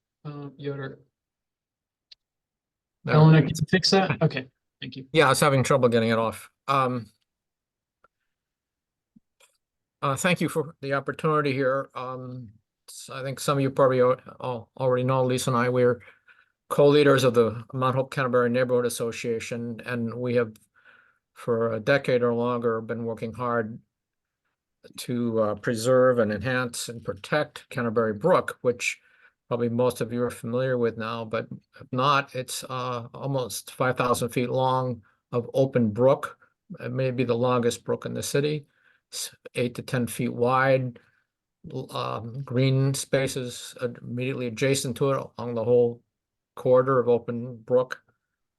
Yoder. Elena, can you fix that? Okay, thank you. Yeah, I was having trouble getting it off. Thank you for the opportunity here. I think some of you probably already know Lisa and I, we're co-leaders of the Mount Hope Canterbury Neighborhood Association, and we have for a decade or longer been working hard to preserve and enhance and protect Canterbury Brook, which probably most of you are familiar with now, but if not, it's almost 5,000 feet long of open brook. It may be the longest brook in the city. It's 8 to 10 feet wide. Green spaces immediately adjacent to it along the whole corridor of open brook.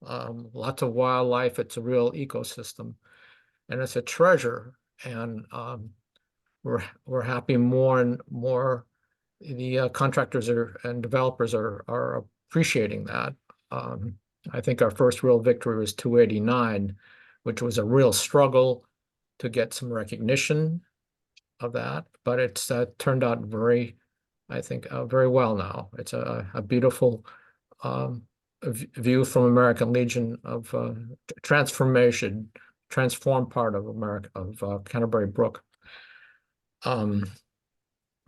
Lots of wildlife. It's a real ecosystem, and it's a treasure. And we're happy more and more the contractors and developers are appreciating that. I think our first real victory was 289, which was a real struggle to get some recognition of that, but it's turned out very well now. It's a beautiful view from American Legion of transformed part of America, of Canterbury Brook.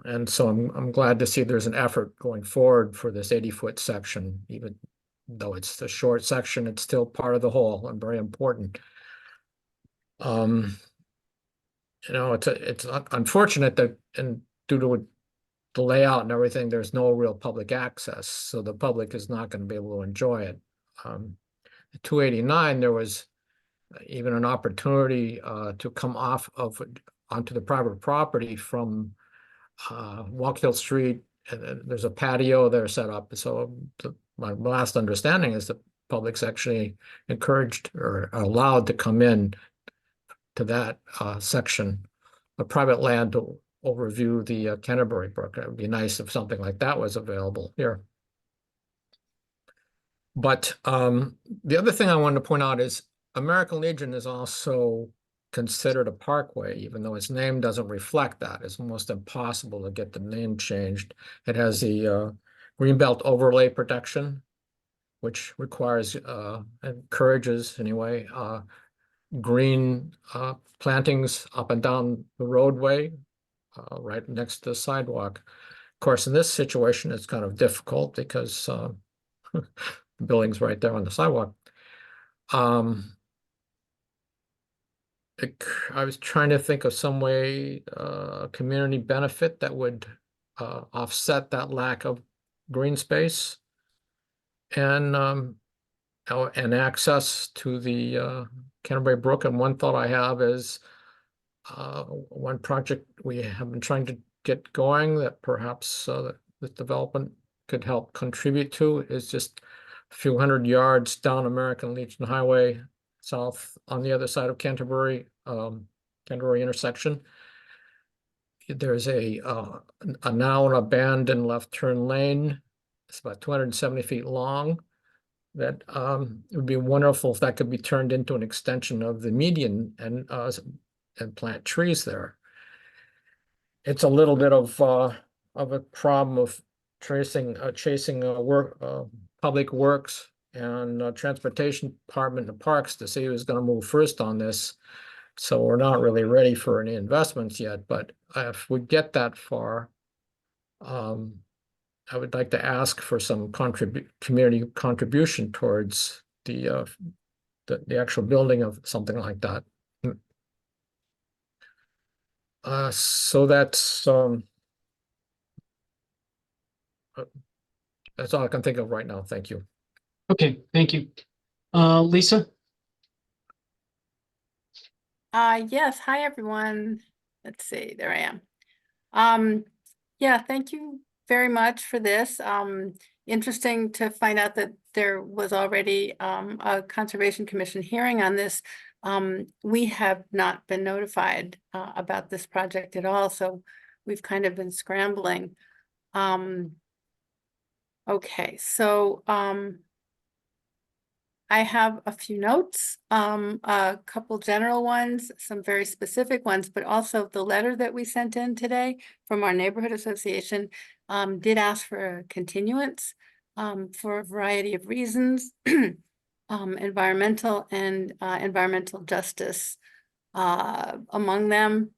And so I'm glad to see there's an effort going forward for this 80-foot section. Even though it's a short section, it's still part of the whole and very important. It's unfortunate that, and due to the layout and everything, there's no real public access, so the public is not going to be able to enjoy it. At 289, there was even an opportunity to come onto the private property from Walk Hill Street, and there's a patio there set up. So my last understanding is the public's actually encouraged or allowed to come in to that section of private land to overview the Canterbury Brook. It would be nice if something like that was available here. But the other thing I wanted to point out is American Legion is also considered a parkway, even though its name doesn't reflect that. It's almost impossible to get the name changed. It has the Greenbelt overlay protection, which requires, encourages anyway, green plantings up and down the roadway, right next to the sidewalk. Of course, in this situation, it's kind of difficult because the building's right there on the sidewalk. I was trying to think of some way, community benefit that would offset that lack of green space and access to the Canterbury Brook. And one thought I have is one project we have been trying to get going that perhaps the development could help contribute to is just a few hundred yards down American Legion Highway south on the other side of Canterbury, Canterbury intersection. There's a now an abandoned left turn lane. It's about 270 feet long. That it would be wonderful if that could be turned into an extension of the median and plant trees there. It's a little bit of a problem of chasing public works and transportation department and parks to see who's going to move first on this. So we're not really ready for any investments yet, but if we get that far, I would like to ask for some community contribution towards the actual building of something like that. So that's all I can think of right now. Thank you. Okay, thank you. Lisa? Yes, hi everyone. Let's see, there I am. Yeah, thank you very much for this. Interesting to find out that there was already a Conservation Commission hearing on this. We have not been notified about this project at all, so we've kind of been scrambling. Okay, so I have a few notes, a couple general ones, some very specific ones, but also the letter that we sent in today from our neighborhood association did ask for a continuance for a variety of reasons, environmental and environmental justice among them.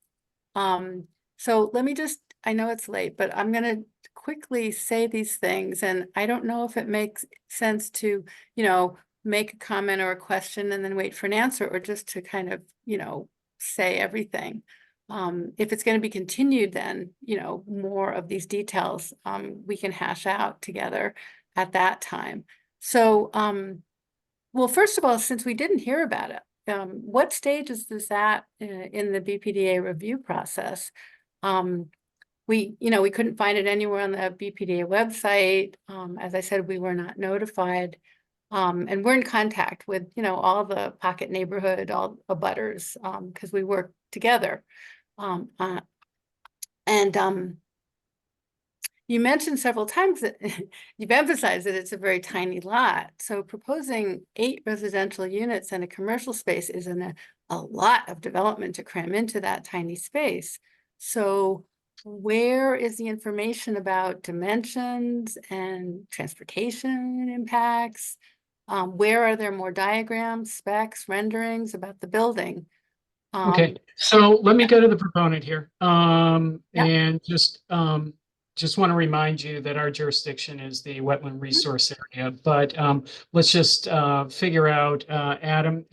So let me just, I know it's late, but I'm going to quickly say these things, and I don't know if it makes sense to, make a comment or a question and then wait for an answer, or just to kind of, say everything. If it's going to be continued, then, more of these details we can hash out together at that time. So, well, first of all, since we didn't hear about it, what stage is this at in the BPDA review process? We couldn't find it anywhere on the BPDA website. As I said, we were not notified. And we're in contact with, all the pocket neighborhood, all abutters, because we work together. You mentioned several times that you've emphasized that it's a very tiny lot. So proposing 8 residential units and a commercial space is a lot of development to cram into that tiny space. So where is the information about dimensions and transportation impacts? Where are there more diagrams, specs, renderings about the building? Okay, so let me go to the proponent here. And just want to remind you that our jurisdiction is the wetland resource area, but let's just figure out, Adam,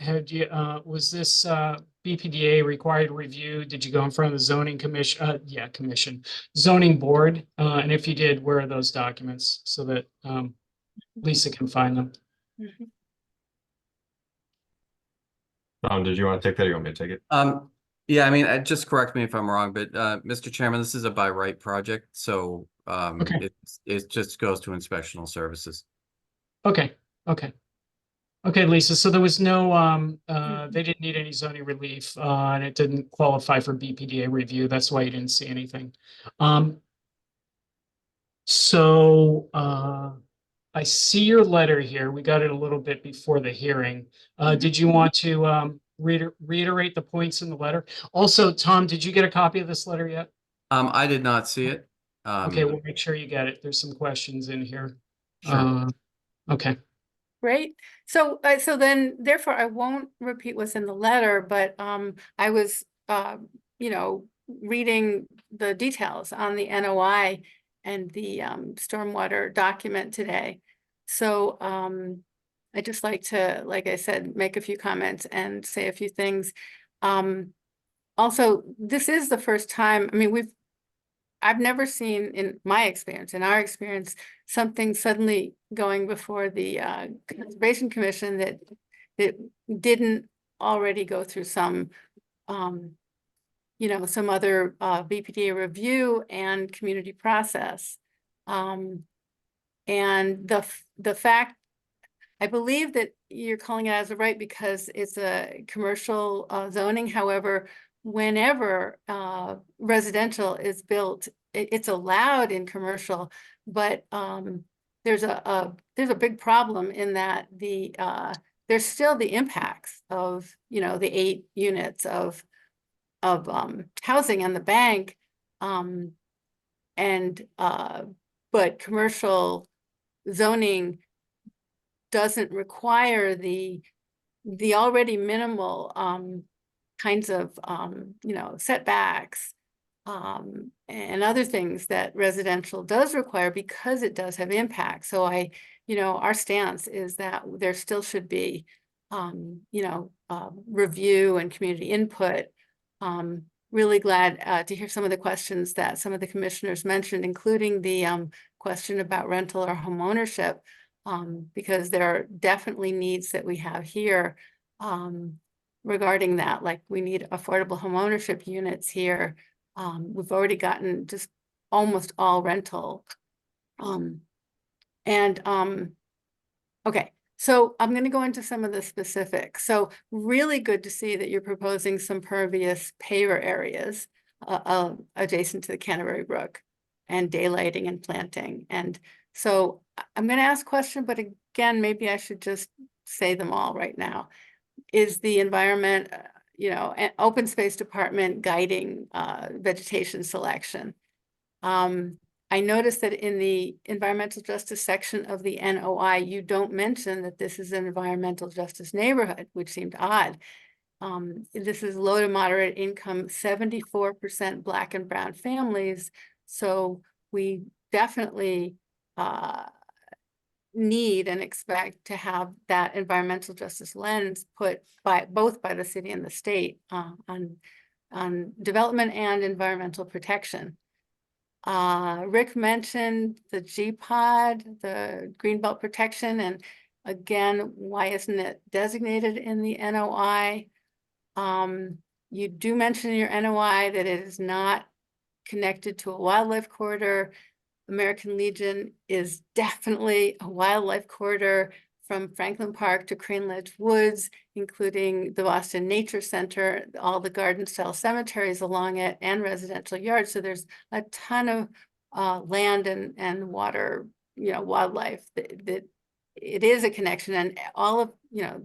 was this BPDA required review? Did you go in front of the zoning commission, zoning board? And if you did, where are those documents so that Lisa can find them? Did you want to take that or you want me to take it? Yeah, I mean, just correct me if I'm wrong, but Mr. Chairman, this is a by right project, so it just goes to inspectional services. Okay, Lisa, so there was no they didn't need any zoning relief and it didn't qualify for BPDA review. That's why you didn't see anything. I see your letter here. We got it a little bit before the hearing. Did you want to reiterate the points in the letter. Also, Tom, did you get a copy of this letter yet? I did not see it. Okay, we'll make sure you get it. There's some questions in here. Sure. Okay. Great. So, so then therefore I won't repeat what's in the letter, but I was, reading the details on the NOI and the stormwater document today. So I just like to, like I said, make a few comments and say a few things. Also, this is the first time, I mean, I've never seen in my experience, in our experience, something suddenly going before the Conservation Commission that didn't already go through some, some other BPDA review and community process. And the fact, I believe that you're calling it as a right because it's a commercial zoning. However, whenever residential is built, it's allowed in commercial, but there's a big problem in that there's still the impacts of the 8 units of housing on the bank, but commercial zoning doesn't require the already minimal kinds of setbacks and other things that residential does require because it does have impact. So our stance is that there still should be review and community input. Really glad to hear some of the questions that some of the commissioners mentioned, including the question about rental or home ownership, because there are definitely needs that we have here regarding that. Like we need affordable home ownership units here. We've already gotten just almost all rental. Okay. So I'm going to go into some of the specifics. So really good to see that you're proposing some pervious paver areas adjacent to the Canterbury Brook and daylighting and planting. And so I'm going to ask a question, but again, maybe I should just say them all right now. Is the environment, an open space department guiding vegetation selection? I noticed that in the environmental justice section of the NOI, you don't mention that this is an environmental justice neighborhood, which seemed odd. This is low to moderate income, 74% Black and brown families. So we definitely need and expect to have that environmental justice lens put both by the city and the state on development and environmental protection. Rick mentioned the GPOD, the Greenbelt Protection, and again, why isn't it designated in the NOI? You do mention in your NOI that it is not connected to a wildlife corridor. American Legion is definitely a wildlife corridor from Franklin Park to Crane Ledge Woods, including the Boston Nature Center, all the garden-style cemeteries along it, and residential yards. So there's a ton of land and water, wildlife that it is a connection, and all of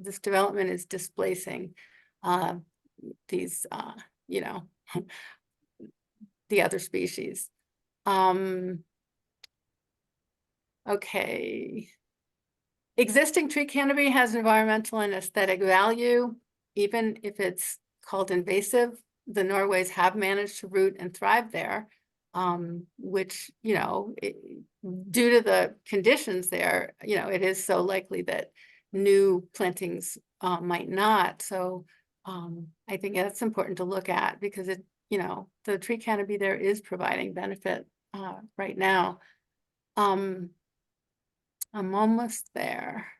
this development is displacing these the other species. Okay. Existing tree canopy has environmental and aesthetic value, even if it's called invasive. The Norways have managed to root and thrive there, which, due to the conditions there, it is so likely that new plantings might not. So I think that's important to look at because the tree canopy there is providing benefit right now. I'm almost there.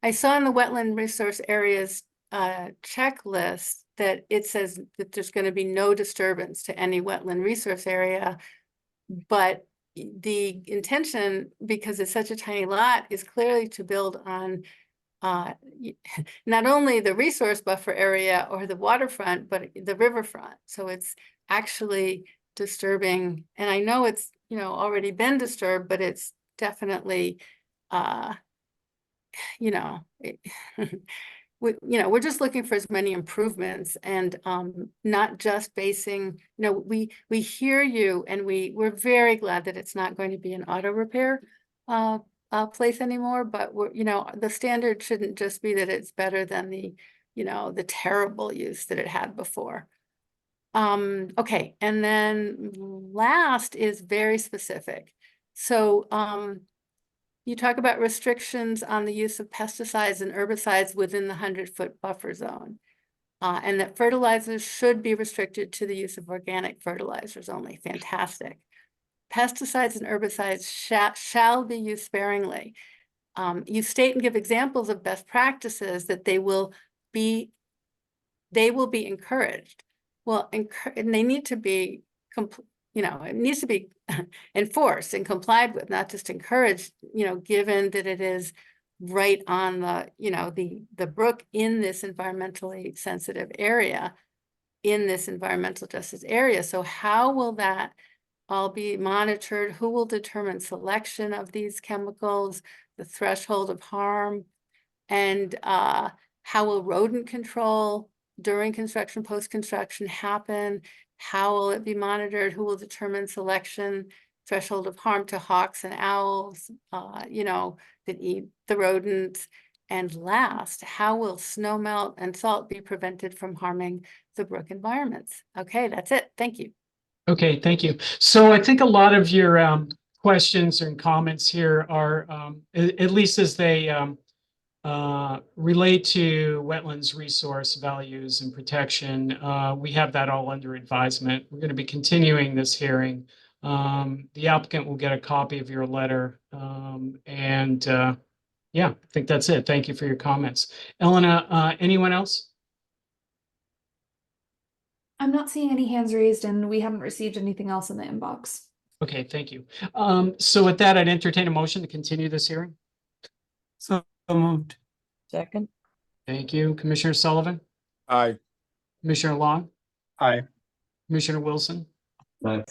I saw in the wetland resource areas checklist that it says that there's going to be no disturbance to any wetland resource area, but the intention, because it's such a tiny lot, is clearly to build on not only the resource buffer area or the waterfront, but the riverfront. So it's actually disturbing, and I know it's already been disturbed, but it's definitely we're just looking for as many improvements and not just basing, we hear you and we're very glad that it's not going to be an auto repair place anymore, but the standard shouldn't just be that it's better than the terrible use that it had before. Okay, and then last is very specific. So you talk about restrictions on the use of pesticides and herbicides within the 100-foot buffer zone. And that fertilizers should be restricted to the use of organic fertilizers only. Fantastic. Pesticides and herbicides shall be used sparingly. You state and give examples of best practices that they will be encouraged. Well, and they need to be, it needs to be enforced and complied with, not just encouraged, given that it is right on the brook in this environmentally sensitive area, in this environmental justice area. So how will that all be monitored? Who will determine selection of these chemicals, the threshold of harm, and how will rodent control during construction, post-construction happen? How will it be monitored? Who will determine selection, threshold of harm to hawks and owls, that eat the rodents? And last, how will snow melt and salt be prevented from harming the brook environments? Okay, that's it. Thank you. Okay, thank you. So I think a lot of your questions and comments here are, at least as they relate to wetlands resource values and protection. We have that all under advisement. We're going to be continuing this hearing. The applicant will get a copy of your letter. Yeah, I think that's it. Thank you for your comments. Elena, anyone else? I'm not seeing any hands raised and we haven't received anything else in the inbox. Okay, thank you. So with that, I'd entertain a motion to continue this hearing. So moved. Second. Thank you. Commissioner Sullivan, Aye. Commissioner Long, Aye. Commissioner Wilson, Aye.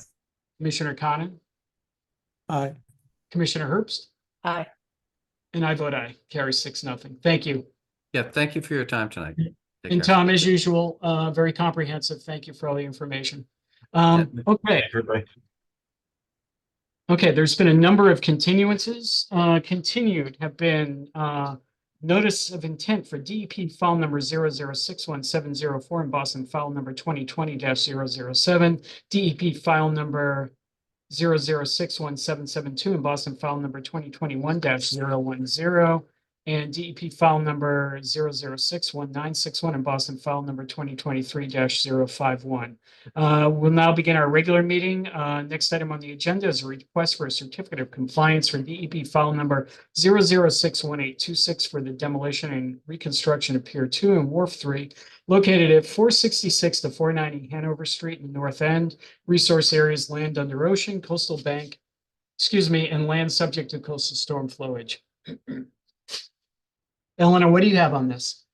Commissioner Conan, Aye. Commissioner Herbst, Aye. and I vote aye. Carries 6-0. Thank you. Yeah, thank you for your time tonight. Take And care. Tom, as usual, very comprehensive. Thank you for all the information. Okay. Okay, there's been a number of continuances. Continued have been notice of intent for DEP file number 0061704 in Boston, file number 2020-007, DEP file number 0061772 in Boston, file number 2021-010, and DEP file number 0061961 in Boston, file number 2023-051. We'll now begin our regular meeting. Next item on the agenda is a request for a certificate of compliance for DEP file number 0061826 for the demolition and reconstruction of Pier 2 and Wharf 3, located at 466 to 490 Hanover Street in the North End. Resource areas: land under ocean, coastal bank, and land subject to coastal storm flowage. Elena, what do you have on this?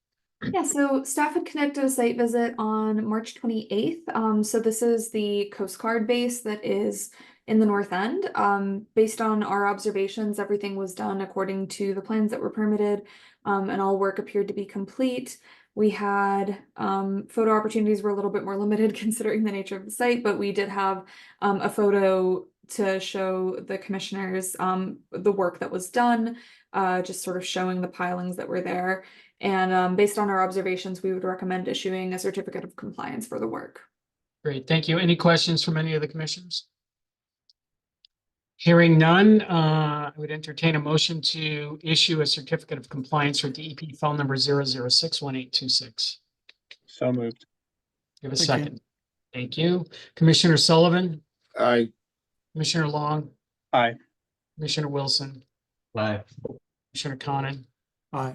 Yeah, so staff had conducted a site visit on March 28th. So this is the Coast Guard base that is in the North End. Based on our observations, everything was done according to the plans that were permitted, and all work appeared to be complete. We had photo opportunities were a little bit more limited considering the nature of the site, but we did have a photo to show the commissioners the work that was done, just sort of showing the pilings that were there. And based on our observations, we would recommend issuing a certificate of compliance for the work. Great, thank you. Any questions from any of the commissioners? Hearing none, I would entertain a motion to issue a certificate of compliance for DEP file number 0061826. So moved. Give a Second. second. Thank you. Commissioner Sullivan, Aye. Commissioner Long, Aye. Commissioner Wilson, Aye. Commissioner Conan, Aye.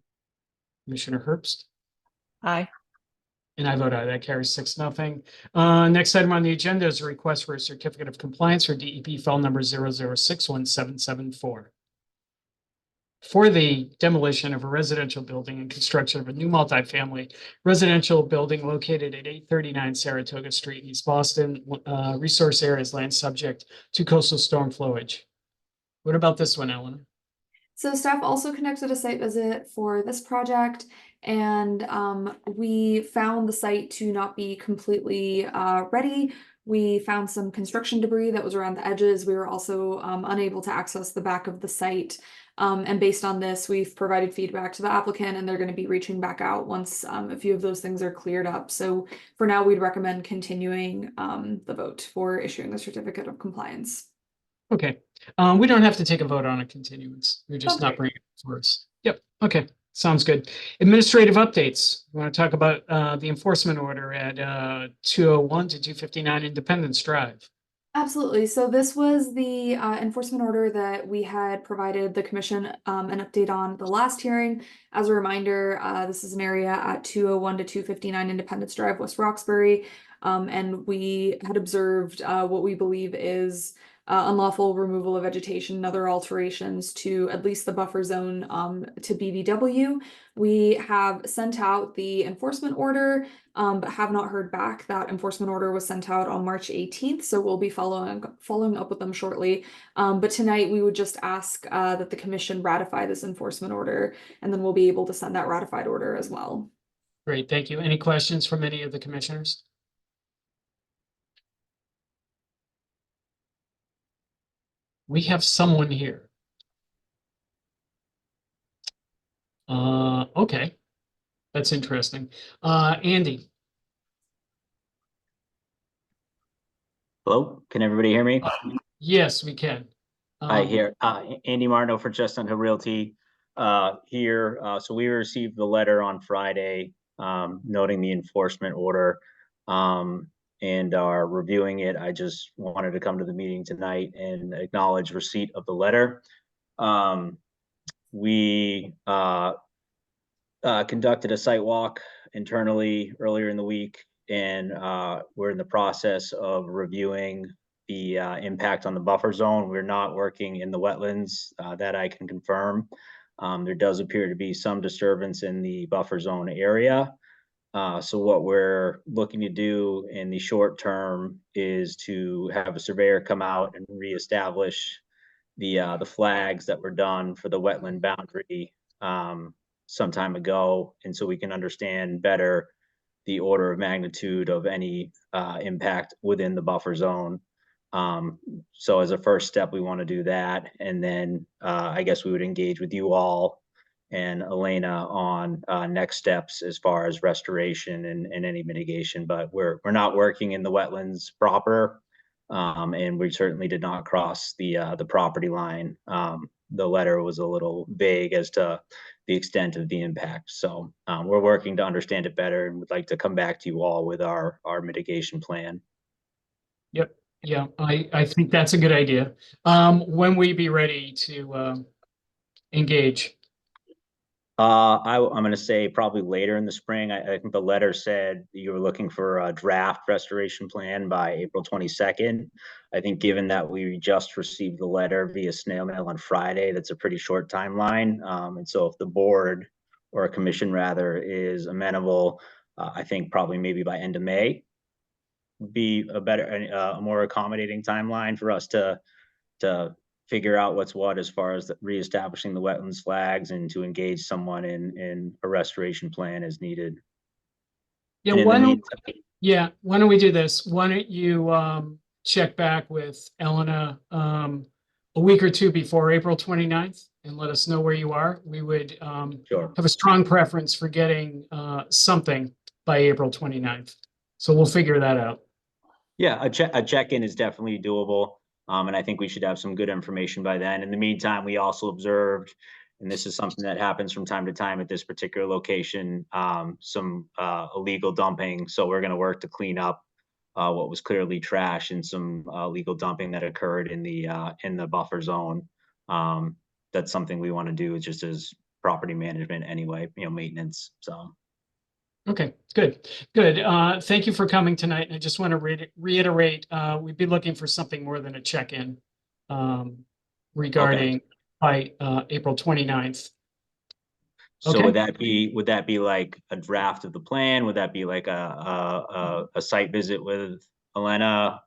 Commissioner Herbst, Aye. and I vote aye. That carries 6-0. Next item on the agenda is a request for a certificate of compliance for DEP file number 0061774 for the demolition of a residential building and construction of a new multifamily residential building located at 839 Saratoga Street in East Boston. Resource area is land subject to coastal storm flowage. What about this one, Ellen? So staff also conducted a site visit for this project, and we found the site to not be completely ready. We found some construction debris that was around the edges. We were also unable to access the back of the site. And based on this, we've provided feedback to the applicant, and they're going to be reaching back out once a few of those things are cleared up. So for now, we'd recommend continuing the vote for issuing the certificate of compliance. Okay, we don't have to take a vote on a continuance. We're just not Okay. bringing it for us. Yep, okay, sounds good. Administrative updates. We want to talk about the enforcement order at 201 to 259 Independence Drive. Absolutely. So this was the enforcement order that we had provided the commission an update on the last hearing. As a reminder, this is an area at 201 to 259 Independence Drive, West Roxbury. And we had observed what we believe is unlawful removal of vegetation and other alterations to at least the buffer zone to BBW. We have sent out the enforcement order, but have not heard back. That enforcement order was sent out on March 18th, so we'll be following up with them shortly. But tonight we would just ask that the commission ratify this enforcement order, and then we'll be able to send that ratified order as well. Great, thank you. Any questions from any of the commissioners? We have someone here. Okay, that's interesting. Andy. Hello, can everybody hear me? Yes, we can. Hi, here, Andy Marno for Just on Hill Realty, here. So we received the letter on Friday, noting the enforcement order, and are reviewing it. I just wanted to come to the meeting tonight and acknowledge receipt of the letter. We conducted a site walk internally earlier in the week, and we're in the process of reviewing the impact on the buffer zone. We're not working in the wetlands, that I can confirm. There does appear to be some disturbance in the buffer zone area. So what we're looking to do in the short term is to have a surveyor come out and reestablish the flags that were done for the wetland boundary some time ago, and so we can understand better the order of magnitude of any impact within the buffer zone. So as a first step, we want to do that, and then I guess we would engage with you all and Elena on next steps as far as restoration and any mitigation. But we're not working in the wetlands proper, and we certainly did not cross the property line. The letter was a little vague as to the extent of the impact. So we're working to understand it better, and would like to come back to you all with our mitigation plan. Yep. Yeah, I think that's a good idea. When will you be ready to engage? I'm going to say probably later in the spring. I think the letter said you were looking for a draft restoration plan by April 22nd. I think given that we just received the letter via snail mail on Friday, that's a pretty short timeline. And so if the board, or a commission rather, is amenable, I think probably maybe by end of May would be a better, a more accommodating timeline for us to figure out what's what as far as reestablishing the wetlands flags, and to engage someone in a restoration plan as needed. Yeah, And in the why don't we do this? Why don't you check back with Elena a week or two before April 29th and let us know where you are. We would Sure. have a strong preference for getting something by April 29th. So we'll figure that out. Yeah, a check-in is definitely doable. And I think we should have some good information by then. In the meantime, we also observed, and this is something that happens from time to time at this particular location, some illegal dumping. So we're going to work to clean up what was clearly trash and some illegal dumping that occurred in the buffer zone. That's something we want to do just as property management anyway, maintenance. So. Okay, good. Thank you for coming tonight. I just want to reiterate, we'd be looking for something more than a check-in regarding by April 29th. So Okay. would that be like a draft of the plan? Would that be like a site visit with Elena?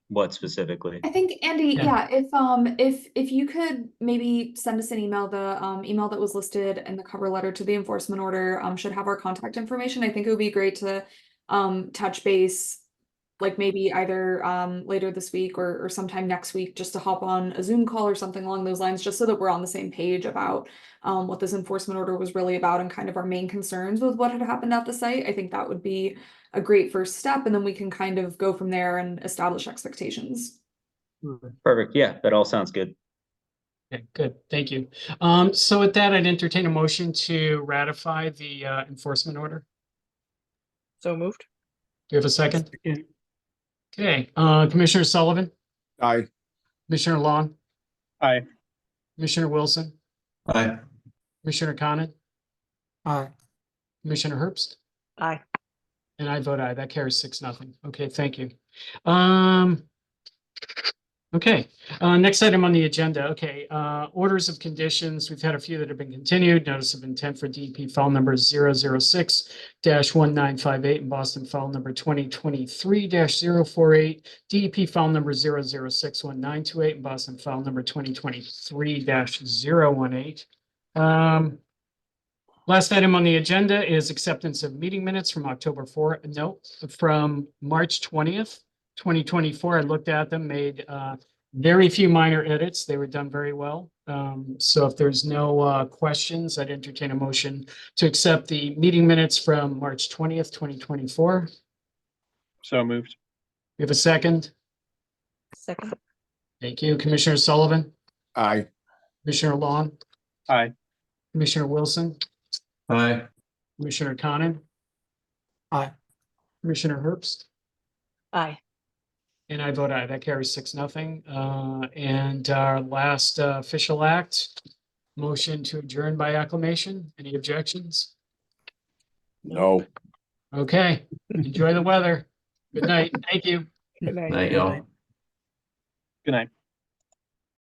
What specifically? I think Andy, Yeah. yeah, if you could maybe send us an email, the email that was listed in the cover letter to the enforcement order should have our contact information. I think it would be great to touch base like maybe either later this week or sometime next week, just to hop on a Zoom call or something along those lines, just so that we're on the same page about what this enforcement order was really about and kind of our main concerns with what had happened at the site. I think that would be a great first step, and then we can kind of go from there and establish expectations. Perfect. Yeah, that all sounds good. Okay, good. Thank you. So with that, I'd entertain a motion to ratify the enforcement order. So moved. Do you have a second? Okay, Commissioner Sullivan, Aye. Commissioner Long, Aye. Commissioner Wilson, Aye. Commissioner Conan, Aye. Commissioner Herbst, Aye. and I vote aye. That carries 6-0. Okay, thank you. Okay, next item on the agenda. Okay, orders of conditions. We've had a few that have been continued. Notice of intent for DEP file number 006-1958 and Boston file number 2023-048, DEP file number 006-1928 and Boston file number 2023-018. Last item on the agenda is acceptance of meeting minutes from October 4th. No, from March 20th. 2024, I looked at them, made very few minor edits. They were done very well. So if there's no questions, I'd entertain a motion to accept the meeting minutes from March 20th, 2024. So moved. You have a second? Second. Thank you. Commissioner Sullivan, Aye. Commissioner Long, Aye. Commissioner Wilson, Aye. Commissioner Conan, Aye. Commissioner Herbst. Aye. And I vote aye. That carries 6-0. And our last official act, motion to adjourn by acclamation. Any objections? No. Okay, enjoy the weather. Good night. Thank you. Good night. Night, y'all. Good night.